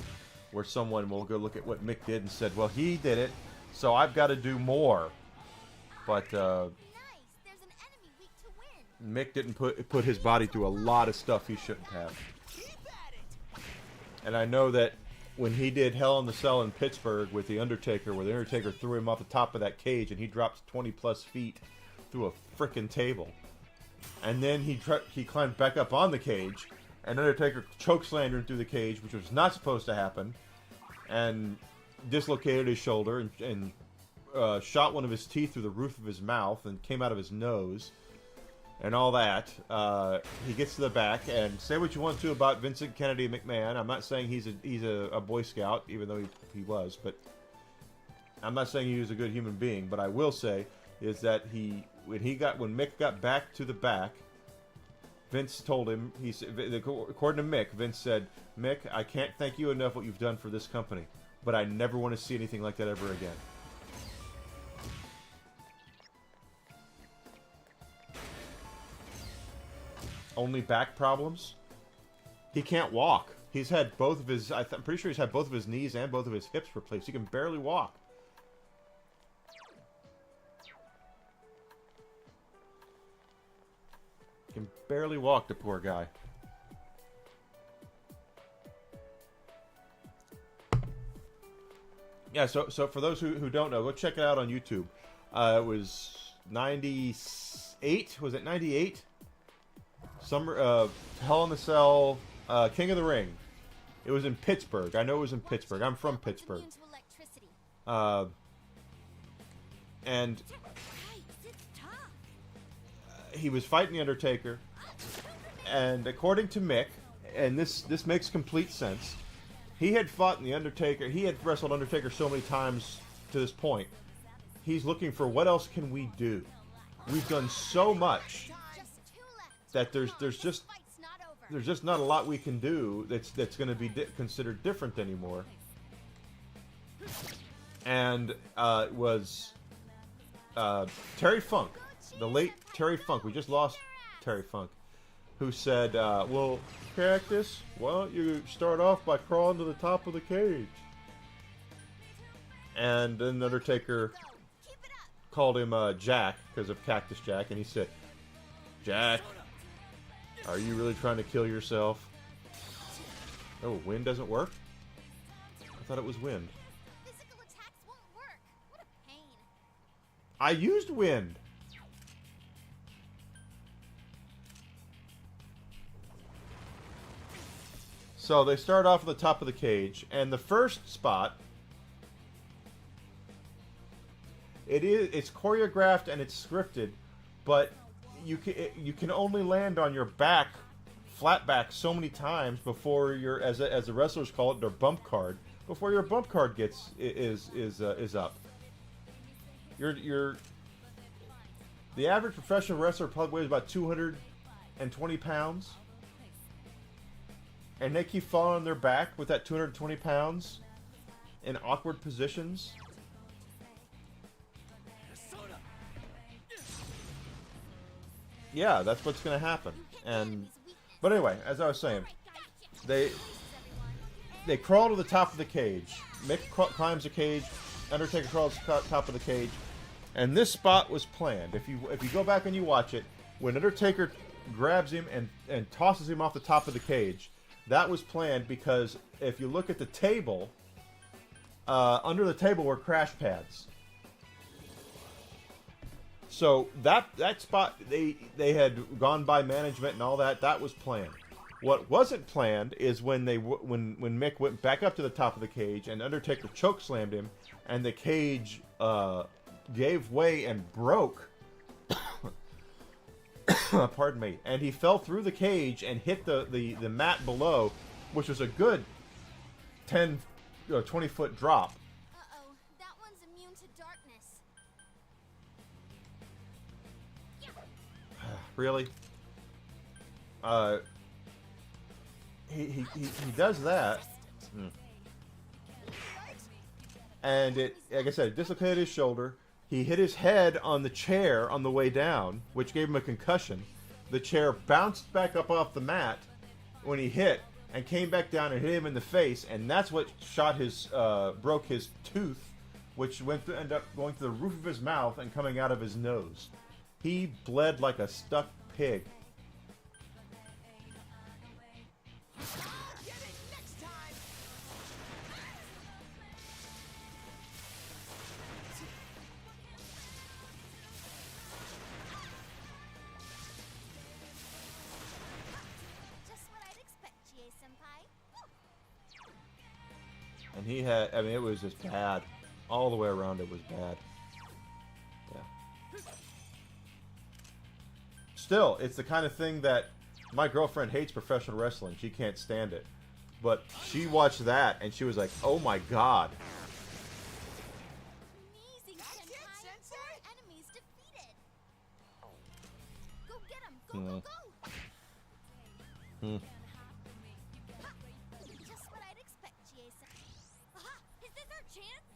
where someone will go look at what Mick did and said, well, he did it, so I've got to do more. But Nice. There's an enemy weak to win. Mick didn't put his body through a lot of stuff he shouldn't have. Keep at it. And I know that when he did Hell in the Cell in Pittsburgh with The Undertaker, where The Undertaker threw him off the top of that cage and he dropped 20 plus feet through a frickin' table. And then he climbed back up on the cage, and Undertaker chokeslammed him through the cage, which was not supposed to happen, and dislocated his shoulder and shot one of his teeth through the roof of his mouth and came out of his nose. And all that. He gets to the back, and say what you want to about Vincent Kennedy McMahon. I'm not saying he's a Boy Scout, even though he was, but I'm not saying he was a good human being. But I will say is that when Mick got back to the back, Vince told him, according to Mick, Vince said, "Mick, I can't thank you enough what you've done for this company, but I never want to see anything like that ever again." Only back problems? He can't walk. He's had both of his... I'm pretty sure he's had both of his knees and both of his hips replaced. He can barely walk. He can barely walk, the poor guy. Yeah, so for those who don't know, go check it out on YouTube. It was 98? Was it 98? Summer, Hell in the Cell, King of the Ring. It was in Pittsburgh. I know it was in Pittsburgh. I'm from Pittsburgh. Immune to electricity. And It's tough. he was fighting the Undertaker, and according to Mick, and this makes complete sense, he had fought the Undertaker. He had wrestled Undertaker so many times to this point. He's looking for what else can we do. We've done so much Just 2 left. that there's Come on, just this fight's not over. there's just not a lot we can do that's going to be considered different anymore. And it was Terry Funk, the late Terry Funk. We just lost Terry Funk, who said, well, Cactus, why don't you start off by crawling to the top of the cage? And then the Undertaker Go. Keep it up. called him Jack because of Cactus Jack, and he said, Jack, are you really trying to kill yourself? Oh, wind doesn't work? I thought it was wind. Physical attacks won't work. What a pain. I used wind. So they start off at the top of the cage, and the first spot, it's choreographed and it's scripted, but you can only land on your back, flat back, so many times before your, as the wrestlers call it, their bump card, before your bump card is up. The average professional wrestler probably weighs about 220 pounds. And they keep falling on their back with that 220 pounds in awkward positions. Yeah, that's what's going to happen. But anyway, as I was saying, they crawl to the top of the cage. Mick climbs the cage. Undertaker crawls to the top of the cage. And this spot was planned. If you go back and you watch it, when Undertaker grabs him and tosses him off the top of the cage, that was planned because if you look at the table, under the table were crash pads. So that spot, they had gone by management and all that. That was planned. What wasn't planned is when Mick went back up to the top of the cage and Undertaker chokeslammed him, and the cage gave way and broke. Pardon me. And he fell through the cage and hit the mat below, which was a good 10 or 20 foot drop. Uh-oh, that one's immune to darkness. Really? He does that. And it, like I said, it dislocated his shoulder. He hit his head on the chair on the way down, which gave him a concussion. The chair bounced back up off the mat when he hit, and came back down and hit him in the face, and that's what broke his tooth, which ended up going through the roof of his mouth and coming out of his nose. He bled like a stuck pig. Get it next time. Just what I'd expect, GA-senpai. And he had, I mean, it was just bad. All the way around it was bad. Yeah. Still, it's the kind of thing that my girlfriend hates professional wrestling. She can't stand it. But she watched that and she was like, oh my god. Amazing, That's it, senpai. Sensei. Our enemies defeated. Go get him. Go, go, go. Just what I'd expect, GA-senpai. Aha! Is this our chance?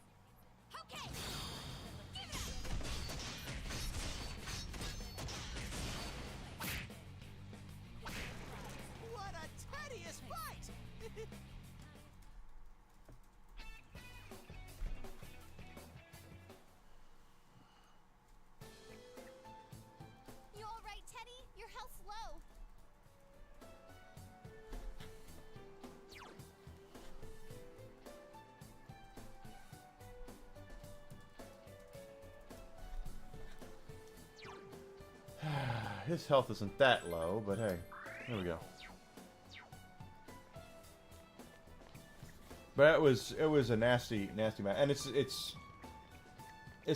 Okay. Give it. What a tedious fight. You all right, Teddy? Your health's low. His health isn't that low, but hey, here we go. But it was a nasty match, and it's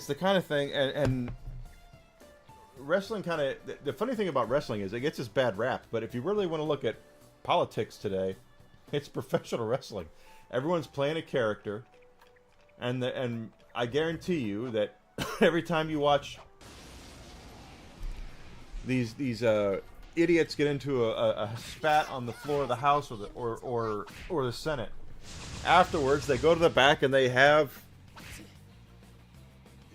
the kind of thing, and wrestling kind of, the funny thing about wrestling is it gets this bad rap, but if you really want to look at politics today, it's professional wrestling. Everyone's playing a character, and I guarantee you that every time you watch these idiots get into a spat on the floor of the House or the Senate, afterwards they go to the back and they have,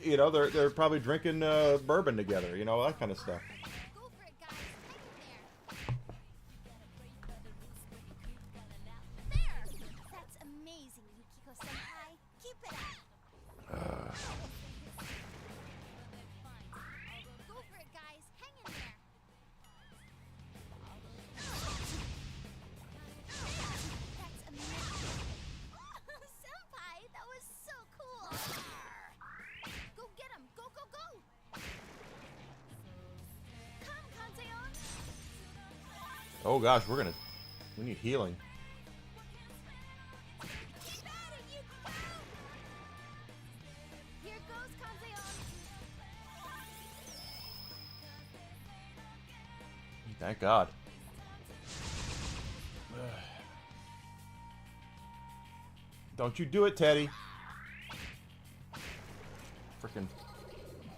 you know, they're probably drinking bourbon together, you know, that kind of stuff. Go for it, guys. Hang in there. There. That's amazing, Yukiko-senpai. Keep it up. Go for it, guys. Hang in there. That's Oh gosh, we need healing. Keep at it, you clown! Here goes Kanzeon. Thank God. Don't you do it, Teddy. Freaking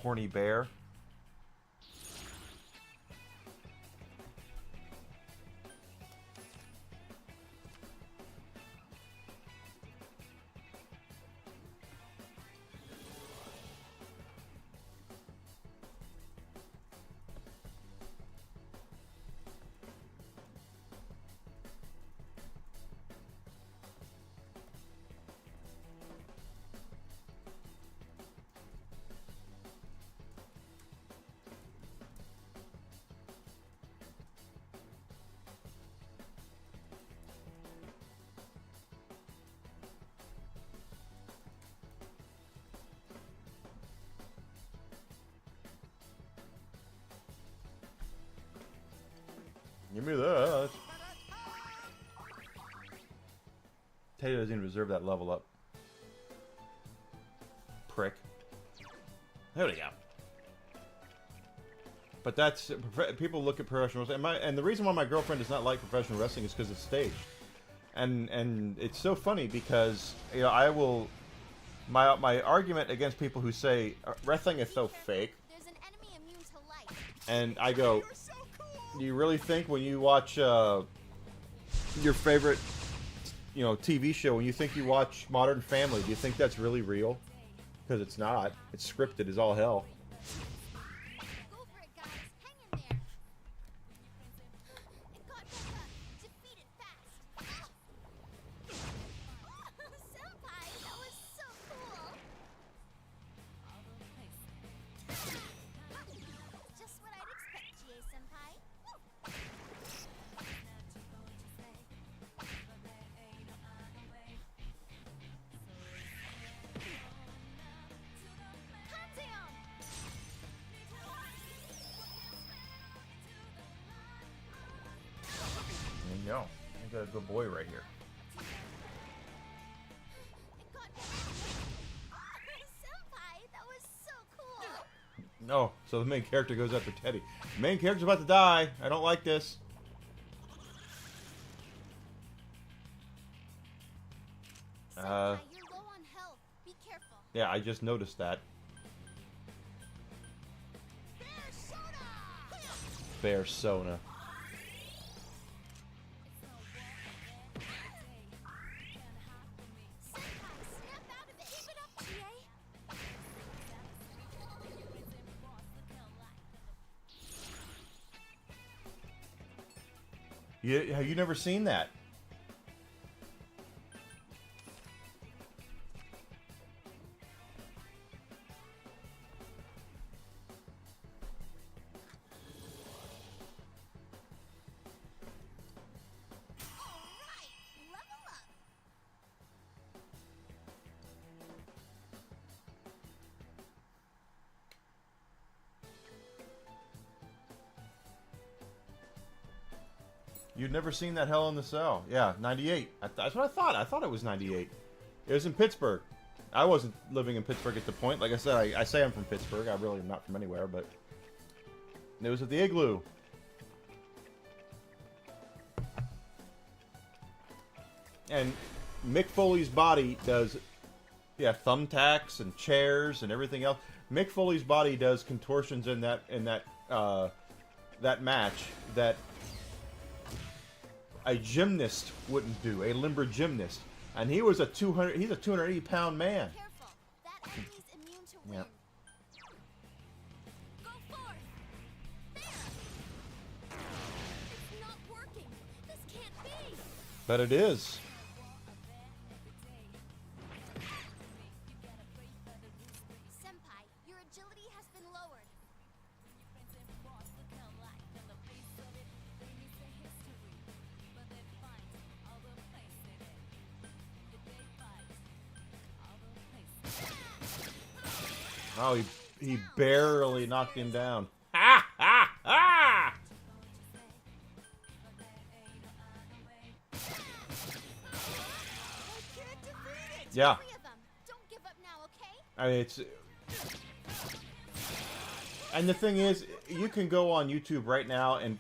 horny bear. Give me that. Teddy doesn't even deserve that level up. Prick. There we go. But that's people look at professional wrestling, and the reason why my girlfriend does not like professional wrestling is because it's staged, and it's so funny because I will my argument against people who say wrestling is so fake, There's an enemy immune to light. and I go, do you really think when you watch your favorite TV show, when you think you watch Modern Family, do you think that's really real? Because it's not. It's scripted as all hell. Go for it, guys. Hang in there. It got back up. Defeat it fast. Senpai, that was so cool. Just what I'd expect, GA-senpai. Kanzeon! There you go. I got a good boy right here. It got Senpai, that was so cool. No, so the main character goes after Teddy. The main character's about to die. I don't like this. Senpai, you're low on health. Be careful. Yeah, I just noticed that. Bear Sona. Senpai, snap out of it. Keep it up, GA. Have you never seen that? Alright, level up. You'd never seen that Hell in the Cell. Yeah, 98. That's what I thought. I thought it was 98. It was in Pittsburgh. I wasn't living in Pittsburgh at the point. Like I said, I say I'm from Pittsburgh. I really am not from anywhere, but it was at the Igloo. And Mick Foley's body does, thumbtacks and chairs and everything else. Mick Foley's body does contortions in that match that a gymnast wouldn't do, a limber gymnast. And he was he's a 280-pound man. Careful. That enemy's immune to wind. Yeah. Go forth. There. It's not working. This can't be. But it is. Senpai, your agility has been lowered. Oh, he barely knocked him down. Ha ha ha! Yeah. 3 of them. Don't give up now, okay? I mean, it's... And the thing is, you can go on YouTube right now and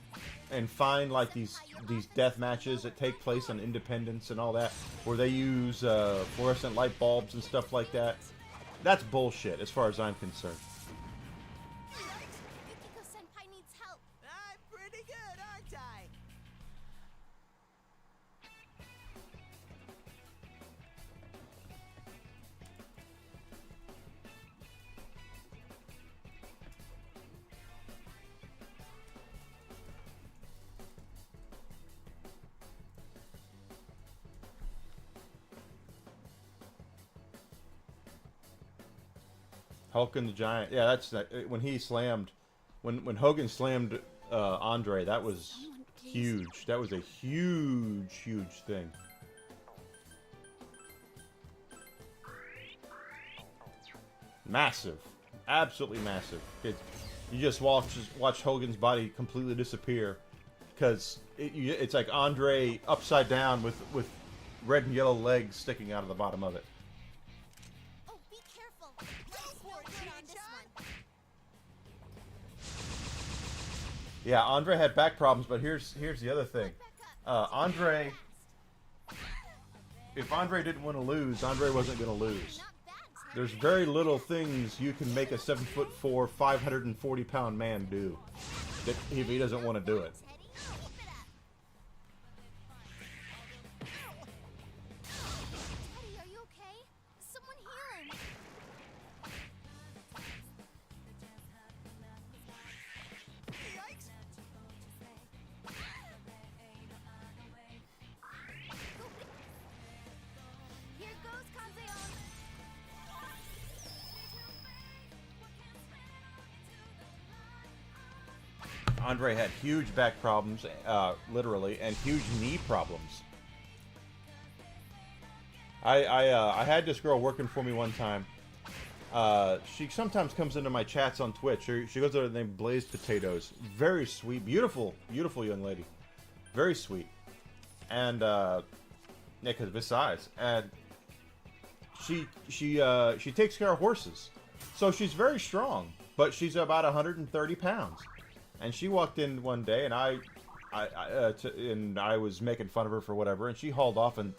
find like these death matches that take place on Independence and all that, where they use fluorescent light bulbs and stuff like that. That's bullshit, as far as I'm concerned. Yukiko-senpai needs help. I'm pretty good, aren't I? Hulk and the Giant. Yeah, that's when he slammed, when Hogan slammed Andre. That was huge. That was a huge thing. Massive, absolutely massive. You just watch Hogan's body completely disappear because it's like Andre upside down with red and yellow legs sticking out of the bottom of it. Oh, be careful. Let's no good on this one. Yeah, Andre had back problems, but here's the other thing. Andre, if Andre didn't want to lose, Andre wasn't going to lose. There's very little things you can make a 7'4", 540-pound man do that if he doesn't want to do it. Teddy, are you okay? Someone heal him. Yikes! Here goes Kazeon. Andre had huge back problems, literally, and huge knee problems. I had this girl working for me one time. She sometimes comes into my chats on Twitch. She goes under the name Blazed Potatoes. Very sweet, beautiful young lady. Very sweet. And, yeah, because of his size. And she takes care of horses. So she's very strong, but she's about 130 pounds. And she walked in one day, and I was making fun of her for whatever, and she hauled off and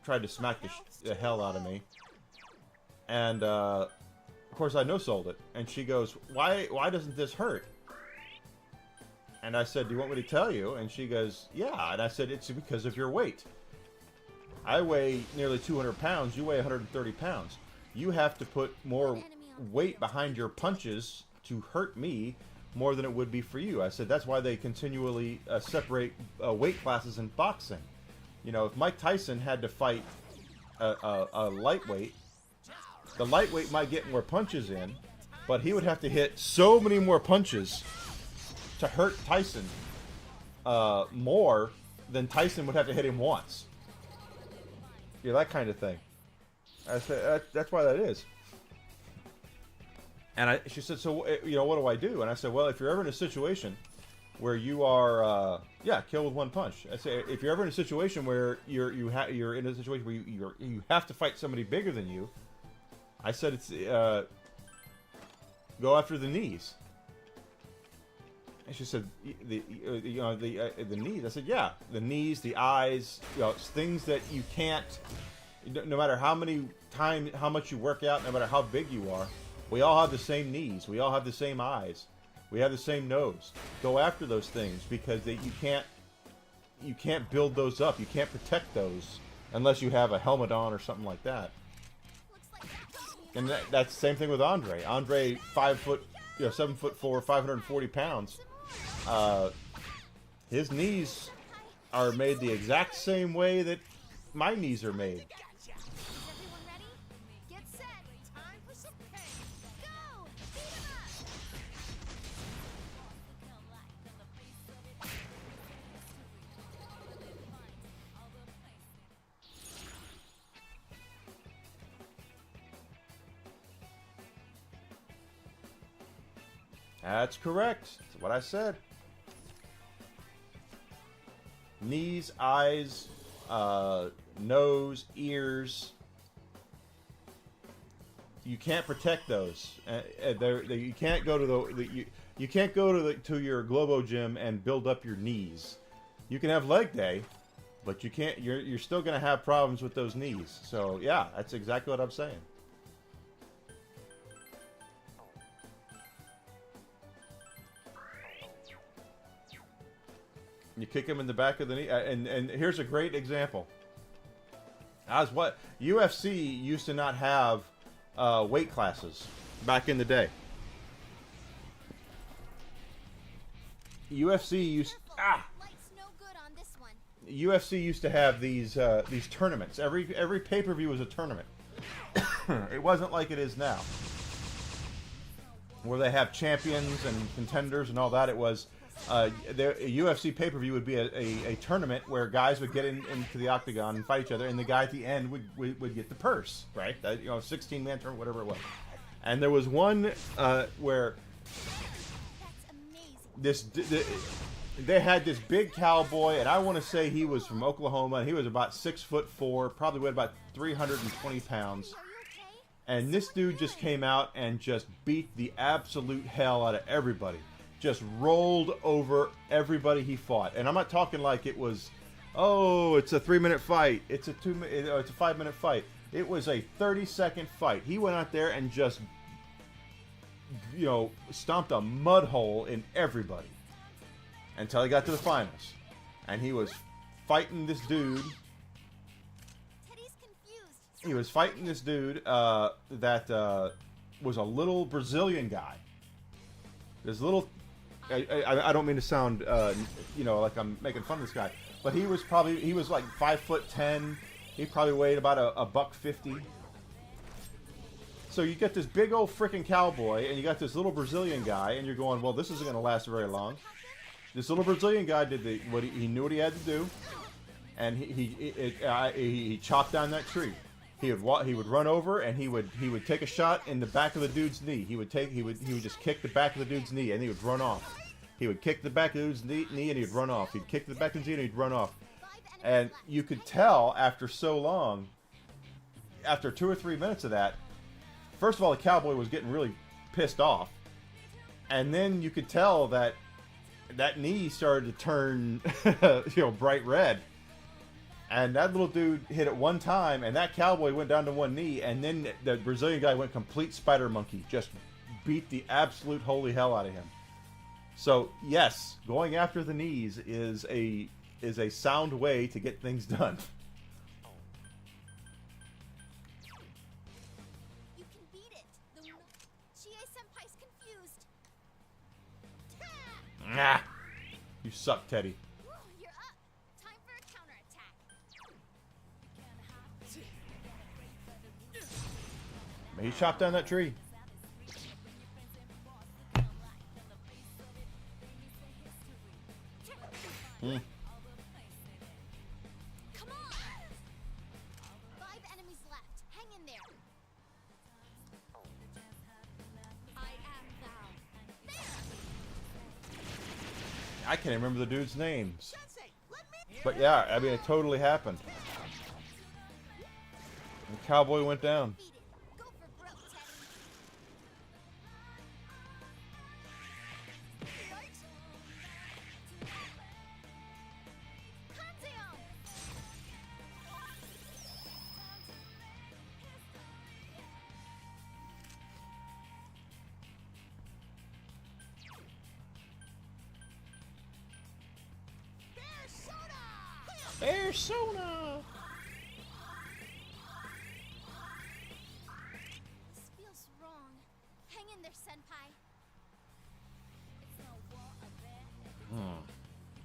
tried to smack the hell out of me. And of course, I no-sold it. And she goes, "Why doesn't this hurt?" And I said, "Do you want me to tell you?" And she goes, "Yeah." And I said, "It's because of your weight. I weigh nearly 200 pounds. You weigh 130 pounds. You have to put more weight behind your punches to hurt me more than it would be for you." I said, "That's why they continually separate weight classes in boxing. You know, if Mike Tyson had to fight a lightweight, the lightweight might get more punches in, but he would have to hit so many more punches to hurt Tyson more than Tyson would have to hit him once." Yeah, that kind of thing. I said, that's why that is. And she said, "So, you know, what do I do?" And I said, "Well, if you're ever in a situation where you are, kill with one punch." I say, if you're ever in a situation where you're in a situation where you have to fight somebody bigger than you, I said, it's go after the knees. And she said, the knees. I said, "Yeah, the knees, the eyes, things that you can't. No matter how much you work out, no matter how big you are, we all have the same knees. We all have the same eyes. We have the same nose. Go after those things because you can't build those up. You can't protect those unless you have a helmet on or something like that." And that's the same thing with Andre. Andre, 7'4", 540 pounds. His knees are made the exact same way that my knees are made. Is everyone ready? Get set. Time for some pain. Go! Beat him up! That's correct. That's what I said. Knees, eyes, nose, ears, you can't protect those. You can't go to you can't go to your Globo gym and build up your knees. You can have leg day, but you can't. You're still gonna have problems with those knees. So yeah, that's exactly what I'm saying. You kick him in the back of the knee, and here's a great example. As what UFC used to not have weight classes back in the day. UFC used Light's no good on this one. UFC used to have these tournaments. Every pay-per-view was a tournament. It wasn't like it is now, where they have champions and contenders and all that. It was a UFC pay-per-view would be a tournament where guys would get into the octagon and fight each other, and the guy at the end would get the purse, right? 16-man tournament, whatever it was. And there was one where they had this big cowboy, and I want to say he was from Oklahoma, and he was about 6'4", probably weighed about 320 pounds. And this dude just came out and just beat the absolute hell out of everybody. Just rolled over everybody he fought. And I'm not talking like it was, oh, it's a 3-minute fight. It's a 5-minute fight. It was a 30-second fight. He went out there and just, stomped a mud hole in everybody until he got to the finals. And he was fighting this dude. Teddy's confused. He was fighting this dude that was a little Brazilian guy. This little... I don't mean to sound, like I'm making fun of this guy, but he was like 5'10". He probably weighed about a $150. So you get this big old freaking cowboy, and you got this little Brazilian guy, and you're going, well, this isn't going to last very long. This little Brazilian guy did what he knew what he had to do, and he chopped down that tree. He would run over, and he would take a shot in the back of the dude's knee. He would just kick the back of the dude's knee, and he would run off. He would kick the back of the dude's knee, and he'd run off. He'd kick the back of the knee, and he'd run off. And you could tell after so long, after 2 or 3 minutes of that, first of all, the cowboy was getting really pissed off, and then you could tell that knee started to turn, bright red. And that little dude hit it one time, and that cowboy went down to one knee, and then the Brazilian guy went complete spider monkey, just beat the absolute holy hell out of him. So yes, going after the knees is a sound way to get things done. You can beat it. Chie-senpai's confused. Nah, you suck, Teddy. Woo, you're up. Time for a counterattack. He chopped down that tree. Come on. 5 enemies left. Hang in there. I am thou. There. I can't remember the dude's names. Sensei, let me. But yeah, I mean, it totally happened. The cowboy went down. Beat it. Go for broke, Teddy. Yikes. Kanzeon. Persona! This feels wrong. Hang in there, senpai.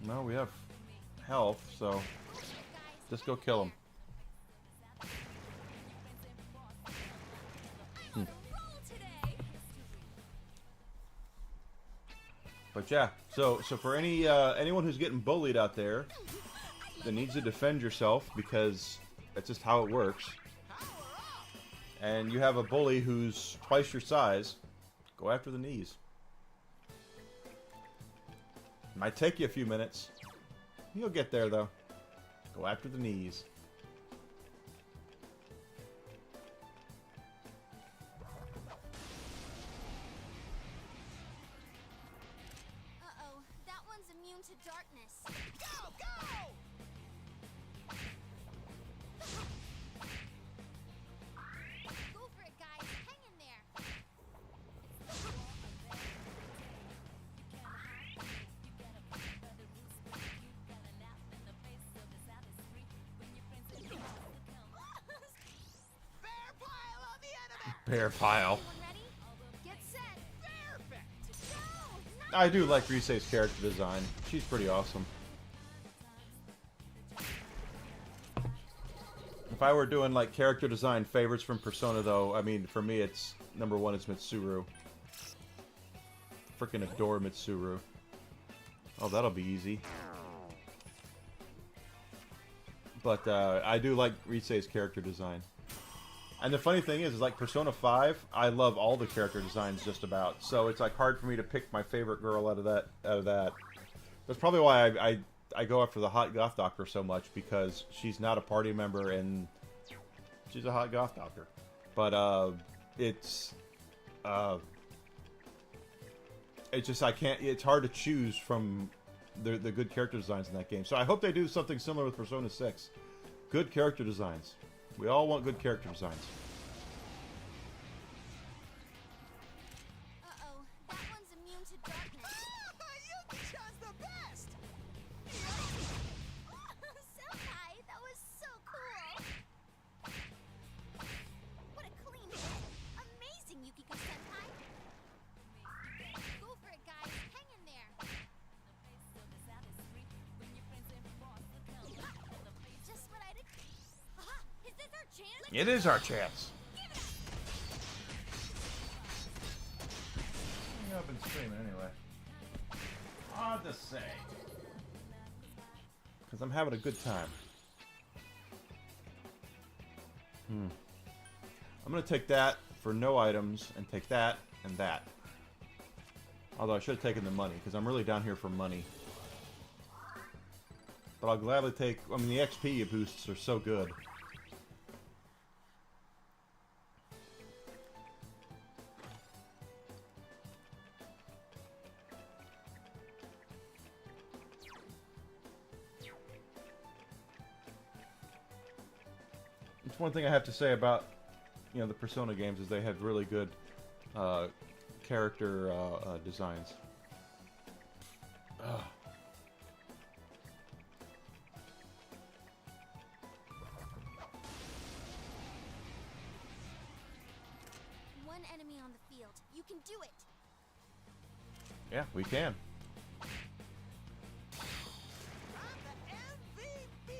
No, we have health, so just go kill him. I'm on a roll today. But yeah, so for anyone who's getting bullied out there that needs to defend yourself, because that's just how it works, and you have a bully who's twice your size, go after the knees. Might take you a few minutes. You'll get there, though. Go after the knees. one's immune to darkness. Go, go! Go for it, guys. Hang in there. Bear pile on the enemy! Bear pile. Everyone ready? Get set. Perfect! Go! I do like Rise's character design. She's pretty awesome. If I were doing like character design favorites from Persona, though, I mean, for me, it's number one is Mitsuru. Freaking adore Mitsuru. Oh, that'll be easy. But I do like Rise's character design. And the funny thing is like Persona 5, I love all the character designs just about. So it's like hard for me to pick my favorite girl out of that. That's probably why I go after the hot goth doctor so much, because she's not a party member and she's a hot goth doctor. But it's just I can't. It's hard to choose from the good character designs in that game. So I hope they do something similar with Persona 6. Good character designs. We all want good character designs. Uh-oh. That one's immune to darkness. Yuki-chan's the best! Senpai, that was so cool. What a clean hit. Amazing, Yukiko-senpai. Go for it, guys. Hang in there. Just what I'd... Aha! Is this our chance? It is our chance. I've been screaming anyway. Hard to say. Because I'm having a good time. I'm going to take that for no items, and take that and that. Although I should have taken the money, because I'm really down here for money. But I'll gladly take... I mean, the XP boosts are so good. It's one thing I have to say about, you know, the Persona games is they have really good character designs. Ugh. One enemy on the field. You can do it. Yeah, we can. I'm the MVP!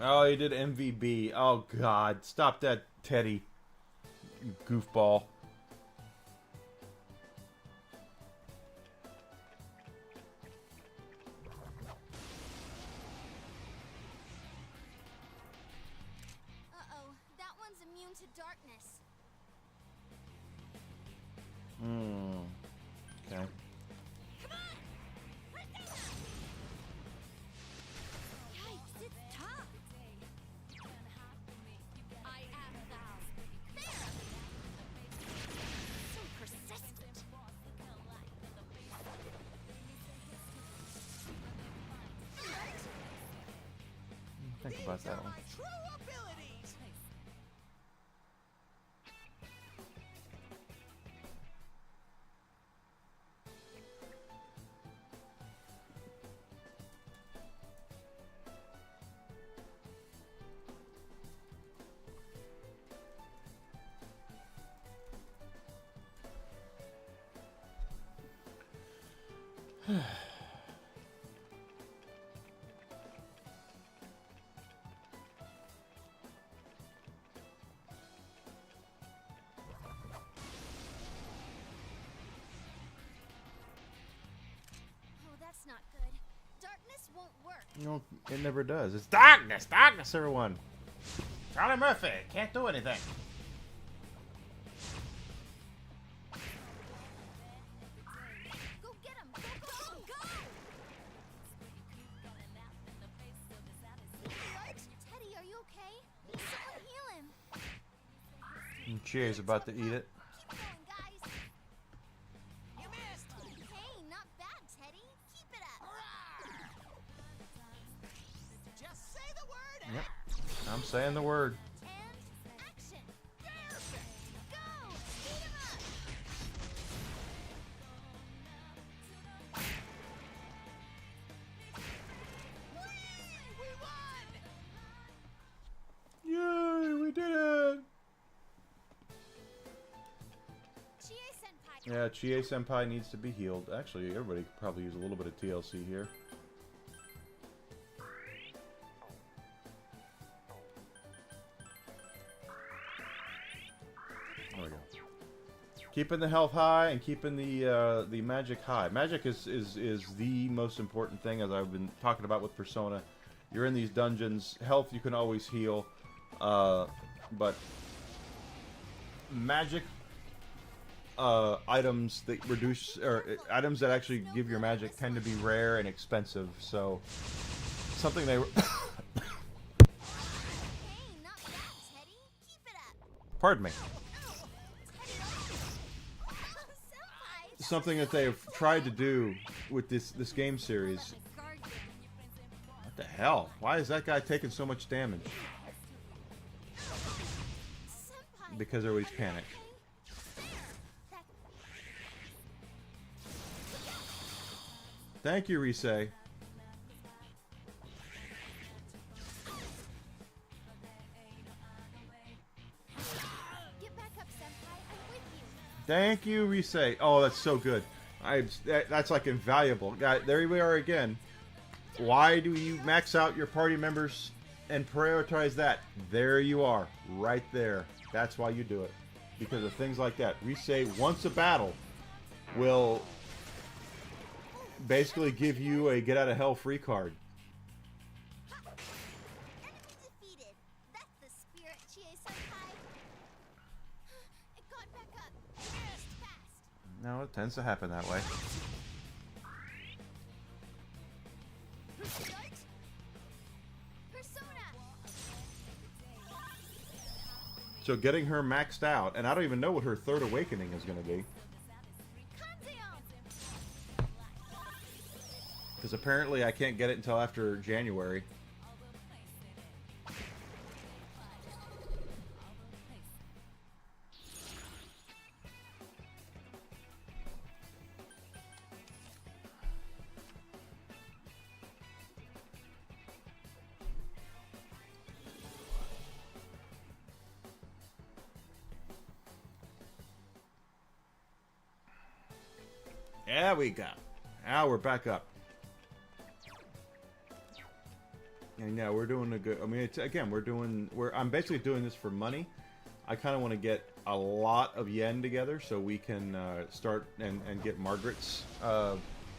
Oh, he did MVB. Oh, God. Stop that, Teddy. You goofball. Uh-oh. That one's immune to darkness. Okay. Yikes, it's tough. I am thou. There! So persistent. Think about These are that one. my true abilities! Oh, that's not good. Darkness won't work. You know, it never does. It's darkness! Darkness, everyone! Charlie Murphy! Can't do anything! Go get him! Go, go, go, go! Teddy, are you okay? Someone heal him. And Cheer's about to eat it. Keep going, guys. You missed! Hey, not bad, Teddy. saying the word. And action. Go! Beat him up! We won! Yay, we did it! Chie-senpai. Yeah, Chie-senpai needs to be healed. Actually, everybody could probably use a little bit of TLC here. There we go. Keeping the health high and keeping the magic high. Magic is the most important thing, as I've been talking about with Persona. You're in these dungeons. Health you can always heal, but magic items that reduce, or items that actually give your magic, tend to be rare and expensive. So something they Hey, not bad, Teddy. Keep it up. pardon me. Senpai. Something that they've tried to do with this game series. What the hell? Why is that guy taking so much damage? Senpai. Because everybody's panicked. That Thank you, Risei. get back up, Senpai. I'm with you. Thank you, Risei. Oh, that's so good. That's like invaluable. There we are again. Why do you max out your party members and prioritize that? There you are, right there. That's why you do it. Because of things like that. Risei, once a battle, will basically give you a get out of hell free card. Enemy defeated. That's the spirit, Chie-senpai. It got back up. Fast. No, it tends to happen that way. Persona. So getting her maxed out, and I don't even know what her third awakening is going to be. Kanzeon. Because apparently I can't get it until after January. There we go. Now we're back up. And yeah, we're doing a good. I mean, it's, again, I'm basically doing this for money. I kind of want to get a lot of yen together so we can start and get Margaret's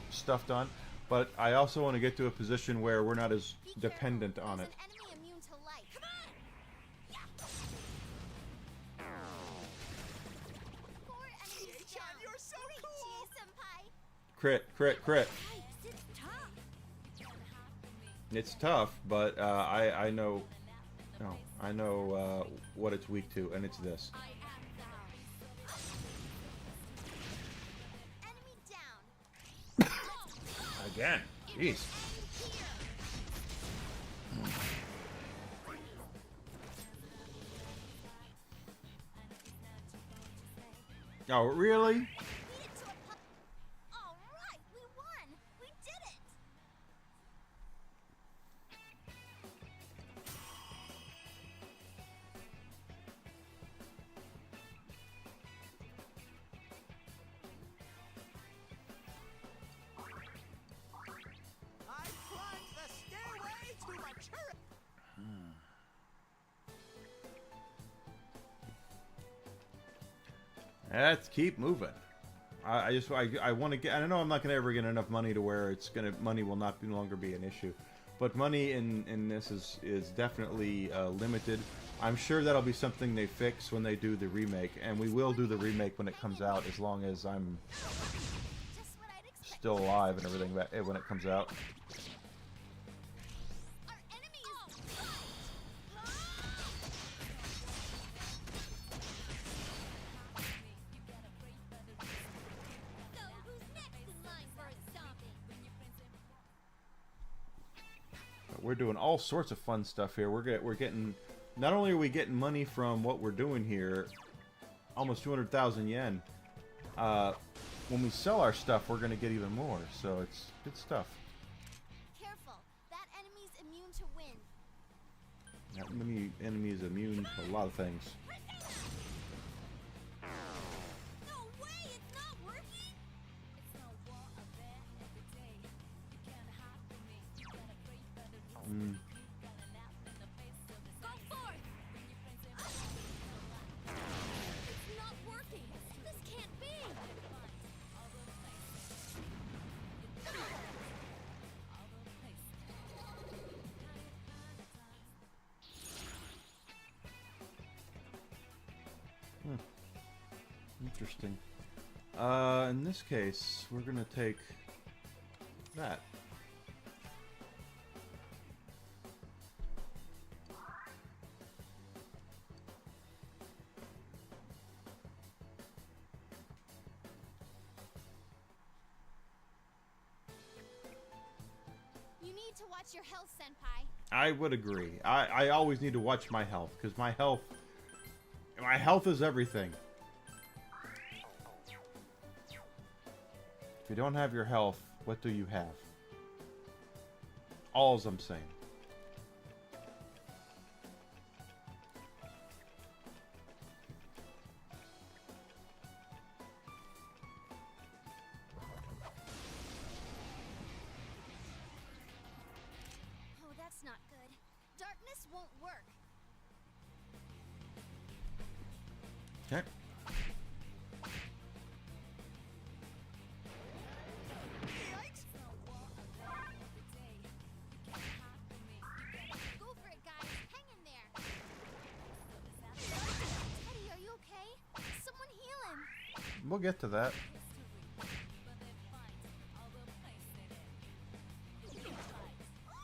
stuff done. But I also want to get to a position where we're not as Be dependent careful. on There's it. an enemy immune to light. Come on. Four enemies down. You're so Great, cool. Chie-senpai. Crit, crit, crit. Yikes, it's tough. It's tough, but I know. No, I know what it's weak to, and it's this. Enemy down. Again. Jeez. Oh, really? Beat it to a pup. All right, we won. We did it. I climbed the stairway to maturity. Let's keep moving. I want to get. I know I'm not gonna ever get enough money to where money will not no longer be an issue, but money in this is definitely limited. I'm sure that'll be something they fix when they do the remake, and we will do the remake when it comes out, as long as I'm Just what I'd expect. still alive and everything when it comes out. Our enemy is So who's next in line for a stomping? But we're doing all sorts of fun stuff here. We're getting not only are we getting money from what we're doing here, almost 200,000 yen. When we sell our stuff, we're going to get even more. So it's good stuff. Careful. That enemy's immune to wind. That many enemies immune to a lot of things. No way! It's not working! Go forth! It's not working! This can't be! Interesting. In this case, we're gonna take that. You need to watch your health, Senpai. I would agree. I always need to watch my health, because my health is everything. If you don't have your health, what do you have? All's I'm saying. Oh, that's not good. Darkness won't work. Okay. Go for it, guys. Hang in there. Teddy, are you okay? Someone heal him. We'll get to that.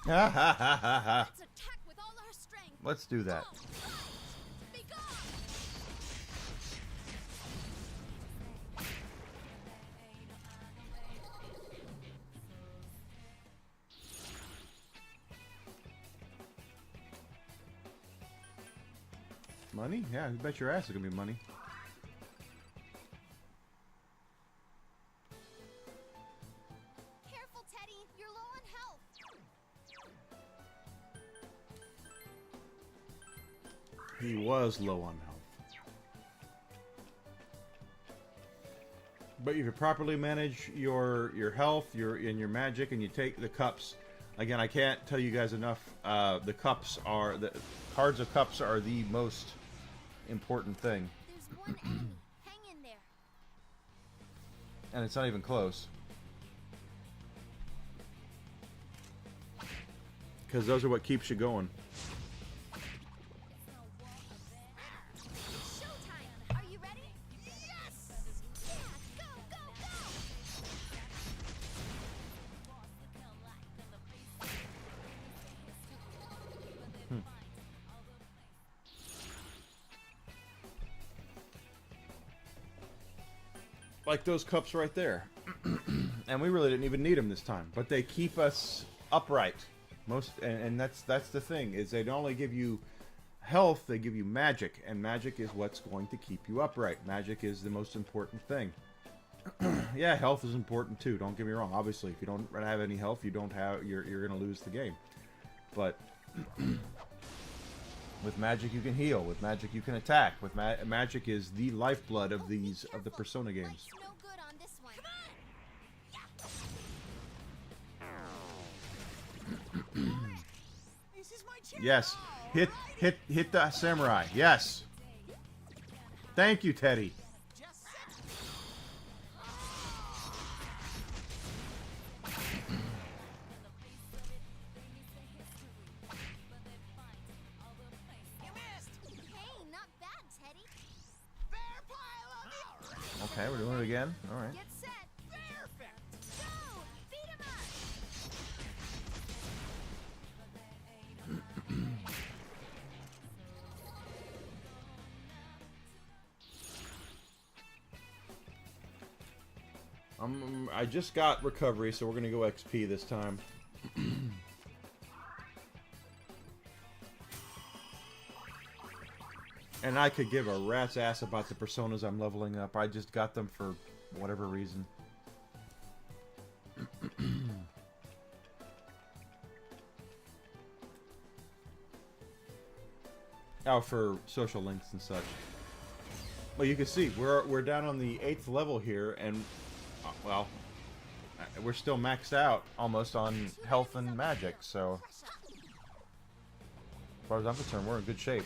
Ha ha ha ha ha. Let's attack with all our strength. Let's do that. All right. Be gone. Money? Yeah, you bet your ass it's gonna be money. Careful, Teddy. You're low on health. He was low on health. But if you properly manage your health, your magic, and you take the cups, again, I can't tell you guys enough. The cards of cups are the most important thing, There's one enemy. Hang in there. and it's not even close. Because those are what keeps you going. It's showtime. Are you ready? Yes! Yeah, go, go, go! Like those cups right there. And we really didn't even need them this time, but they keep us upright. And that's the thing, is they don't only give you health, they give you magic, and magic is what's going to keep you upright. Magic is the most important thing. Yeah, health is important too, don't get me wrong. Obviously, if you don't have any health, you're going to lose the game. But with magic you can heal, with magic you can attack. With magic is the lifeblood of the Persona games. Light's no good on this one. Come on! This is my chance. Yes. Hit the samurai. Yes. Thank you, Teddy. Just you missed. Hey, not bad, Teddy. Bear pile on the right. Okay, we're doing it again. All right. Get set. Perfect. Go! Beat him up! I just got recovery, so we're gonna go XP this time. And I could give a rat's ass about the personas I'm leveling up. I just got them for whatever reason. Oh, for social links and such. Well, you can see we're down on the 8th level here, and well, we're still maxed out almost on health and magic. So, as far as I'm concerned, we're in good shape.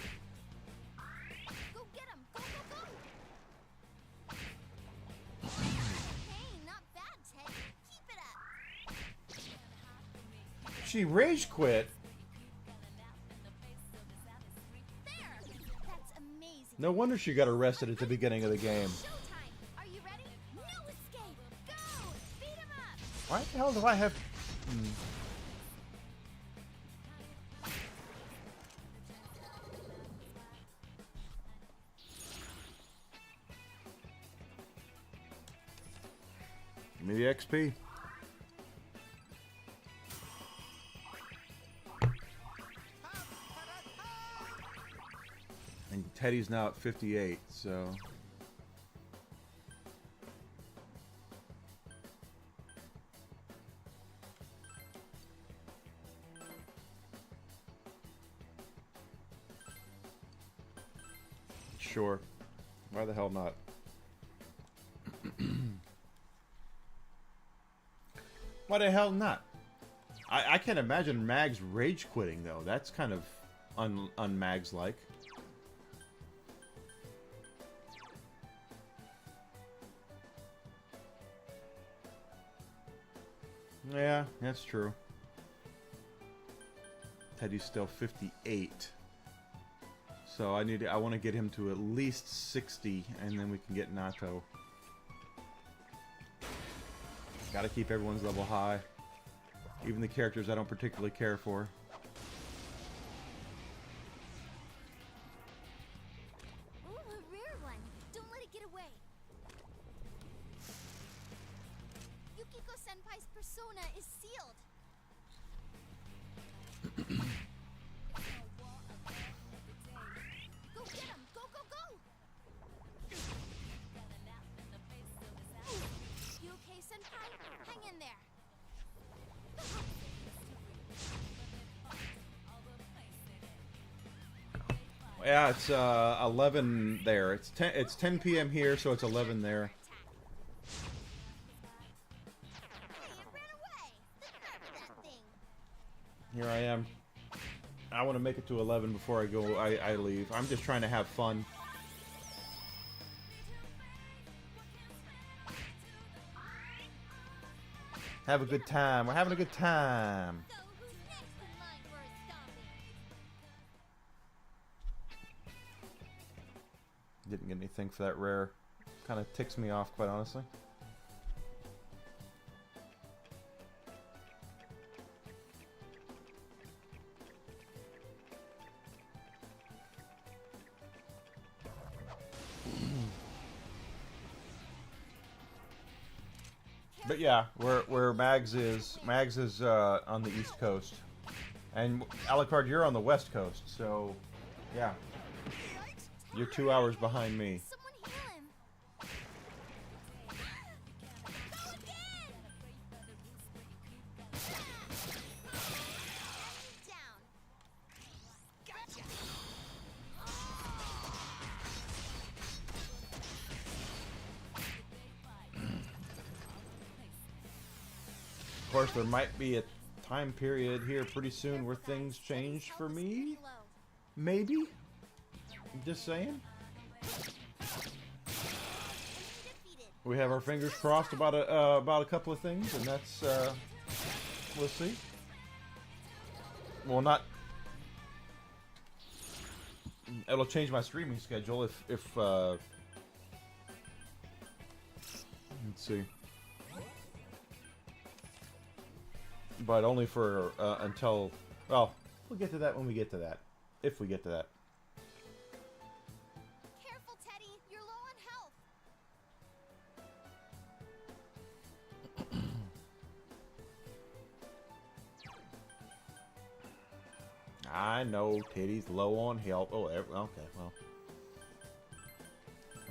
Go get him! Go, go, go! Hey, not bad, Ted. Keep it up. She rage quit. There! That's amazing. No wonder she got arrested at the beginning of the game. Showtime! Are you ready? No escape! Go! Beat him up! Why the hell do I have... Give me the XP. And Teddy's now at 58, so... Sure. Why the hell not? Why the hell not? I can't imagine Mags rage quitting, though. That's kind of un-Mags like. Yeah, that's true. Teddy's still 58. So I want to get him to at least 60, and then we can get Nato. Gotta keep everyone's level high. Even the characters I don't particularly care for. Ooh, a rare one. Don't let it get away. Yukiko-senpai's persona is sealed. Go get him! Go, go, go! You okay, Senpai? Hang in there. Yeah, it's 11 there. It's 10 p.m. here, so it's 11 there. Hey, it ran away! The nerve of that thing! Here I am. I want to make it to 11 before I go. I leave. I'm just trying to have fun. Have a good time. We're having a good time. So, who's next in line for a stomping? Didn't get anything for that rare. Kind of ticks me off, quite honestly. But yeah, where Mags is on the East Coast, and Alucard, you're on the West Coast. So, yeah, you're 2 hours behind me. Someone heal him! Go again! Down. Gotcha. Of course, there might be a time period here pretty soon where things change for me. Maybe. I'm just saying. We have our fingers crossed about a couple of things, and that's we'll see. Well, not. It'll change my streaming schedule if let's see. But only for until, well, we'll get to that when we get to that. If we get to that. Careful, Teddy. You're low on health. I know Teddy's low on health. Oh, okay, well.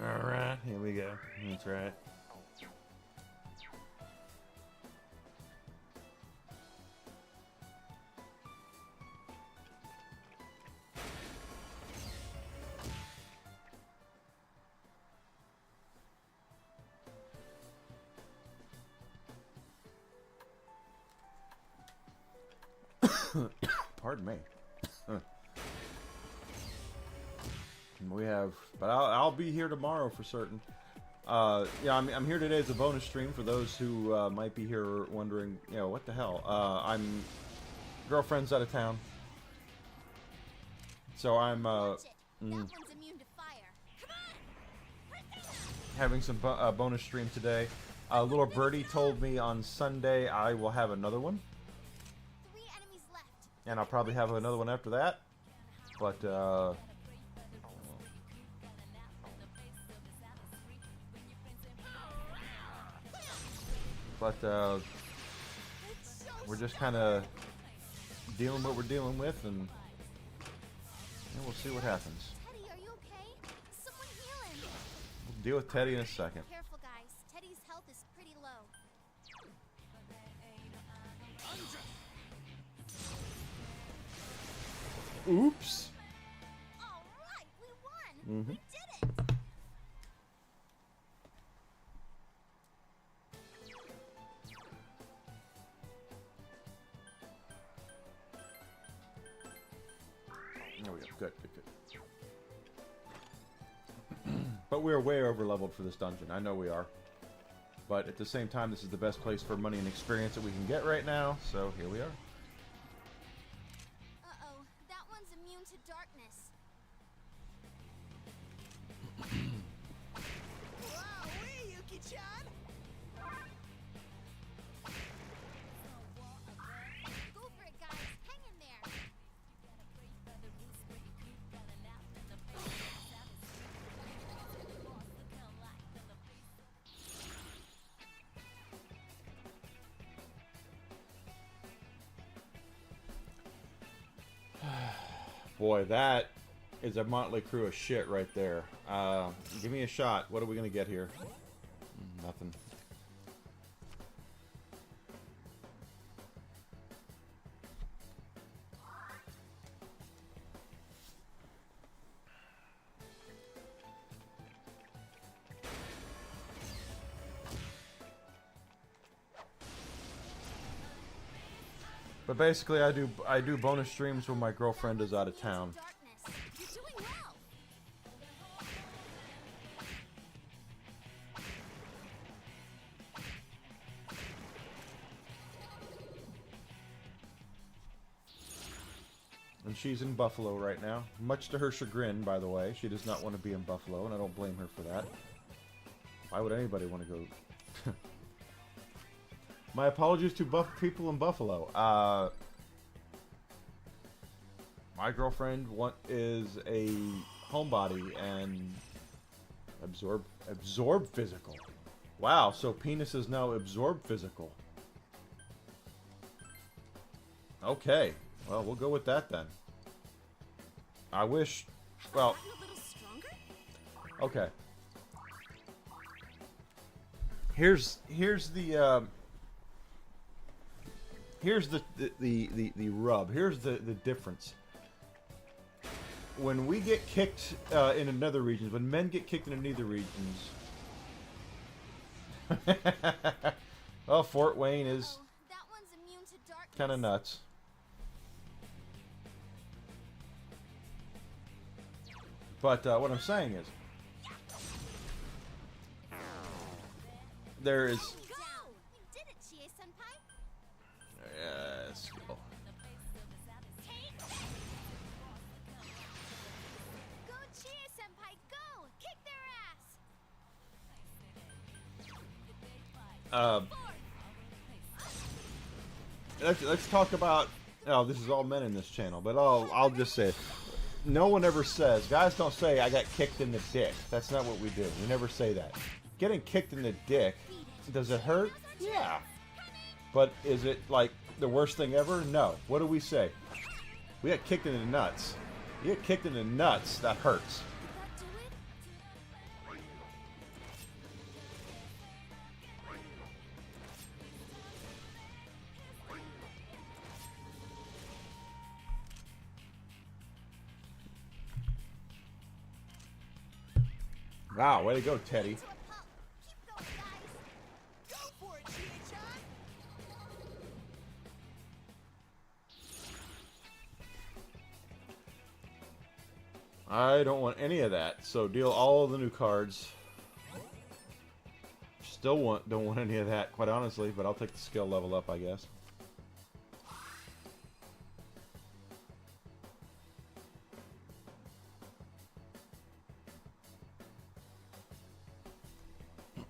Alright, here we go. That's right. Pardon me. We have, but I'll be here tomorrow for certain. Yeah, I'm here today as a bonus stream for those who might be here wondering, you know, what the hell. I'm girlfriend's out of town, so I'm Watch it. That one's immune to fire. Come on! having some bonus stream today. Little birdie told me on Sunday I will have another one, 3 enemies left. and I'll probably have another one after that. But we're just kind of dealing what we're dealing with, and we'll see what happens. Teddy, are you okay? Someone heal him. We'll deal with Teddy in a second. Careful, guys. Teddy's health is pretty low. Oops. All right, we won. Mm-hmm. We did it. There we go. Good, good, good. But we're way over leveled for this dungeon. I know we are. But at the same time, this is the best place for money and experience that we can get right now. So here we are. Uh-oh, that one's immune to darkness. Wowee, Yuki-chan! Go for it, guys. Hang in there. Boy, that is a motley crew of shit right there. Give me a shot. What are we going to get here? Nothing. But basically, I do bonus streams when my girlfriend is out of town. Darkness. You're doing well. And she's in Buffalo right now. Much to her chagrin, by the way. She does not want to be in Buffalo, and I don't blame her for that. Why would anybody want to go... My apologies to people in Buffalo. My girlfriend is a homebody and absorb physical. Wow, so penis is now absorb physical. Okay, well, we'll go with that then. I wish, well, Gotten a little stronger? okay. Here's the rub. Here's the difference. When we get kicked in nether regions, when men get kicked in nether regions, well, Fort Wayne is Oh, that one's immune to darkness. kind of nuts. But what I'm saying is, there is. Go! You did it, Chie-senpai. Yes. Go, Chie-senpai, go! Kick their ass! Let's talk about. Oh, this is all men in this channel, but I'll just say, no one ever says. Guys don't say I got kicked in the dick. That's not what we do. We never say that. Getting kicked in the dick, does it hurt? Yeah. But is it like the worst thing ever? No. What do we say? We got kicked in the nuts. You get kicked in the nuts, that hurts. Did that do it? Wow, way to go, Teddy. To a pulp. Keep going, guys. Go for it, Chie-chan! I don't want any of that, so deal all the new cards. Still don't want any of that, quite honestly, but I'll take the skill level up, I guess.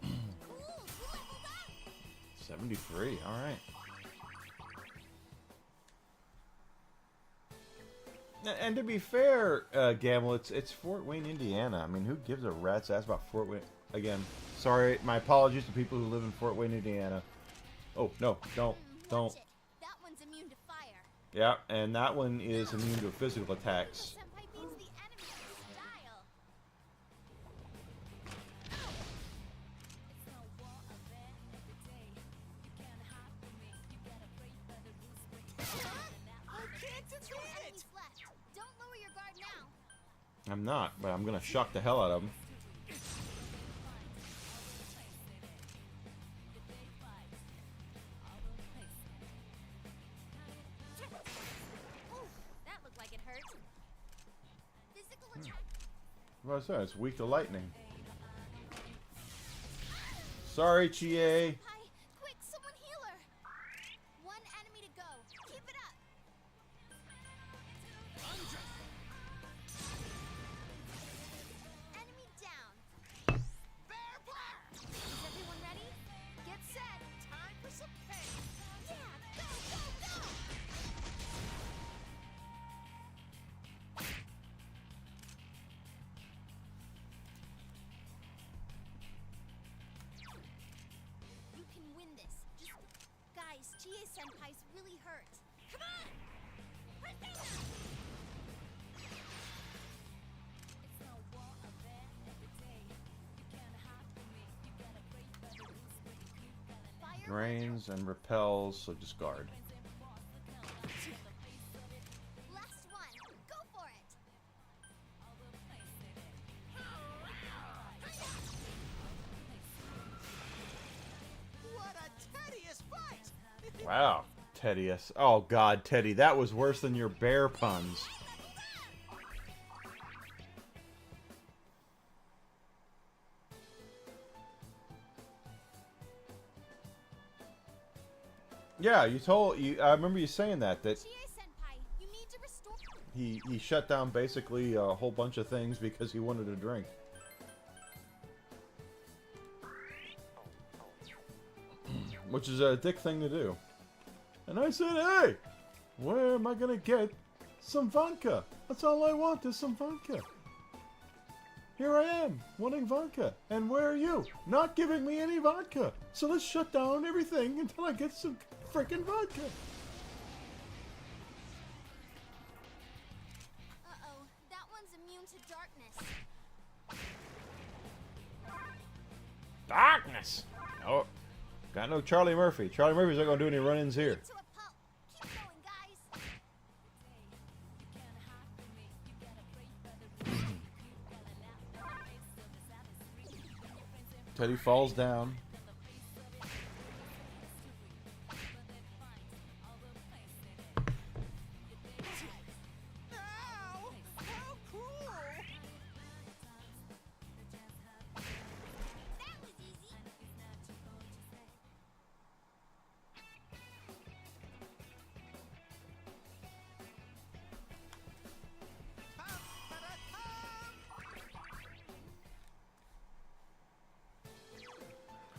Cool, you leveled up. 73, alright. And to be fair, Gamble, it's Fort Wayne, Indiana. I mean, who gives a rat's ass about Fort Wayne? Again, sorry, my apologies to people who live in Fort Wayne, Indiana. Oh, no, don't. Watch it. That one's immune to fire. Yeah, and that one is immune to physical attacks. Senpai beats the enemy with style. I can't Two defeat it! enemies left. Don't lower your guard now. I'm not, but I'm gonna shock the hell out of them. Ooh, that looked like it hurt. Physical attack. What was that? It's weak to lightning. Sorry, Chie. Senpai, quick, someone heal her. One enemy to go. Keep it up. Enemy down. Bear paw! Is everyone ready? Get set. Time for some pain! Yeah, go, go, go! You can win this. Just, guys, Chie-senpai's really hurt. Come on! Fire Drains and repels, so discard. Last one. Go for it. What a tedious fight! Wow, Teddy-us. Oh God, Teddy, that was worse than your bear puns. Yeah, I remember you saying that Chie-senpai, you need to restore. he shut down basically a whole bunch of things because he wanted a drink. Which is a dick thing to do. And I said, hey, where am I gonna get some vodka? That's all I want is some vodka. Here I am, wanting vodka. And where are you? Not giving me any vodka. So let's shut down everything until I get some frickin' vodka. Uh-oh, that one's immune to darkness. Darkness! Oh, got no Charlie Murphy. Charlie Murphy's not gonna do any run-ins here. To a pulp. Keep going, guys. Teddy falls down. Ow! How cruel! That was easy.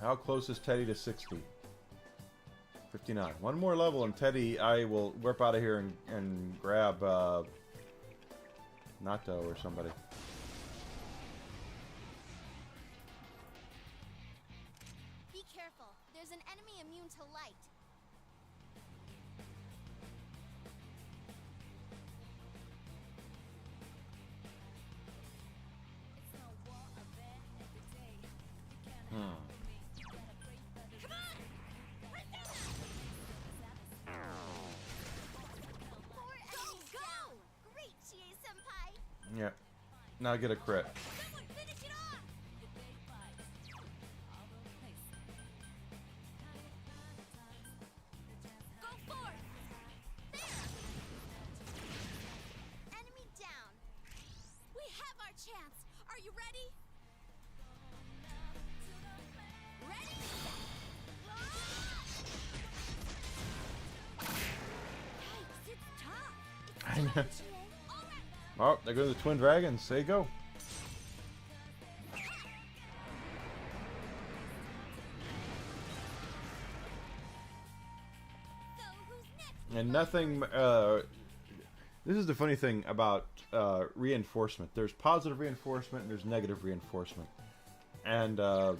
How close is Teddy to 60? 59. One more level and Teddy, I will whip out of here and grab Nato or somebody. Be careful. There's an enemy immune to light. Four enemies down. Great, Chie-senpai. Yeah. Now get a crit. Someone finish it off. Are you ready? Ready? Hey, it's tough. I know. All right. Oh, there go the twin dragons. There you go. So who's next? And nothing. This is the funny thing about reinforcement. There's positive reinforcement and there's negative reinforcement. And what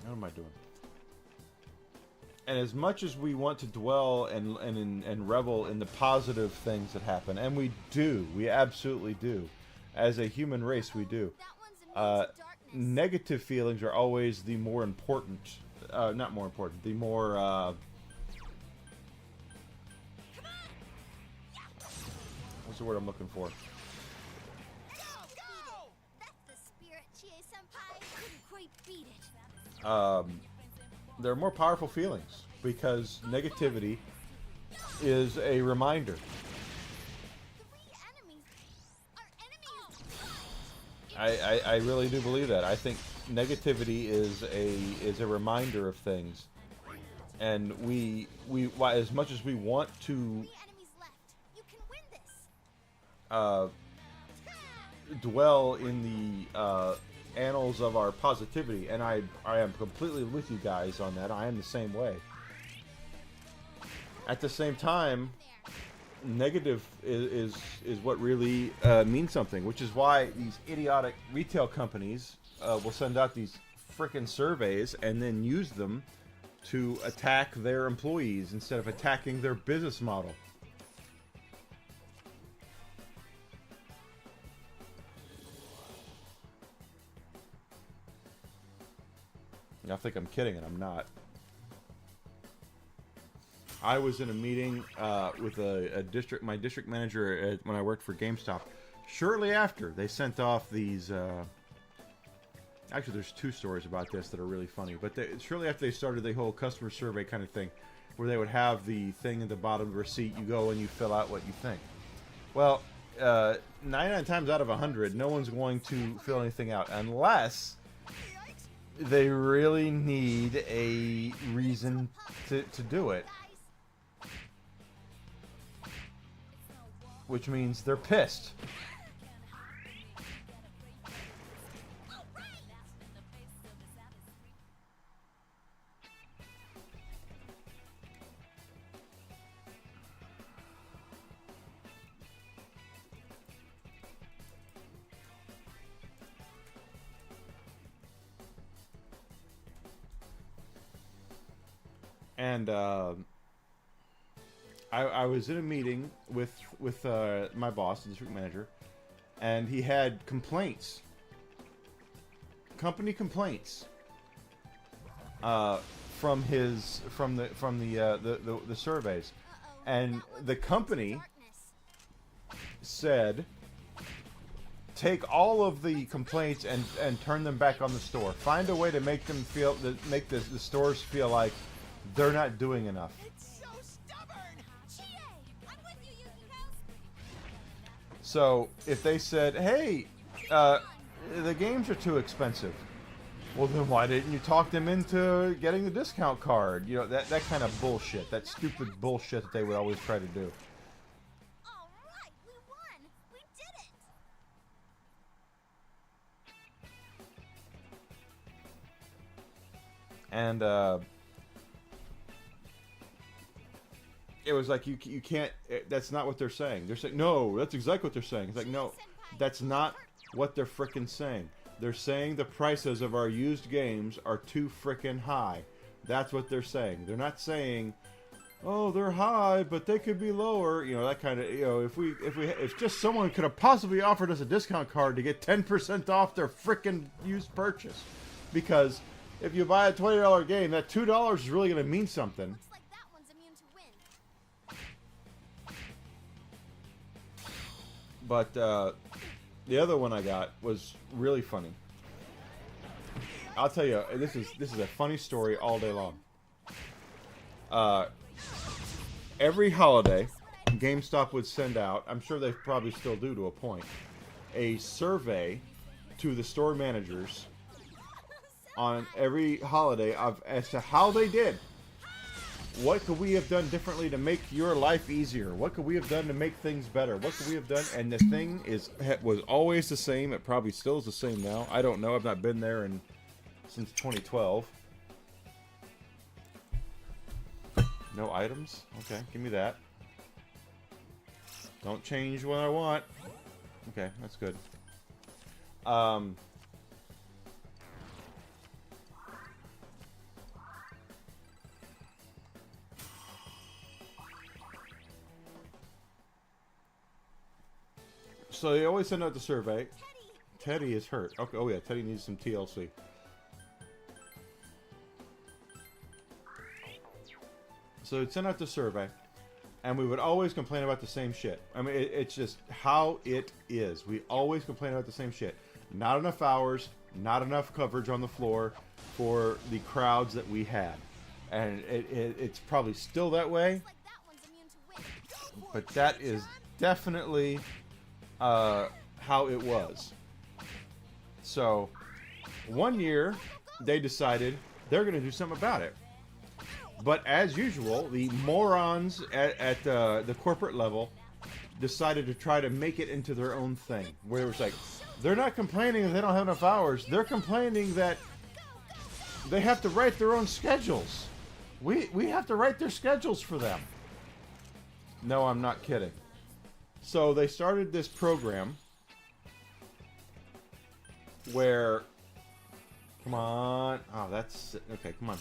am I doing? And as much as we want to dwell and revel in the positive things that happen, and we do, we absolutely do, as a human race, we do. That one's immune to darkness. Negative feelings are always the more important. Not more important. The more. What's the word I'm looking for? Go! That's the spirit, Chie-senpai. Couldn't quite beat it. They're more powerful feelings because negativity is a reminder. Three enemies are enemies. I really do believe that. I think negativity is a reminder of things, and we as much as we want to 3 enemies left. You can win this. dwell in the annals of our positivity, and I am completely with you guys on that. I am the same way. At the same time, negative is what really means something, which is why these idiotic retail companies will send out these frickin' surveys and then use them to attack their employees instead of attacking their business model. I think I'm kidding, and I'm not. I was in a meeting with my district manager when I worked for GameStop. Shortly after, they sent off these. Actually, there's 2 stories about this that are really funny. But shortly after they started the whole customer survey kind of thing, where they would have the thing at the bottom of the receipt, you go and you fill out what you think. Well, 99 times out of 100, no one's going to fill anything out unless they really need a reason to do it. Which means they're pissed. And I was in a meeting with my boss, the district manager, and he had complaints, company complaints, from the surveys, and the company said, take all of the complaints and turn them back on the store. Find a way to make them make the stores feel like they're not doing enough. It's so stubborn. Chie, I'm with you, Yukiko. So if they said, hey, the games are too expensive, well then why didn't you talk them into getting the discount card? You know, that kind of bullshit, that stupid bullshit that they would always try to do. All right, we won. We did it. And it was like, you can't, that's not what they're saying. They're saying, no, that's exactly what they're saying. It's like, no, that's not what they're frickin' saying. They're saying the prices of our used games are too frickin' high. That's what they're saying. They're not saying, oh, they're high, but they could be lower. You know, that kind of, you know, if just someone could have possibly offered us a discount card to get 10% off their frickin' used purchase. Because if you buy a $20 game, that $2 is really going to mean something. Looks like that one's immune to win. But the other one I got was really funny. I'll tell you, this is a funny story all day long. Every holiday, GameStop would send out, I'm sure they probably still do to a point, a survey to the store managers on every holiday as to how they did. What could we have done differently to make your life easier? What could we have done to make things better? What could we have done? And the thing was always the same. It probably still is the same now. I don't know. I've not been there since 2012. No items? Okay, give me that. Don't change what I want. Okay, that's good. So they always send out the survey. Teddy is hurt. Okay. Oh yeah, Teddy needs some TLC. So they'd send out the survey, and we would always complain about the same shit. I mean, it's just how it is. We always complain about the same shit. Not enough hours, not enough coverage on the floor for the crowds that we had. And it's probably still that way. But that is definitely how it was. So, one year, they decided they're going to do something about it. But as usual, the morons at the corporate level decided to try to make it into their own thing. Where it was like, they're not complaining that they don't have enough hours. They're complaining that they have to write their own schedules. We have to write their schedules for them. No, I'm not kidding. So they started this program where... Come on. Oh, that's... Okay, come on.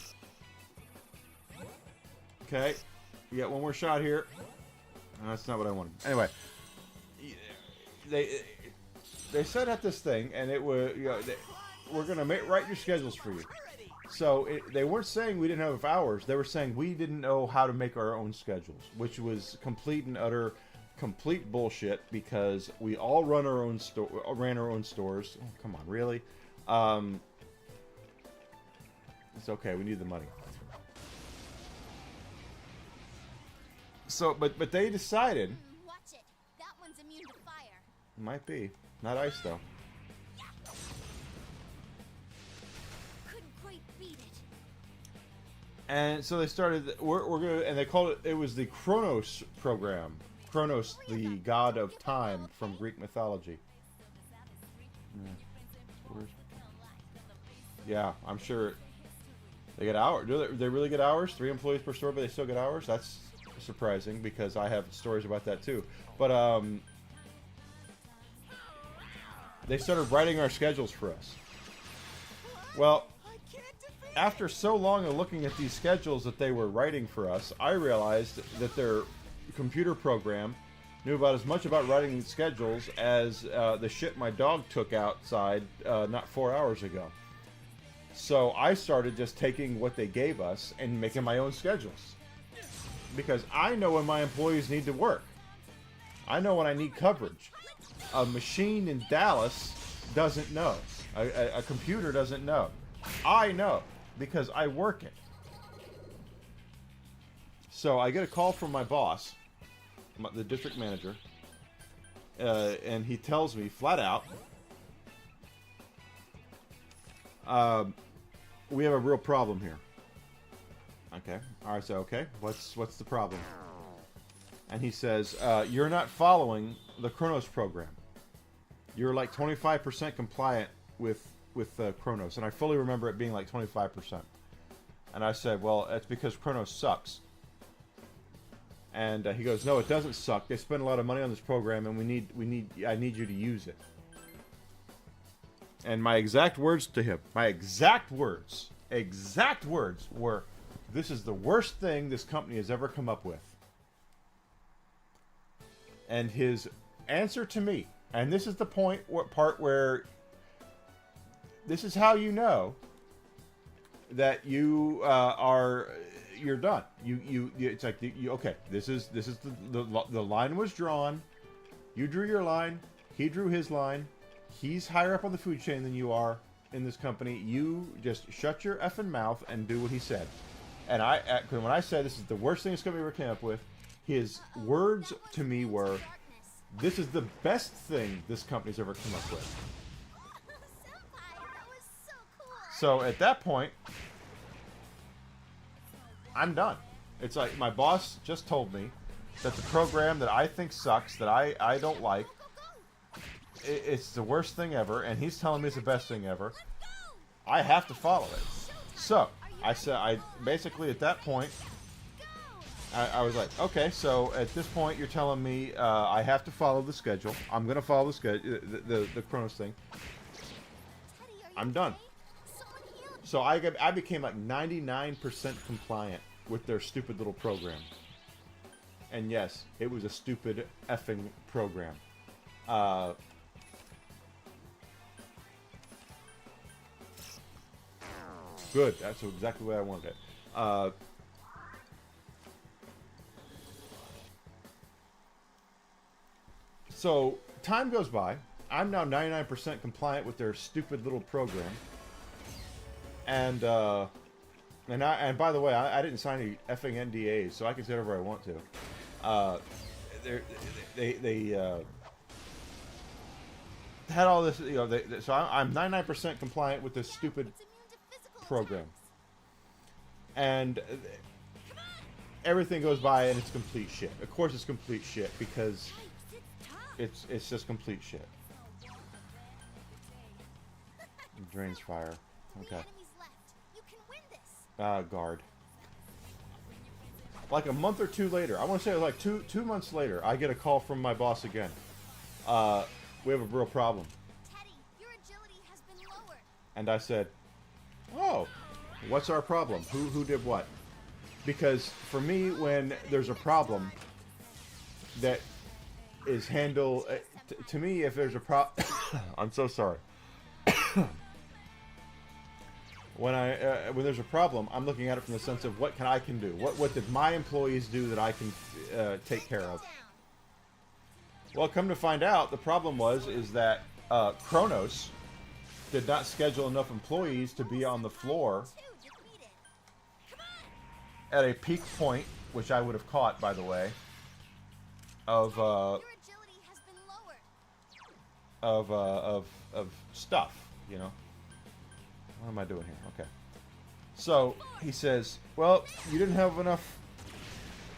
Okay, you got one more shot here. No, that's not what I wanted. Anyway, they set up this thing, and it was we're gonna write your schedules for you. So they weren't saying we didn't have enough hours. They were saying we didn't know how to make our own schedules, which was complete and utter bullshit because we all ran our own stores. Oh, come on, really? It's okay. We need the money. So, but they decided. Watch it. That one's immune to fire. Might be. Not ice though. Couldn't quite beat it. And so they started. We're gonna, and they called it. It was the Kronos program. Kronos, the god of time from Greek mythology. Yeah, I'm sure. They get hours. Do they really get hours? 3 employees per store, but they still get hours? That's surprising because I have stories about that too. But they started writing our schedules for us. Well, after so long of looking at these schedules that they were writing for us, I realized that their computer program knew about as much about writing schedules as the shit my dog took outside not 4 hours ago. So I started just taking what they gave us and making my own schedules. Because I know when my employees need to work. I know when I need coverage. A machine in Dallas doesn't know. A computer doesn't know. I know because I work it. So I get a call from my boss, the district manager, and he tells me flat out, we have a real problem here. Okay. I say, okay, what's the problem? And he says, you're not following the Kronos program. You're like 25% compliant with Kronos. And I fully remember it being like 25%. And I said, well, it's because Kronos sucks. And he goes, no, it doesn't suck. They spend a lot of money on this program, and I need you to use it. And my exact words to him, were, this is the worst thing this company has ever come up with. And his answer to me, and this is the part where this is how you know that you're done. It's like okay. This is the line was drawn. You drew your line. He drew his line. He's higher up on the food chain than you are in this company. You just shut your effing mouth and do what he said. And when I said this is the worst thing this company ever came up with, his words to me were, This is the best thing this company's ever come up with. Senpai, that was so cool. So at that point, I'm done. It's like my boss just told me that the program that I think sucks, that I don't like, it's the worst thing ever, and he's telling me it's the best thing ever. I have to follow it. So I said, I basically at that point, I was like, okay, so at this point you're telling me I have to follow the schedule. I'm gonna follow the schedule, the Chronos thing. I'm done. So I became like 99% compliant with their stupid little program. And yes, it was a stupid effing program. Good. That's exactly the way I wanted it. So time goes by. I'm now 99% compliant with their stupid little program. And by the way, I didn't sign any effing NDAs, so I can say whatever I want to. They had all this, you know. So I'm 99% compliant with this stupid program, and everything goes by and it's complete shit. Of course, it's complete shit because it's just complete shit. Drains fire. Okay. Guard. Like a month or two later, I want to say like two months later, I get a call from my boss again. We have a real problem. Teddy, your agility has been lowered. And I said, oh, what's our problem? Who did what? Because for me, when there's a problem that is handled, to me, if there's a problem, I'm so sorry. When there's a problem, I'm looking at it from the sense of what I can do. What did my employees do that I can take care of? Well, come to find out, the problem is that Kronos did not schedule enough employees to be on the floor at a peak point, which I would have caught, by the way, of stuff, you know. What am I doing here? Okay. So he says, well, you didn't have enough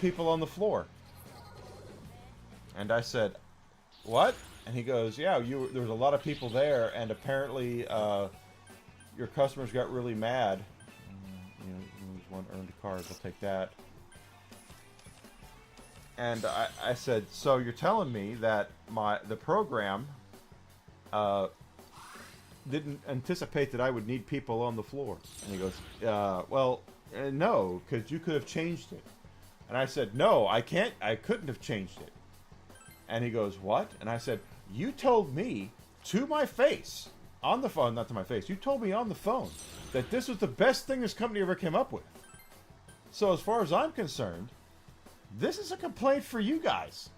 people on the floor. And I said, what? And he goes, yeah, there was a lot of people there, and apparently your customers got really mad. You know, there's one earned card, I'll take that. And I said, so you're telling me that the program didn't anticipate that I would need people on the floor? And he goes, well, no, because you could have changed it. And I said, no, I couldn't have changed it. And he goes, what? And I said, you told me to my face, on the phone, not to my face, you told me on the phone that this was the best thing this company ever came up with. So as far as I'm concerned, this is a complaint for you guys.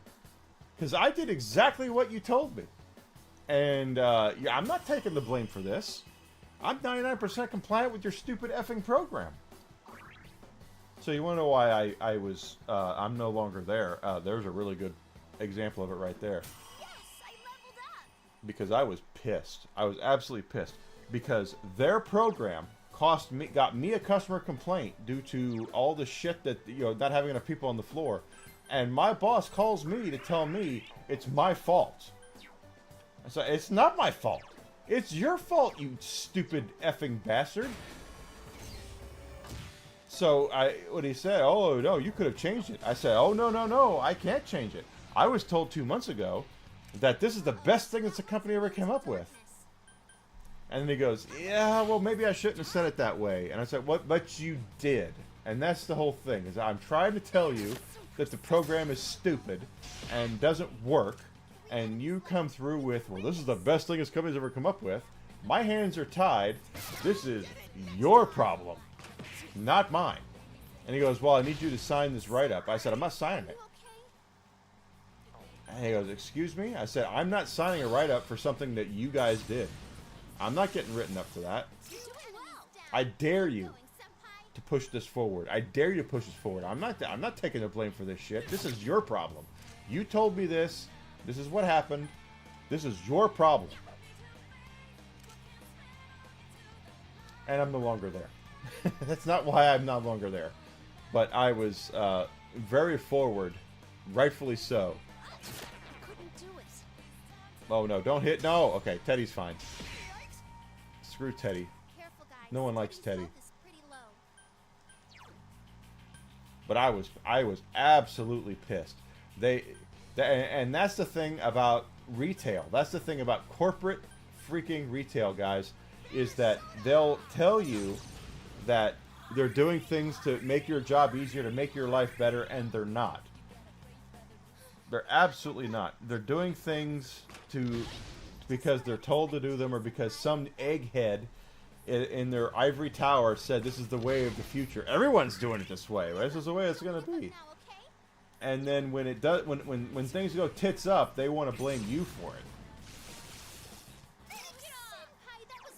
Because I did exactly what you told me. And yeah, I'm not taking the blame for this. I'm 99% compliant with your stupid effing program. So you want to know why I'm no longer there? There's a really good example of it right there. Yes, I leveled up. Because I was pissed. I was absolutely pissed. Because their program got me a customer complaint due to all the shit that, you know, not having enough people on the floor. And my boss calls me to tell me it's my fault. So it's not my fault. It's your fault, you stupid effing bastard. So what he said, oh no, you could have changed it. I said, oh no, I can't change it. I was told 2 months ago that this is the best thing that the company ever came up with. And then he goes, yeah, well maybe I shouldn't have said it that way. And I said, what? But you did. And that's the whole thing. Is I'm trying to tell you that the program is stupid and doesn't work. And you come through with, well, this is the best thing this company's ever come up with. My hands are tied. This is your problem, not mine. And he goes, well, I need you to sign this write-up. I said, I'm not signing it. And he goes, excuse me? I said, I'm not signing a write-up for something that you guys did. I'm not getting written up for that. I dare you to push this forward. I dare you to push this forward. I'm not taking the blame for this shit. This is your problem. You told me this. This is what happened. This is your problem. And I'm no longer there. That's not why I'm no longer there. But I was very forward, rightfully so. I couldn't do it. Oh no, don't hit. No. Okay, Teddy's fine. Screw Teddy. Careful, guys. No one likes Teddy's Teddy. health is pretty low. But I was absolutely pissed. And that's the thing about retail. That's the thing about corporate freaking retail, guys, is that they'll tell you that they're doing things to make your job easier, to make your life better, and they're not. They're absolutely not. They're doing things because they're told to do them, or because some egghead in their ivory tower said this is the way of the future. Everyone's doing it this way. This is the way it's going to be. Now, okay? And then when it does, when things go tits up, they want to blame you for it. Senpai, that was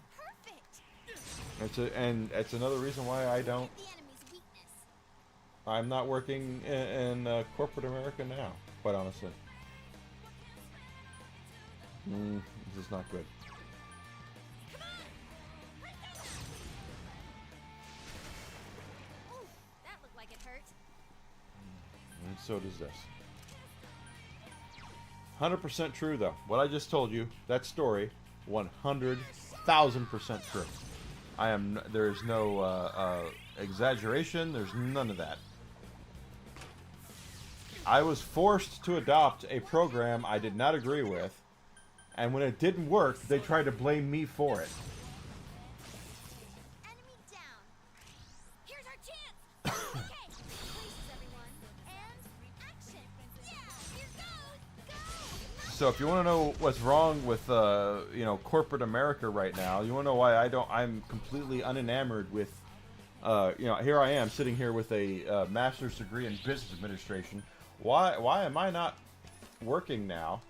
perfect. And it's another reason why I don't. The enemy's weakness. I'm not working in corporate America now, quite honestly. This is not good. Ooh, that looked like it hurt. And so does this. 100% true, though. What I just told you, that story, 100,000% true. There's no exaggeration. There's none of that. I was forced to adopt a program I did not agree with, and when it didn't work, they tried to blame me for it. Enemy down. Here's our chance. Okay. Places, everyone. And action. Yeah, here goes. Go. So if you want to know what's wrong with corporate America right now, you want to know why I'm completely unenamored with here I am sitting here with a master's degree in business administration. Why am I not working now?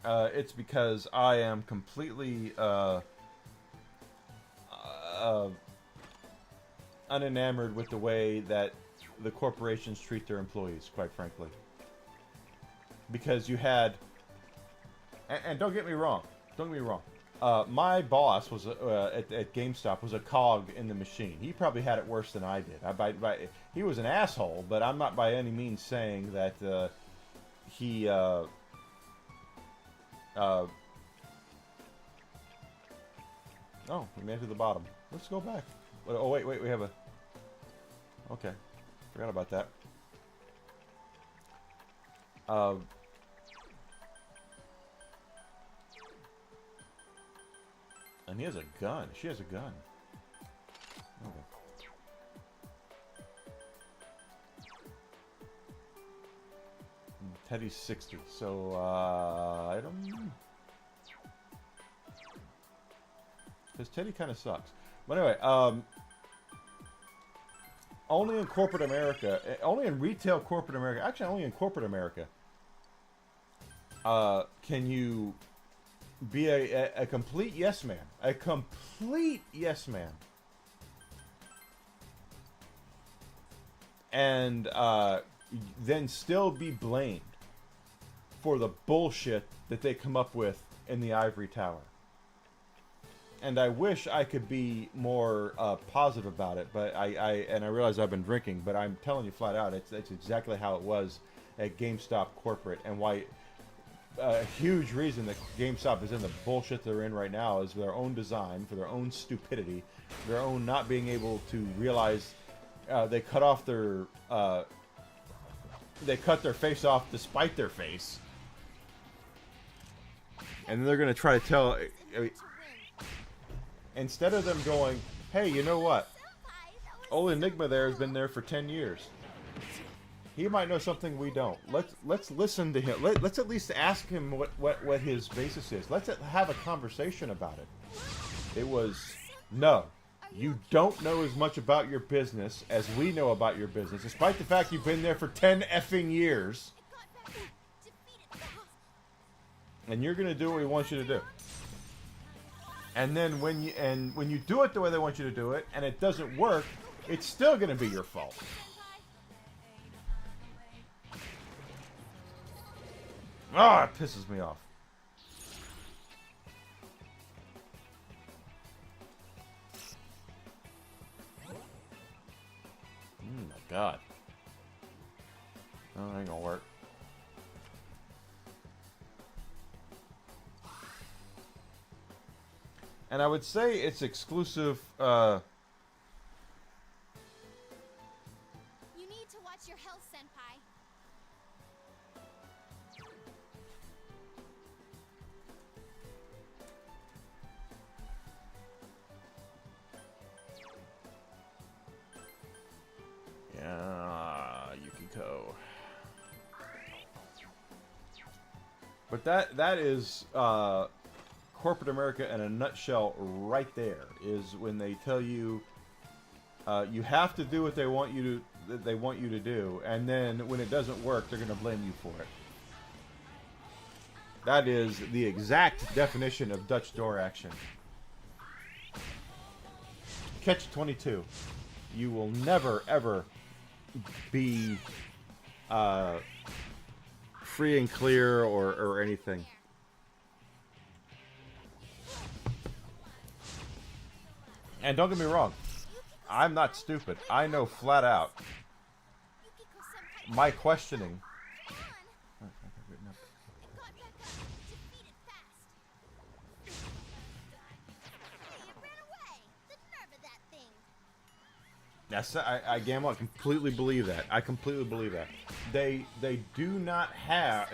It's because I am completely unenamored with the way that the corporations treat their employees, quite frankly. Because you had, and don't get me wrong, my boss was at GameStop was a cog in the machine. He probably had it worse than I did. He was an asshole, but I'm not by any means saying that he. Oh, we made it to the bottom. Let's go back. Oh, wait, we have a... Okay. Forgot about that. And he has a gun. She has a gun. Okay. Teddy's 60, so, item... Because Teddy kind of sucks. But anyway, only in corporate America, only in retail corporate America, actually only in corporate America, can you be a complete yes man. A complete yes man. And then still be blamed for the bullshit that they come up with in the ivory tower. And I wish I could be more positive about it, but I realize I've been drinking, but I'm telling you flat out, it's exactly how it was at GameStop corporate, and why a huge reason that GameStop is in the bullshit they're in right now is their own design, for their own stupidity, their own not being able to realize they cut off their they cut their face off despite their face, and they're gonna try to tell. Instead of them going, hey, you know what? Old Enigma there has been there for 10 years. He might know something we don't. Let's listen to him. Let's at least ask him what his basis is. Let's have a conversation about it. It was, no, you don't know as much about your business as we know about your business, despite the fact you've been there for 10 effing years. And you're going to do what we want you to do. And then when you do it the way they want you to do it, and it doesn't work, it's still going to be your fault. Ah, it pisses me off. My God. Oh, that ain't gonna work. And I would say it's exclusive, You need to watch your health, Senpai. yeah, Yukiko. But that is, corporate America in a nutshell right there, is when they tell you you have to do what they want you to do, and then when it doesn't work, they're going to blame you for it. That is the exact definition of Dutch door action. Catch-22. You will never ever be free and clear or anything. And don't get me wrong, I'm not stupid. I know flat out my questioning. It got back up. Defeat it fast. Hey, it ran away. The nerve of that thing. Yes, I gamble. I completely believe that. I completely believe that. They do not have.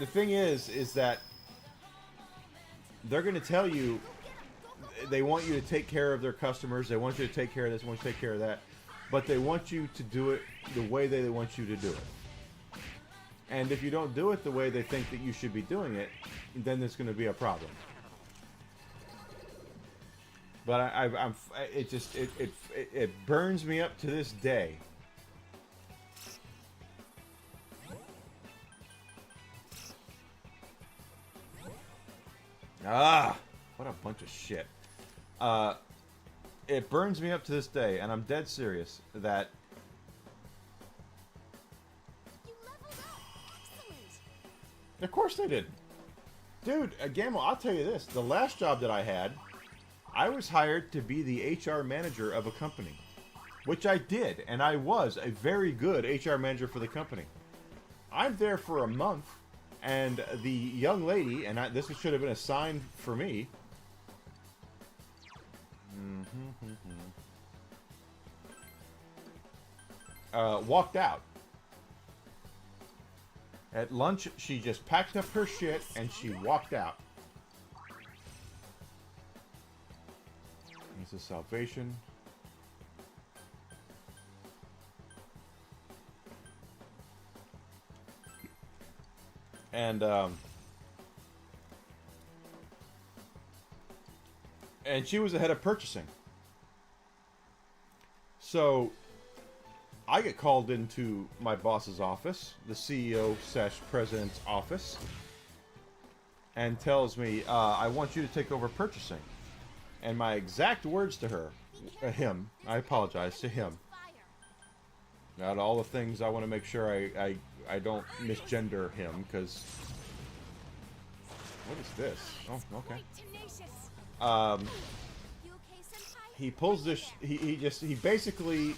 The thing is that they're going to tell you they want you to take care of their customers. They want you to take care of this. They want you to take care of that. But they want you to do it the way they want you to do it. And if you don't do it the way they think that you should be doing it, then there's going to be a problem. But it burns me up to this day. Ah, what a bunch of shit. It burns me up to this day, and I'm dead serious, that You leveled up. Excellent. of course they did. Dude, Gamble, I'll tell you this. The last job that I had, I was hired to be the HR manager of a company. Which I did, and I was a very good HR manager for the company. I'm there for a month, and the young lady, and this should have been a sign for me, walked out. At lunch, she just packed up her shit and she walked out. This is salvation. And she was the head of purchasing. So I get called into my boss's office, the CEO/president's office, and tells me, I want you to take over purchasing. And my exact words to him, I apologize, to him. Out of all the things, I want to make sure I don't misgender him, because... What is this? Oh, okay. He pulls this... He basically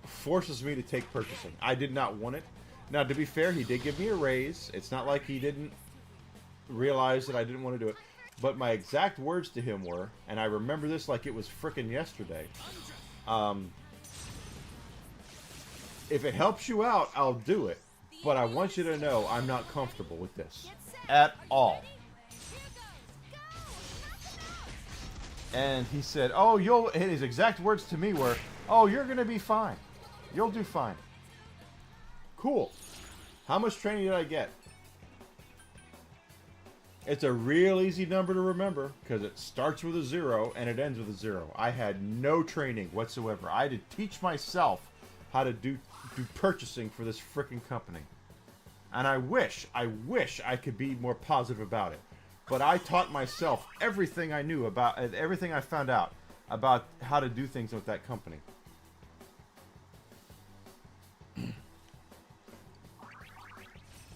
forces me to take purchasing. I did not want it. Now, to be fair, he did give me a raise. It's not like he didn't realize that I didn't want to do it. But my exact words to him were, and I remember this like it was frickin' yesterday, if it helps you out, I'll do it. But I want you to know I'm not comfortable with this. At all. And he said, oh, his exact words to me were, oh, you're going to be fine. You'll do fine. Cool. How much training did I get? It's a real easy number to remember, because it starts with a 0 and it ends with a 0. I had no training whatsoever. I had to teach myself how to do purchasing for this frickin' company. And I wish I could be more positive about it. But I taught myself everything I knew about, everything I found out about how to do things with that company.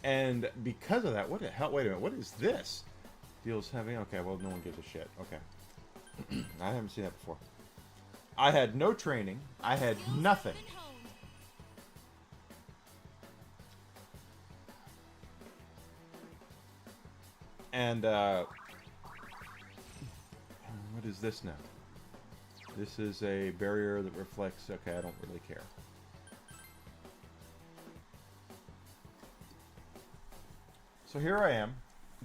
And because of that, what the hell? Wait a minute, what is this? Deals heavy. Okay, well, no one gives a shit. Okay. I haven't seen that before. I had no training. I had nothing. And, what is this now? This is a barrier that reflects... Okay, I don't really care. So here I am,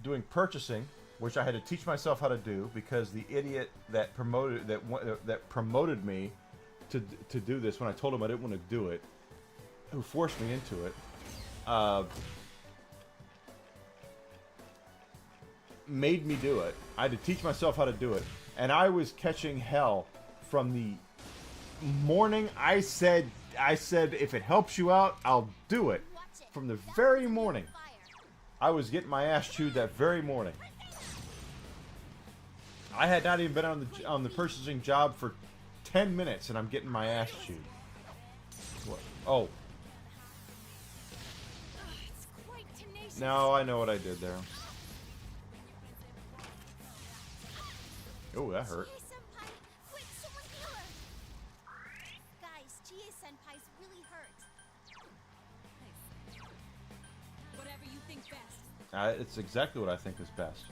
doing purchasing, which I had to teach myself how to do because the idiot that promoted me to do this when I told him I didn't want to do it, who forced me into it, made me do it. I had to teach myself how to do it, and I was catching hell from the morning I said if it helps you out, I'll do it. From the very morning, I was getting my ass chewed that very morning. I had not even been on the purchasing job for 10 minutes, and I'm getting my ass chewed. What? Oh. No, I know what I did there. Oh, that hurt. GA-senpai, quick, someone heal her! Guys, GA-senpai's really hurt. Whatever you think best. It's exactly what I think is best.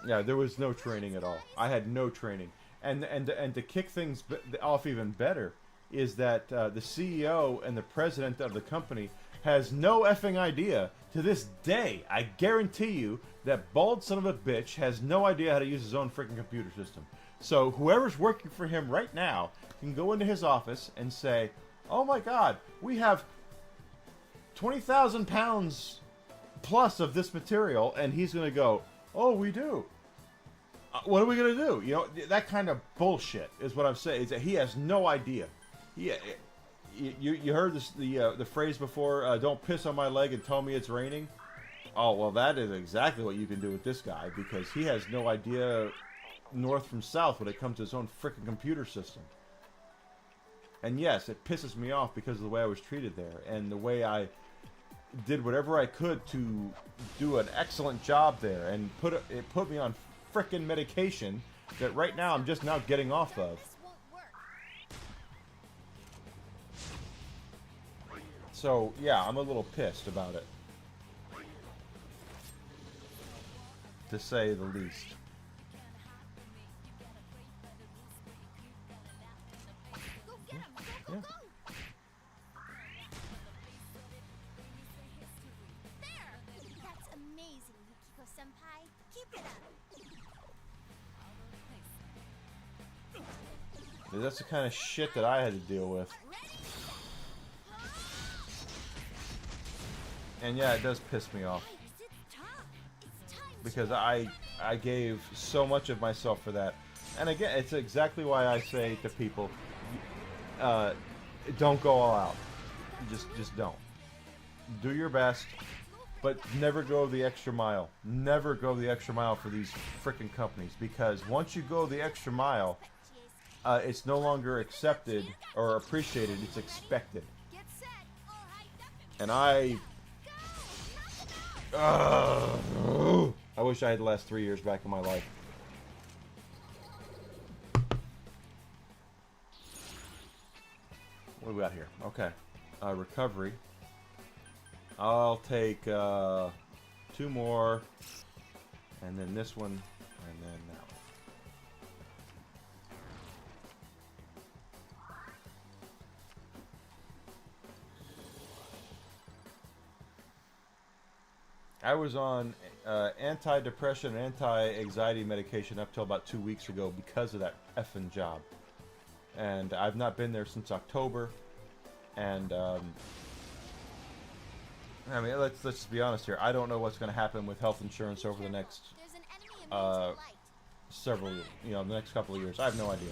Yeah, there was no training at all. I had no training, and to kick things off even better is that the CEO and the president of the company has no effing idea to this day. I guarantee you that bald son of a bitch has no idea how to use his own freaking computer system. So whoever's working for him right now can go into his office and say, "Oh my God, we have 20,000 pounds plus of this material," and he's going to go, "Oh, we do. What are we going to do?" You know, that kind of bullshit is what I'm saying. Is that he has no idea. You heard this, the phrase before, "Don't piss on my leg and tell me it's raining." Oh, well, that is exactly what you can do with this guy, because he has no idea north from south when it comes to his own frickin' computer system. And yes, it pisses me off because of the way I was treated there, and the way I did whatever I could to do an excellent job there, and it put me on frickin' medication that right now I'm just now getting off of. This won't work. So, yeah, I'm a little pissed about it, to say the least. Go get him! Go, Yeah. go, go! There! That's amazing, Yukiko-senpai. Keep it up. That's the kind of shit that I had to deal with. And yeah, it does piss me off. It's time. It's time Because I gave so much of myself for that. And again, it's exactly why I say to people, don't go all out. Just don't. Do your best, but never go the extra mile. Never go the extra mile for these frickin' companies, because once you go the extra mile, it's no longer accepted or appreciated, it's expected. Get set. All right, And I wish I had the last 3 years back in my life. What do we got here? Okay. Recovery. I'll take 2 more, and then this one, and then that one. I was on anti-depression and anti-anxiety medication up till about 2 weeks ago because of that effing job. And I've not been there since October. And, I mean, let's just be honest here. I don't know what's going to happen with health insurance over the next There's an enemy immune to light. several, the next couple of years. I have no idea.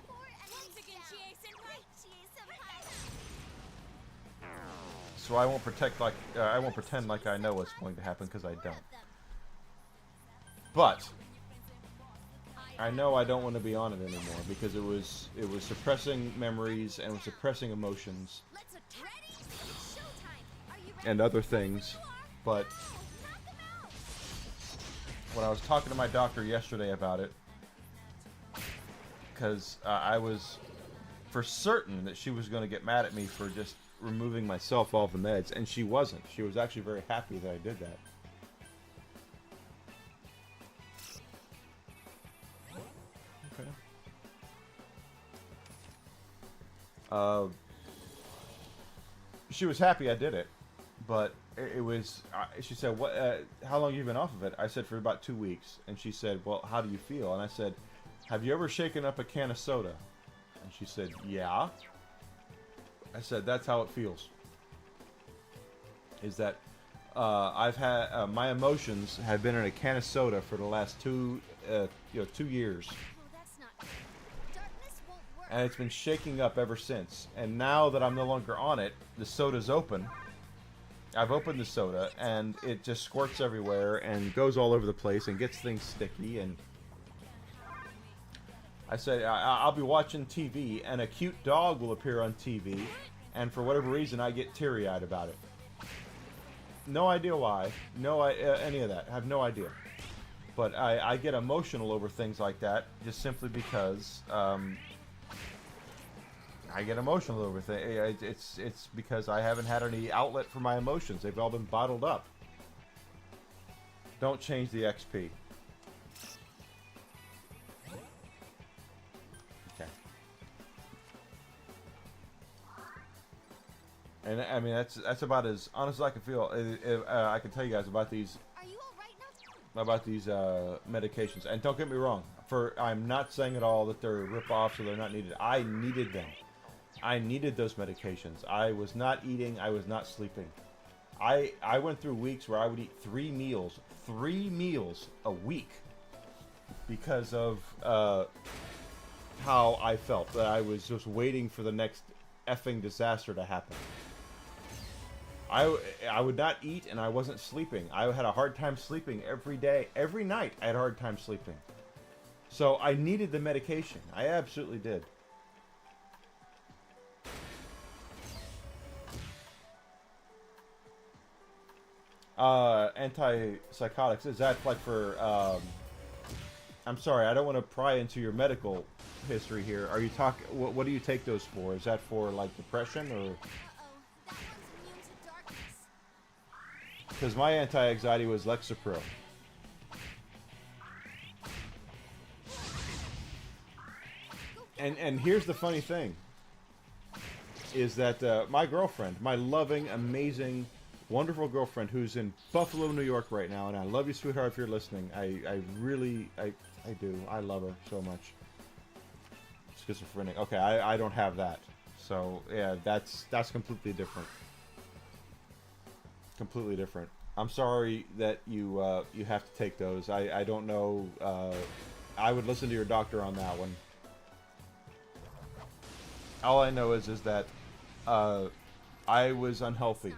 Poor enemy down. GA-senpai. GA-senpai. So I won't I won't pretend like I know what's going to happen, because I don't. But I know I don't want to be on it anymore, because it was suppressing memories and was suppressing emotions Let's ready? It's showtime. Are you ready? and other things. But Knock them out. when I was talking to my doctor yesterday about it, because I was for certain that she was going to get mad at me for just removing myself off the meds, and she wasn't. She was actually very happy that I did that. Okay. She was happy I did it, but it was. She said, "What? How long have you been off of it?" I said, "For about 2 weeks." And she said, "Well, how do you feel?" And I said, "Have you ever shaken up a can of soda?" And she said, "Yeah." I said, "That's how it feels. Is that I've had my emotions have been in a can of soda for the last 2 years." Oh, that's not good. Darkness won't work. And it's been shaking up ever since. And now that I'm no longer on it, the soda's open. I've opened the soda, and it just squirts everywhere and goes all over the place and gets things sticky. And I said, I'll be watching TV, and a cute dog will appear on TV, and for whatever reason, I get teary-eyed about it. No idea why. No, any of that. I have no idea. But I get emotional over things like that, just simply because I get emotional over things. It's because I haven't had any outlet for my emotions. They've all been bottled up. Don't change the XP. Okay. And I mean that's about as honest as I can feel. I can tell you guys about these Are you all right now? medications. And don't get me wrong. I'm not saying at all that they're rip-offs or they're not needed. I needed them. I needed those medications. I was not eating. I was not sleeping. I went through weeks where I would eat 3 meals a week because of how I felt. That I was just waiting for the next effing disaster to happen. I would not eat, and I wasn't sleeping. I had a hard time sleeping every day. Every night I had a hard time sleeping. So I needed the medication. I absolutely did. Antipsychotics, is that like for I'm sorry, I don't want to pry into your medical history here. Are you what do you take those for? Is that for like depression or? Uh-oh. That one's immune to darkness. Because my anti-anxiety was Lexapro. And here's the funny thing, is that my girlfriend, my loving, amazing, wonderful girlfriend who's in Buffalo, New York right now, and I love you, sweetheart, if you're listening. I really do. I love her so much. Schizophrenic. Okay, I don't have that. So, yeah, that's completely different. Completely different. I'm sorry that you have to take those. I don't know. I would listen to your doctor on that one. All I know is that I was unhealthy.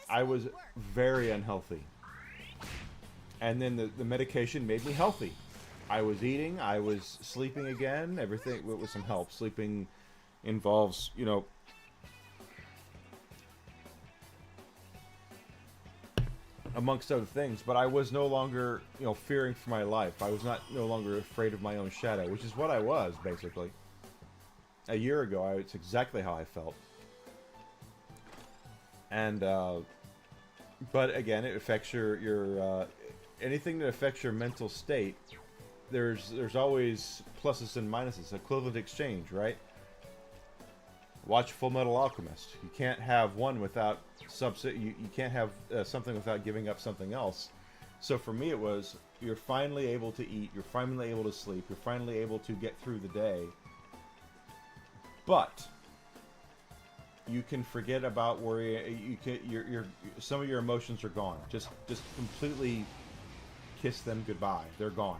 I was very unhealthy. And then the medication made me healthy. I was eating, I was sleeping again, everything with some help. Sleeping involves, amongst other things, but I was no longer, fearing for my life. I was no longer afraid of my own shadow, which is what I was, basically. A year ago, it's exactly how I felt. And, but again, it affects your anything that affects your mental state. There's always pluses and minuses. Equivalent exchange, right? Watch Full Metal Alchemist. You can't have one without you can't have something without giving up something else. So for me, it was you're finally able to eat. You're finally able to sleep. You're finally able to get through the day. But you can forget about worry. Some of your emotions are gone. Just completely kiss them goodbye. They're gone.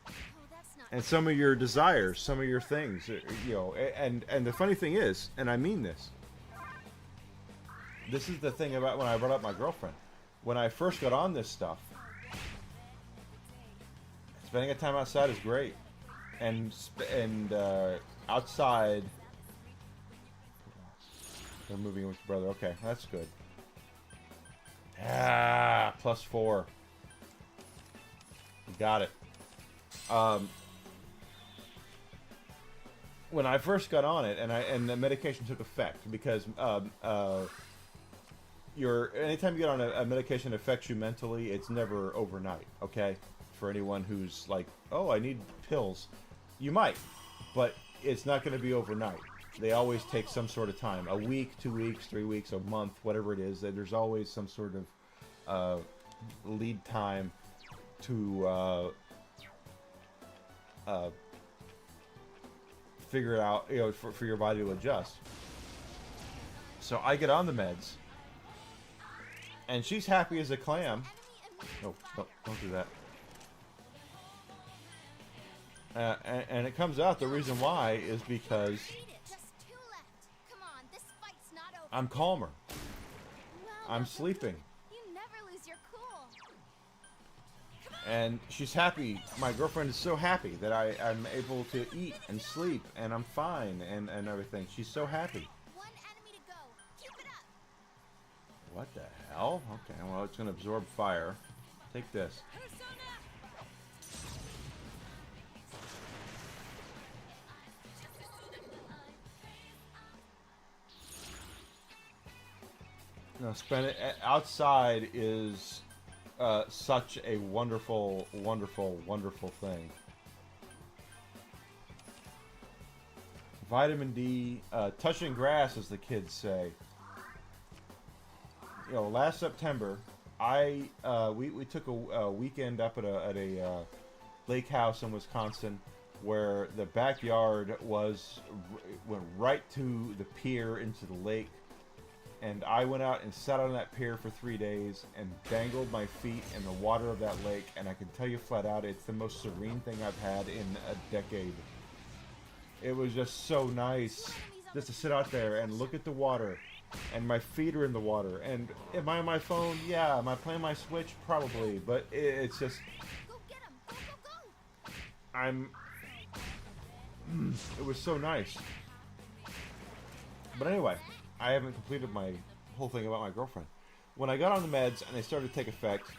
Oh, that's not And some of your desires, some of your things, and the funny thing is, and I mean this, this is the thing about when I brought up my girlfriend. When I first got on this stuff, spending a time outside is great, and outside. They're moving with your brother. Okay, that's good. Ah, +4. Got it. When I first got on it, and the medication took effect, because anytime you get on a medication that affects you mentally, it's never overnight. Okay, for anyone who's like, oh, I need pills, you might, but it's not going to be overnight. They always take some sort of time, a week, 2 weeks, 3 weeks, a month, whatever it is. There's always some sort of lead time to figure it out, you know, for your body to adjust. So I get on the meds, and she's happy as a clam. Oh, don't do that. And it comes out the reason why is because I'm calmer. I'm sleeping. You never lose your cool. And she's happy. My girlfriend is so happy that I'm able to eat and sleep, and I'm fine, and everything. She's so happy. One enemy to go. Keep it up. What the hell? Okay, well, it's going to absorb fire. Take this. No, spend it outside is such a wonderful, wonderful, wonderful thing. Vitamin D, touching grass, as the kids say. You know, last September, we took a weekend up at a lake house in Wisconsin, where the backyard went right to the pier into the lake. And I went out and sat on that pier for 3 days and dangled my feet in the water of that lake. And I can tell you flat out, it's the most serene thing I've had in a decade. It was just so nice just to sit out there and look at the water. And my feet are in the water. And am I on my phone? Yeah. Am I playing my Switch? Probably. But it's just... Go get him. Go, go, go. It was so nice. But anyway... I haven't completed my whole thing about my girlfriend. When I got on the meds and they started to take effect,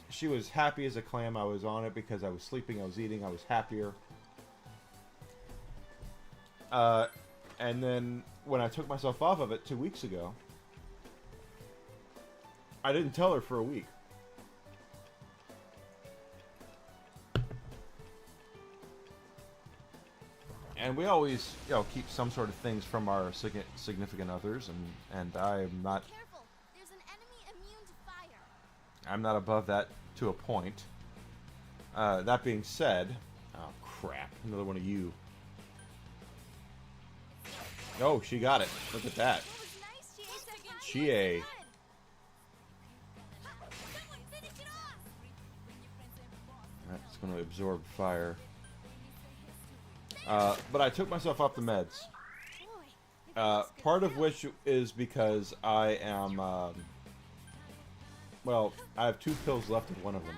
she was happy as a clam. I was on it because I was sleeping, I was eating, I was happier. And then when I took myself off of it 2 weeks ago, I didn't tell her for a week. And we always, you know, keep some sort of things from our significant others, and I'm not. Careful. There's an enemy immune to fire. I'm not above that to a point. That being said, oh crap, another one of you. Oh, she got it. Look at that. That was nice, Chie. Chie. Someone finish it off. That's going to absorb fire. But I took myself off the meds. Part of which is because I am, well, I have 2 pills left of one of them.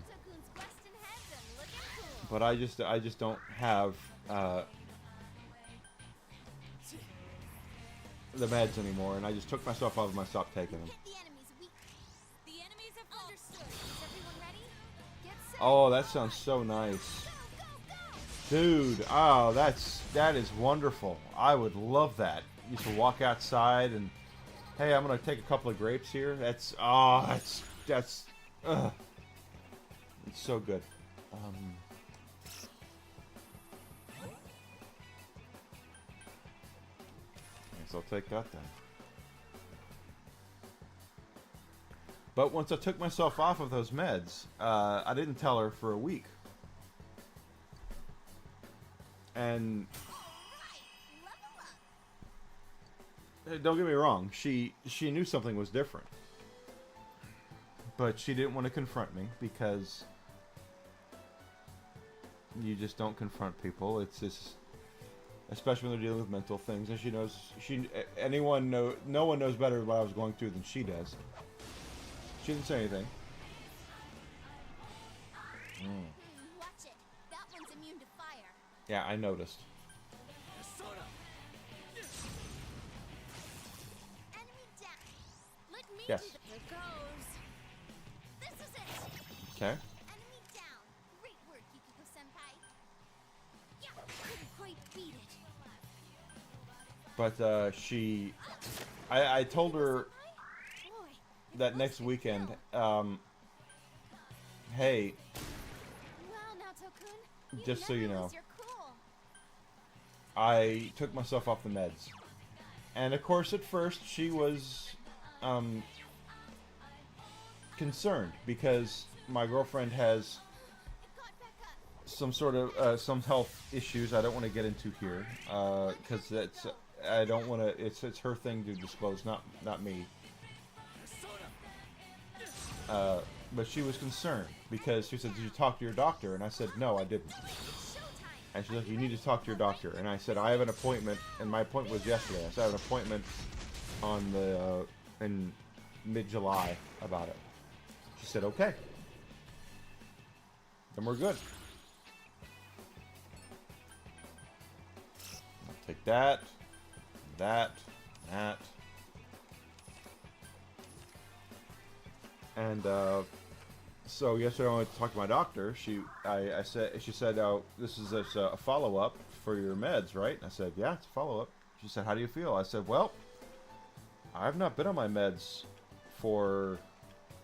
But I just don't have, the meds anymore, and I just took myself off them. I stopped taking them. Hit the enemies weak. The enemies have understood. Is everyone ready? Get set. Oh, that sounds so nice. Dude, oh, that is wonderful. I would love that. You should walk outside and, hey, I'm gonna take a couple of grapes here. That's it's so good. Guess I'll take that then. But once I took myself off of those meds, I didn't tell her for a week. And don't get me wrong, she knew something was different, but she didn't want to confront me because you just don't confront people. It's just especially when they're dealing with mental things. And she knows, no one knows better what I was going through than she does. She didn't say anything. Watch it. That one's immune to fire. Yeah, I noticed. Enemy down. Let me Yes. do the... Here goes. This is it. Okay. Enemy down. Great work, Yukiko-senpai. Yeah, couldn't quite beat it. But I told her Boy, that next weekend, hey, Wow, Naoto-kun. Just so never you know. lose your cool. I took myself off the meds. And of course, at first, she was concerned because my girlfriend has some sort of some health issues I don't want to get into here because I don't want to. It's her thing to disclose, not me. But she was concerned because she said, "Did you talk to your doctor?" And I said, "No, I didn't." And she's like, "You need to talk to your doctor." And I said, "I have an appointment," and my appointment was yesterday. I said, "I have an appointment on the in mid-July about it." She said, "Okay." Then we're good. I'll take that, that. And so yesterday I went to talk to my doctor. She said, "Oh, this is a follow-up for your meds, right?" I said, "Yeah, it's a follow-up." She said, "How do you feel?" I said, "Well, I've not been on my meds for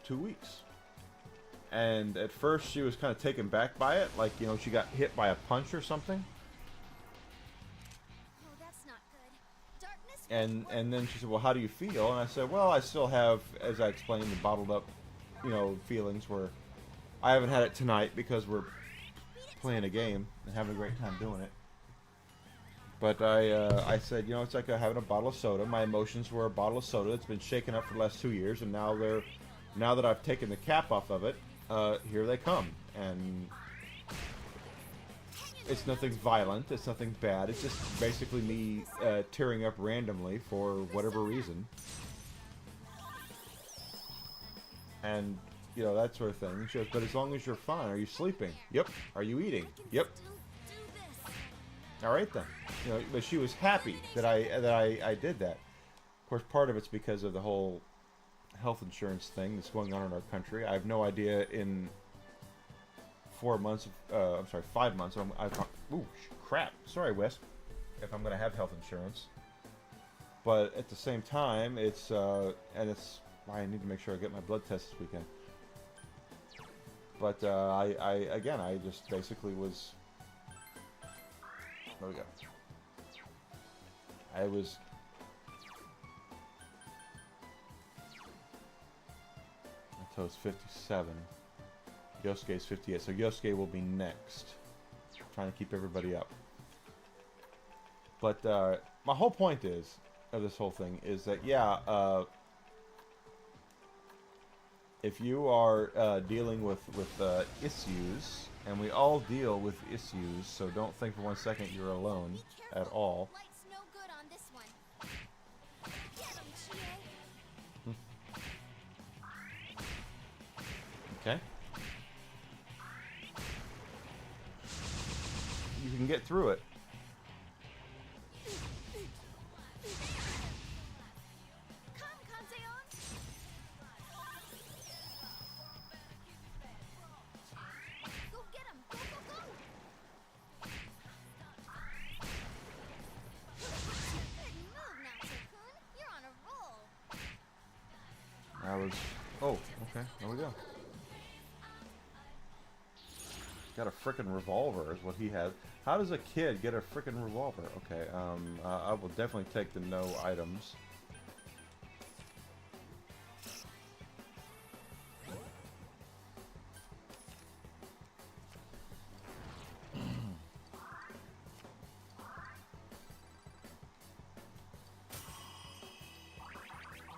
2 weeks." And at first she was kind of taken back by it, like, you know, she got hit by a punch or something. Oh, that's not good. Darkness. And then she said, "Well, how do you feel?" And I said, "Well, I still have, as I explained, the bottled up, you know, feelings where I haven't had it tonight because we're playing a game and having a great time doing it." But I said, you know, it's like having a bottle of soda. My emotions were a bottle of soda that's been shaken up for the last 2 years, and now that I've taken the cap off of it, here they come. And it's nothing violent. It's nothing bad. It's just basically me tearing up randomly for whatever reason. And, you know, that sort of thing. She goes, "But as long as you're fine, are you sleeping?" "Yep." "Are you eating?" "Yep." Do this. All right then. You know, but she was happy that I did that. Of course, part of it's because of the whole health insurance thing that's going on in our country. I have no idea in 5 months. Ooh, crap. Sorry, Wes. If I'm going to have health insurance, but at the same time, it's and it's why I need to make sure I get my blood test this weekend. But I just basically was. There we go. To's 57. Yosuke's 58. So Yosuke will be next. Trying to keep everybody up. But my whole point of this whole thing is that, yeah, if you are dealing with issues, and we all deal with issues, so don't think for 1 second you're alone at all. Light's no good on this one. Get him, Chie. Okay. You can get through it. Come, Kanzeon. Go get him. Go, go, go. Good move, Naoto-kun. You're on a roll. I was... Oh, okay. There we go. Got a frickin' revolver is what he has. How does a kid get a frickin' revolver? Okay, I will definitely take the no items.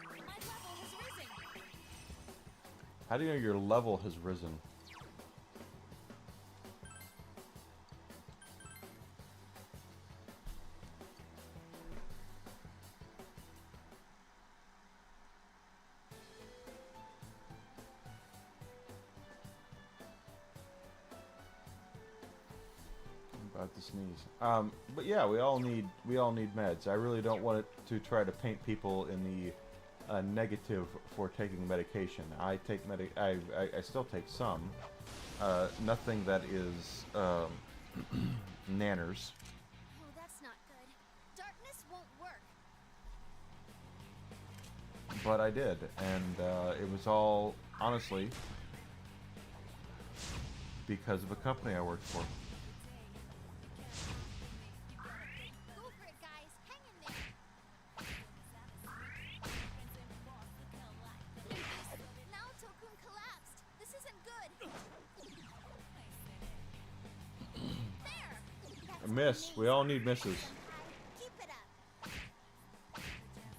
My level has risen. How do you know your level has risen? About to sneeze. But yeah, we all need meds. I really don't want it to try to paint people in the negative for taking medication. I take I still take some. Nothing that is nanners. Oh, that's not good. Darkness won't work. But I did, and it was all honestly because of a company I worked for. Go for it, guys. Hang in there. Now Tokun collapsed. This isn't good. There. A miss. We all need misses. Keep it up.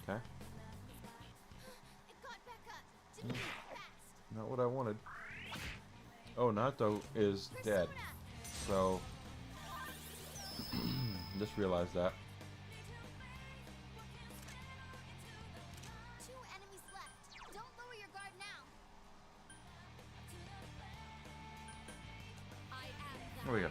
Okay. It got back up. Didn't move fast. Not what I wanted. Oh, Nato is dead. So, just realized that. 2 enemies left. Don't lower your guard now. I am the There we go.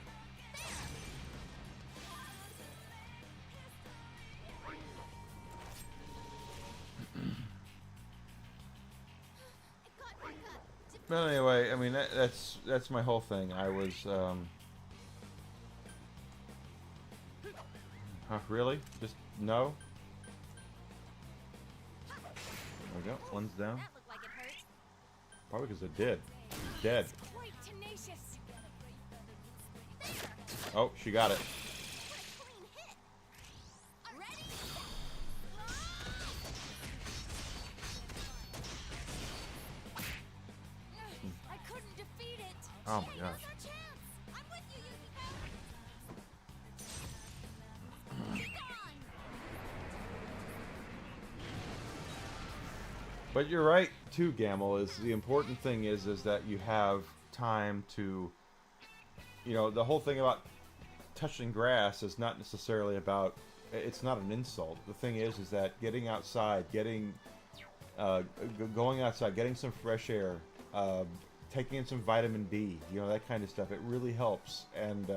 It got back up. But anyway, I mean that's my whole thing. I was huh, really? Just no? There we go. One's down. That looked like it hurt. Probably because it did. He's dead. Quite tenacious. Oh, she got it. What a clean hit. Ready? I couldn't defeat it. Oh my Now's gosh. our chance. I'm with you, Yukiko. Be gone. But you're right too, Gamble. Is the important thing is that you have time to, you know, the whole thing about touching grass is not necessarily about. It's not an insult. The thing is that getting outside, going outside, getting some fresh air, taking in some vitamin D, you know, that kind of stuff. It really helps. And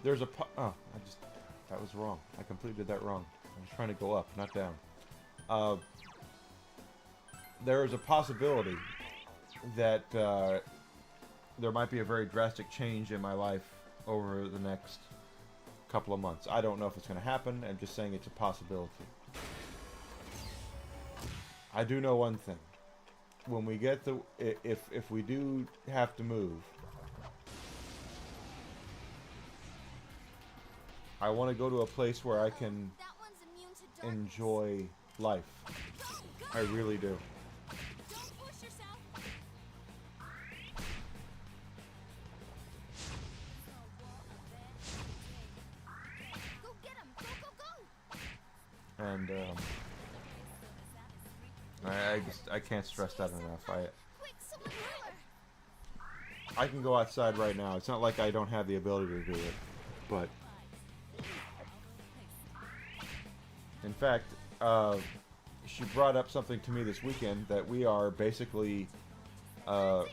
there's a that was wrong. I completely did that wrong. I was trying to go up, not down. There is a possibility that there might be a very drastic change in my life over the next couple of months. I don't know if it's going to happen. I'm just saying it's a possibility. I do know one thing. When we get if we do have to move, I want to go to a place where I can That one's immune to darkness. enjoy life. I really do. Don't push yourself. Go get him. Go, go, go. And I can't stress that enough. Quick, someone heal her. I can go outside right now. It's not like I don't have the ability to do it, but in fact, she brought up something to me this weekend that we are basically a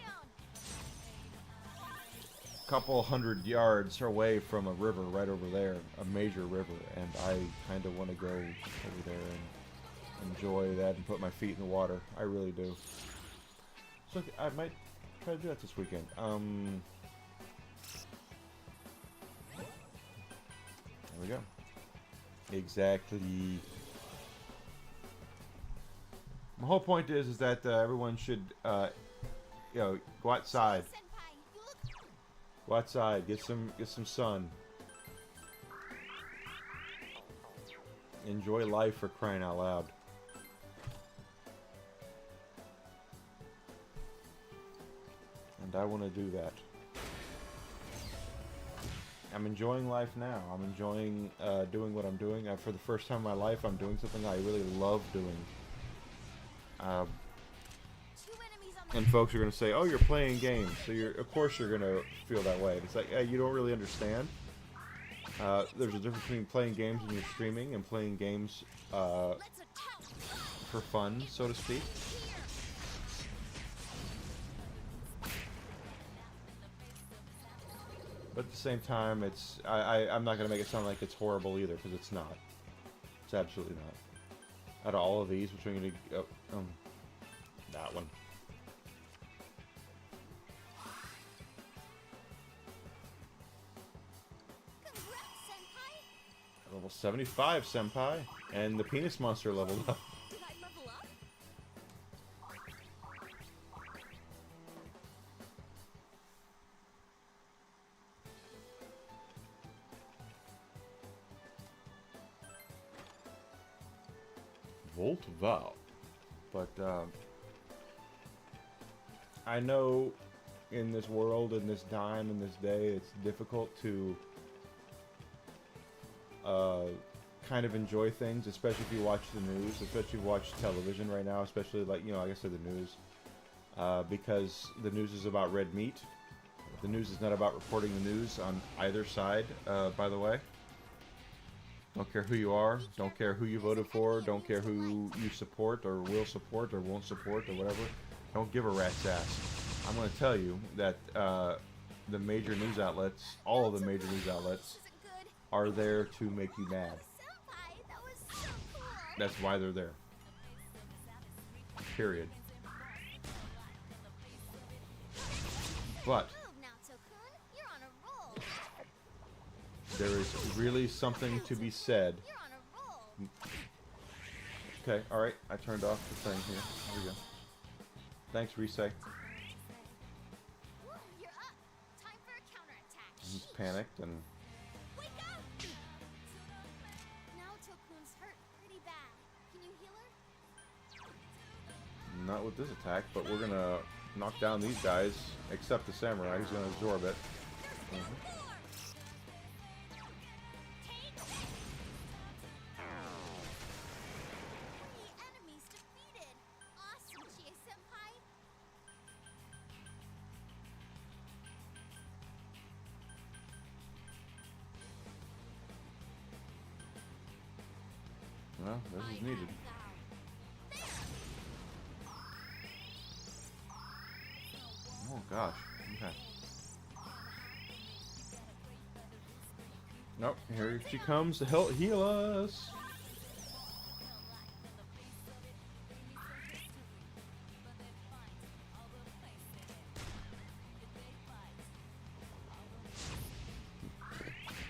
couple hundred yards away from a river right over there, a major river, and I kind of want to go over there and enjoy that and put my feet in the water. I really do. So I might try to do that this weekend. There we go. Exactly. My whole point is that everyone should, you know, go outside. Senpai, you look. Go outside. Get some sun. Enjoy life, for crying out loud. And I want to do that. I'm enjoying life now. I'm enjoying doing what I'm doing. For the first time in my life, I'm doing something I really love doing. 2 enemies on the And folks are going to say, "Oh, you're playing games, so of course you're going to feel that way." And it's like, hey, you don't really understand. There's a difference between playing games when you're streaming and playing games Let's attack. for fun, so to speak. Here. But at the same time, it's I'm not gonna make it sound like it's horrible either, because it's not. It's absolutely not. Out of all of these, which I'm gonna go, that one. Congrats, Senpai! Level 75, senpai, and the penis monster leveled up. Did I level up? Volt Val. But I know in this world, in this time, in this day, it's difficult to kind of enjoy things, especially if you watch the news, especially if you watch television right now, especially like, you know, like I said, the news, because the news is about red meat. The news is not about reporting the news on either side, by the way. Don't care who you are, don't care who you voted for, don't care who you support or will support or won't support or whatever. Don't give a rat's ass. I'm going to tell you that the major news outlets, all of the major news outlets, Isn't good. are there to make you mad. Senpai, that was so cool. That's why they're there. Period. But Move now, Tokun. You're on a roll. there is really something to be said. You're on a roll. Okay, alright, I turned off the thing here. There we go. Thanks, Risei. Woo, you're up. Time for a counterattack. He's panicked and Wake up! Now Tokun's hurt pretty bad. Can you heal her? not with this attack, but we're gonna knock down these guys, except the samurai who's gonna absorb it. Enemies defeated. Awesome, Chie-senpai. Well, this is needed. Oh gosh. Okay. Nope. Here she comes to help heal us.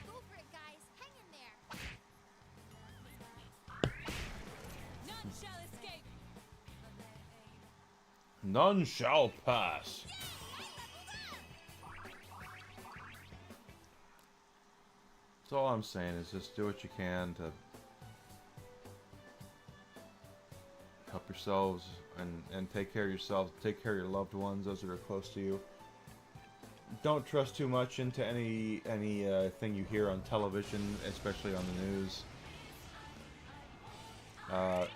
Go for it, guys. Hang in there. None shall escape. None shall pass. That's all I'm saying is just do what you can to help yourselves and take care of yourselves, take care of your loved ones, those that are close to you. Don't trust too much into any thing you hear on television, especially on the news. Uh-oh.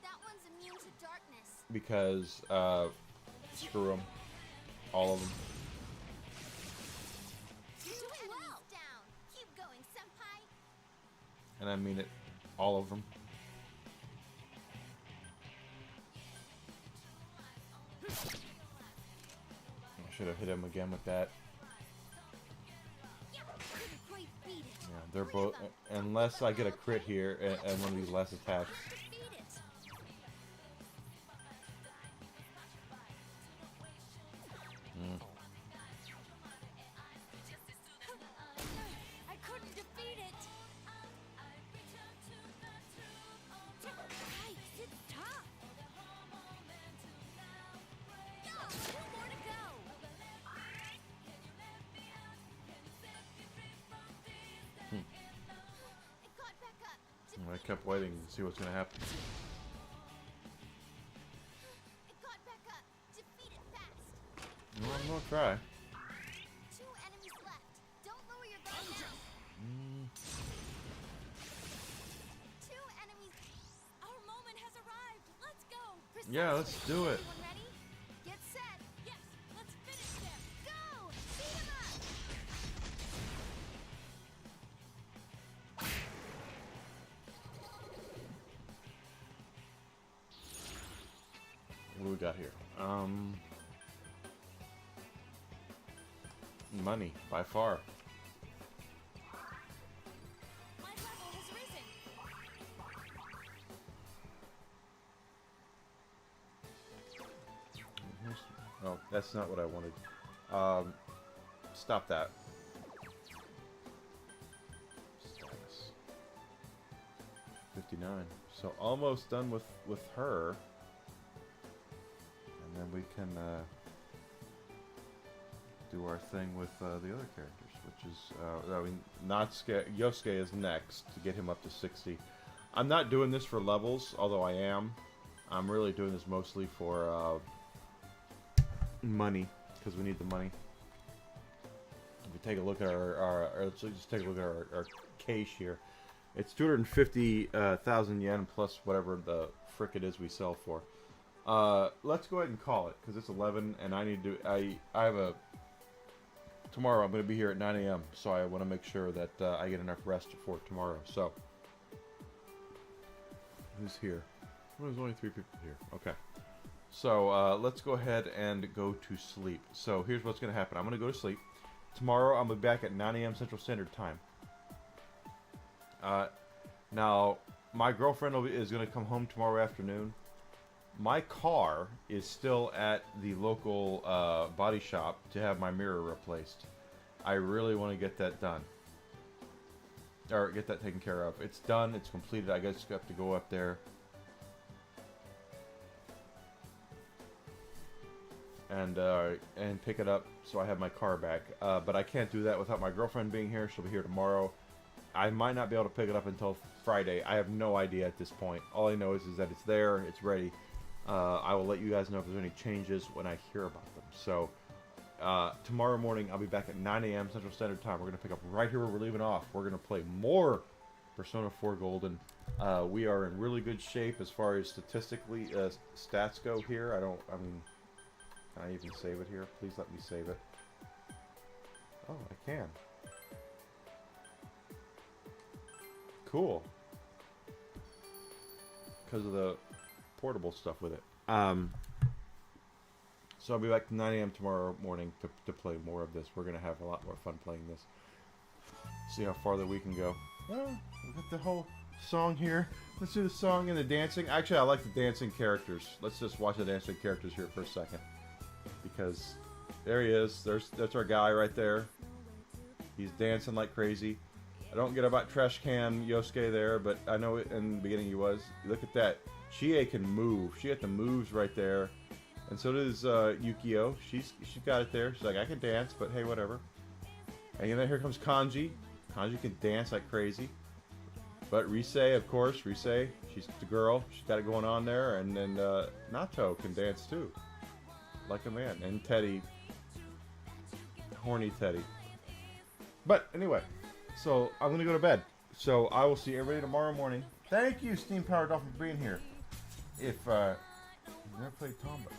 That one's immune to darkness. Because screw them, all of them. You're doing well. Down. Keep going, senpai. And I mean it, all of them. I should have hit him again with that. Yeah, couldn't quite beat it. Yeah, they're both. Unless I get a crit here and one of these last attacks. Defeat it. I couldn't defeat it. Yikes, it's tough. Yeah, two more to go. It got back up. I kept waiting to see what's gonna happen. It got back up. Defeat it fast. No, I'm gonna try. 2 enemies left. Don't lower your guard now. 2 enemies. Our moment has arrived. Let's go. Yeah, let's do it. Everyone ready? Get set. Yes, let's finish them. Go! Beat 'em up. What do we got here? money by far. My level has risen. Oh, that's not what I wanted. Stop that. Status 59. So almost done with her, and then we can do our thing with the other characters, which is I mean, Natsuke Yosuke is next to get him up to 60. I'm not doing this for levels, although I am. I'm really doing this mostly for money, because we need the money. If we take a look at our let's just take a look at our cache here. It's 250,000 yen plus whatever the frick it is we sell for. Let's go ahead and call it, because it's 11 and I need to. I have a tomorrow. I'm going to be here at 9 a.m. so I want to make sure that I get enough rest for tomorrow. So who's here? Well, there's only 3 people here. Okay. So let's go ahead and go to sleep. So here's what's going to happen. I'm going to go to sleep. Tomorrow I'm going to be back at 9 a.m. Central Standard Time. Now, my girlfriend is going to come home tomorrow afternoon. My car is still at the local body shop to have my mirror replaced. I really want to get that done. Or get that taken care of. It's done. It's completed. I just have to go up there and pick it up so I have my car back. But I can't do that without my girlfriend being here. She'll be here tomorrow. I might not be able to pick it up until Friday. I have no idea at this point. All I know is that it's there. It's ready. I will let you guys know if there's any changes when I hear about them. So tomorrow morning I'll be back at 9 a.m. Central Standard Time. We're going to pick up right here where we're leaving off. We're going to play more Persona 4 Golden. We are in really good shape as far as statistically stats go here. I mean, can I even save it here? Please let me save it. Oh, I can. Cool. Because of the portable stuff with it. So I'll be back to 9 a.m. tomorrow morning to play more of this. We're going to have a lot more fun playing this. See how farther we can go. Oh, we got the whole song here. Let's do the song and the dancing. Actually, I like the dancing characters. Let's just watch the dancing characters here for a second. Because there he is. That's our guy right there. He's dancing like crazy. I don't get about Trash Can Yosuke there, but I know in the beginning he was. Look at that. Chie can move. She got the moves right there. And so does Yukio. She's got it there. She's like, I can dance, but hey, whatever. And then here comes Kanji. Kanji can dance like crazy. But Rise, of course. Rise, she's the girl. She's got it going on there. And then Nato can dance too. Like a man. And Teddy. Horny Teddy. But anyway. So I'm going to go to bed. So I will see everybody tomorrow morning. Thank you, Steam Power Dolphin, for being here. If you've never played Tomba.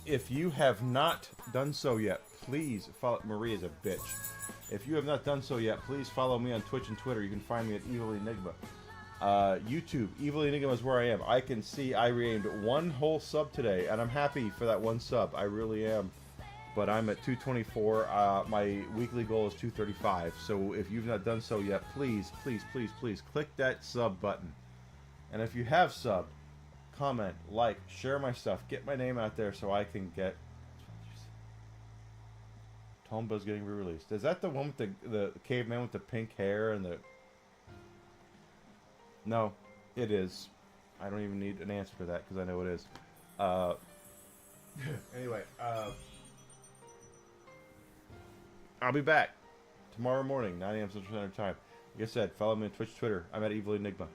If you have not done so yet, please follow. Maria's a bitch. If you have not done so yet, please follow me on Twitch and Twitter. You can find me at Evil Enigma. YouTube, Evil Enigma is where I am. I can see I renamed 1 whole sub today, and I'm happy for that 1 sub. I really am. But I'm at 224. My weekly goal is 235. So if you've not done so yet, please, please, please, please click that sub button. And if you have subbed, comment, like, share my stuff, get my name out there so I can get. Tomba's getting re-released. Is that the one with the caveman with the pink hair and the? No, it is. I don't even need an answer for that because I know it is. Anyway. I'll be back tomorrow morning, 9 a.m. Central Standard Time. Like I said, follow me on Twitch, Twitter. I'm at Evil Enigma.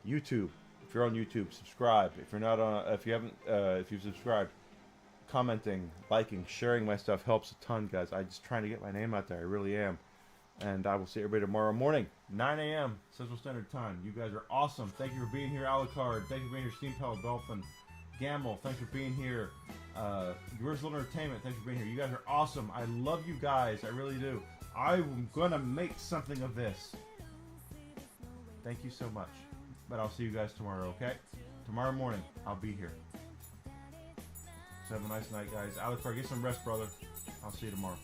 YouTube, if you're on YouTube, subscribe. If you're not on, if you haven't, if you've subscribed, commenting, liking, sharing my stuff helps a ton, guys. I'm just trying to get my name out there. I really am. And I will see everybody tomorrow morning, 9 a.m. Central Standard Time. You guys are awesome. Thank you for being here, Alucard. Thank you for being here, Steam Power Dolphin. Gamble, thanks for being here. Universal Entertainment, thanks for being here. You guys are awesome. I love you guys. I really do. I'm going to make something of this. Thank you so much. But I'll see you guys tomorrow, okay? Tomorrow morning, I'll be here. So have a nice night, guys. Alucard, get some rest, brother. I'll see you tomorrow.